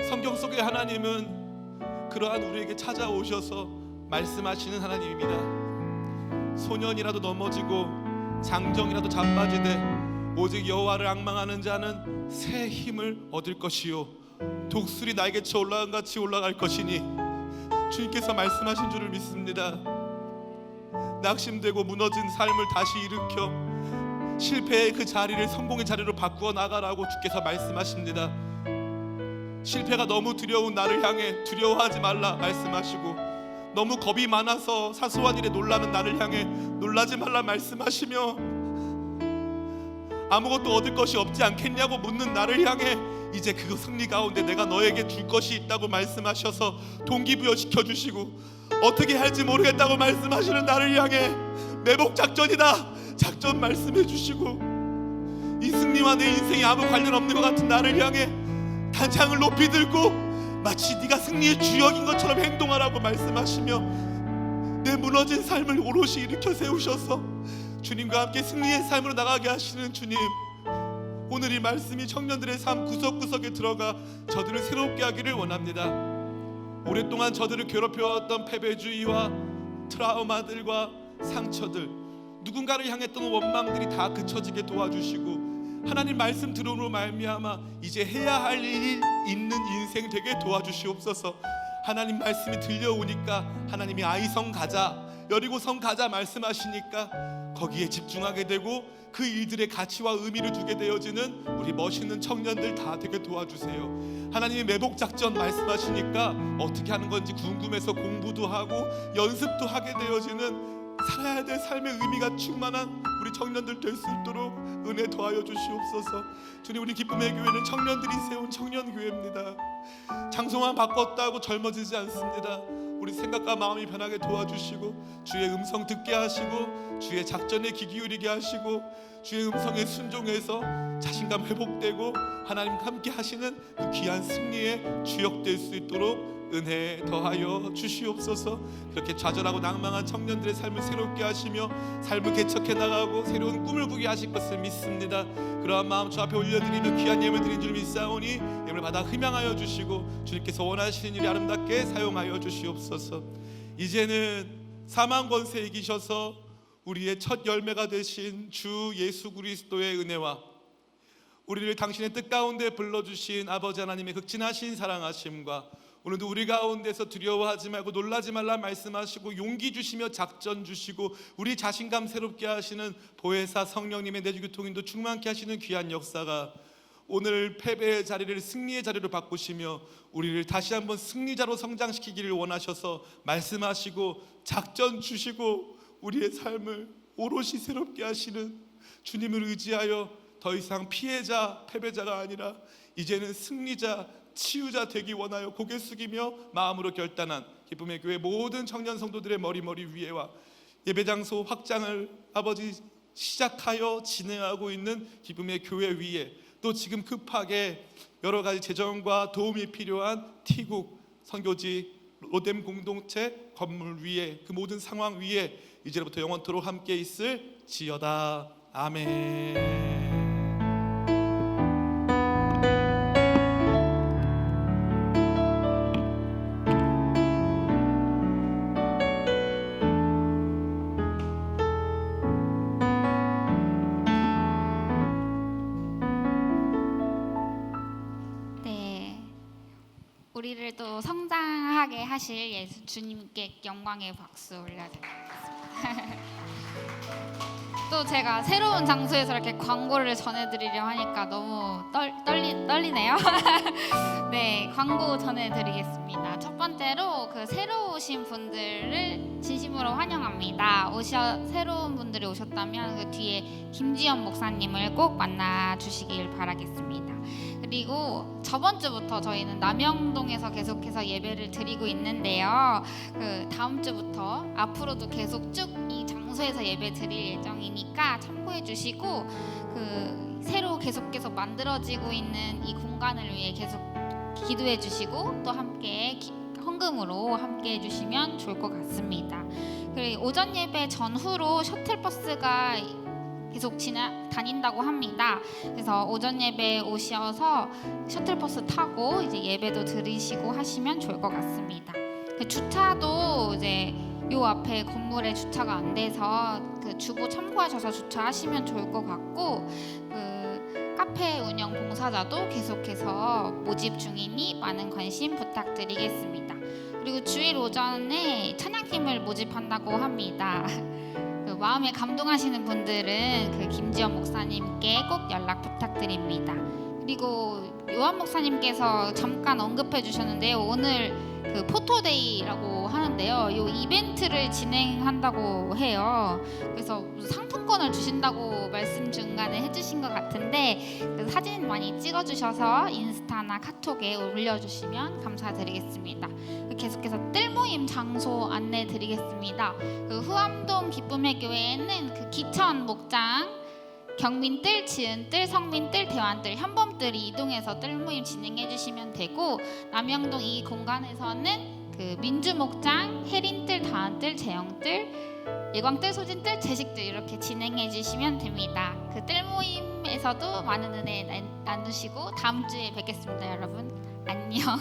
Speaker 4: 성경 속의 하나님은 그러한 우리에게 찾아오셔서 말씀하시는 하나님입니다. 소년이라도 넘어지고 장정이라도 자빠지되 오직 여호와를 앙망하는 자는 새 힘을 얻을 것이요 독수리 날개쳐 올라간 같이 올라갈 것이니 주님께서 말씀하신 줄을 믿습니다. 낙심되고 무너진 삶을 다시 일으켜 실패의 그 자리를 성공의 자리로 바꾸어 나가라고 주께서 말씀하십니다. 실패가 너무 두려운 나를 향해 두려워하지 말라 말씀하시고, 너무 겁이 많아서 사소한 일에 놀라는 나를 향해 놀라지 말라 말씀하시며, 아무것도 얻을 것이 없지 않겠냐고 묻는 나를 향해 이제 그 승리 가운데 내가 너에게 줄 것이 있다고 말씀하셔서 동기부여 시켜주시고, 어떻게 할지 모르겠다고 말씀하시는 나를 향해 매복 작전이다 작전 말씀해 주시고, 이 승리와 내 인생이 아무 관련 없는 것 같은 나를 향해 단창을 높이 들고 마치 네가 승리의 주역인 것처럼 행동하라고 말씀하시며 내 무너진 삶을 오롯이 일으켜 세우셔서 주님과 함께 승리의 삶으로 나가게 하시는 주님, 오늘 이 말씀이 청년들의 삶 구석구석에 들어가 저들을 새롭게 하기를 원합니다. 오랫동안 저들을 괴롭혀왔던 패배주의와 트라우마들과 상처들, 누군가를 향했던 원망들이 다 그쳐지게 도와주시고, 하나님 말씀 들음으로 말미암아 이제 해야 할 일이 있는 인생 되게 도와주시옵소서. 하나님 말씀이 들려오니까 하나님이 아이성 가자, 여리고성 가자 말씀하시니까 거기에 집중하게 되고 그 일들의 가치와 의미를 두게 되어지는 우리 멋있는 청년들 다 되게 도와주세요. 하나님이 매복작전 말씀하시니까 어떻게 하는 건지 궁금해서 공부도 하고 연습도 하게 되어지는 살아야 될 삶의 의미가 충만한 우리 청년들 될 수 있도록 은혜 더하여 주시옵소서. 주님, 우리 기쁨의 교회는 청년들이 세운 청년교회입니다. 장소만 바꿨다고 젊어지지 않습니다. 우리 생각과 마음이 변하게 도와주시고 주의 음성 듣게 하시고 주의 작전에 귀 기울이게 하시고 주의 음성에 순종해서 자신감 회복되고 하나님과 함께 하시는 그 귀한 승리의 주역 될 수 있도록 은혜 더하여 주시옵소서. 그렇게 좌절하고 낭망한 청년들의 삶을 새롭게 하시며 삶을 개척해 나가고 새로운 꿈을 꾸게 하실 것을 믿습니다. 그러한 마음 주 앞에 올려드리며 귀한 예물 드린 줄 믿사오니 예물 받아 흠양하여 주시고 주님께서 원하시는 일이 아름답게 사용하여 주시옵소서. 이제는 사망 권세 이기셔서 우리의 첫 열매가 되신 주 예수 그리스도의 은혜와 우리를 당신의 뜻 가운데 불러주신 아버지 하나님의 극진하신 사랑하심과 오늘도 우리 가운데서 두려워하지 말고 놀라지 말라 말씀하시고 용기 주시며 작전 주시고 우리 자신감 새롭게 하시는 보혜사 성령님의 내주교통인도 충만케 하시는 귀한 역사가 오늘 패배의 자리를 승리의 자리로 바꾸시며 우리를 다시 한번 승리자로 성장시키기를 원하셔서 말씀하시고 작전 주시고 우리의 삶을 오롯이 새롭게 하시는 주님을 의지하여 더 이상 피해자, 패배자가 아니라 이제는 승리자, 치유자 되기 원하여 고개 숙이며 마음으로 결단한 기쁨의 교회 모든 청년 성도들의 머리 위에와 예배장소 확장을 아버지 시작하여 진행하고 있는 기쁨의 교회 위에, 또 지금 급하게 여러 가지 재정과 도움이 필요한 티국 선교지 로뎀 공동체 건물 위에, 그 모든 상황 위에 이제부터 영원토록 함께 있을 지어다. 아멘.
Speaker 5: 우리를 또 성장하게 하실 예수 주님께 영광의 박수 올려드리겠습니다. 또 제가 새로운 장소에서 이렇게 광고를 전해드리려 하니까 너무 떨리네요. 네, 광고 전해드리겠습니다. 첫 번째로 그 새로 오신 분들을 진심으로 환영합니다. 새로운 분들이 오셨다면 그 뒤에 김지연 목사님을 꼭 만나 주시길 바라겠습니다. 그리고 저번 주부터 저희는 남영동에서 계속해서 예배를 드리고 있는데요. 그 다음 주부터 앞으로도 계속 쭉 이 장소에서 예배 드릴 예정이니까 참고해 주시고 그 새로 계속해서 만들어지고 있는 이 공간을 위해 계속 기도해 주시고 또 함께 헌금으로 함께 해주시면 좋을 것 같습니다. 그리고 오전 예배 전후로 셔틀버스가 계속 다닌다고 합니다. 그래서 오전 예배 오셔서 셔틀버스 타고 이제 예배도 들으시고 하시면 좋을 것 같습니다. 그 주차도 이제 요 앞에 건물에 주차가 안 돼서 그 주보 참고하셔서 주차하시면 좋을 것 같고 그 카페 운영 봉사자도 계속해서 모집 중이니 많은 관심 부탁드리겠습니다. 그리고 주일 오전에 찬양팀을 모집한다고 합니다. 그 마음에 감동하시는 분들은 그 김지연 목사님께 꼭 연락 부탁드립니다. 그리고 요한 목사님께서 잠깐 언급해 주셨는데요. 오늘 그 포토데이라고 하는데요. 요 이벤트를 진행한다고 해요. 그래서 상품권을 주신다고 말씀 중간에 해주신 것 같은데 그 사진 많이 찍어주셔서 인스타나 카톡에 올려주시면 감사드리겠습니다. 계속해서 뜰 모임 장소 안내드리겠습니다. 그 후암동 기쁨의 교회에는 그 기천 목장 경민뜰, 지은뜰, 성민뜰, 대환뜰, 현범뜰이 이동해서 뜰 모임 진행해 주시면 되고 남영동 이 공간에서는 그 민주목장, 혜린뜰, 다한뜰, 재영뜰, 예광뜰, 소진뜰, 제식뜰 이렇게 진행해 주시면 됩니다. 그 뜰 모임에서도 많은 은혜 나누시고 다음 주에 뵙겠습니다, 여러분. 안녕.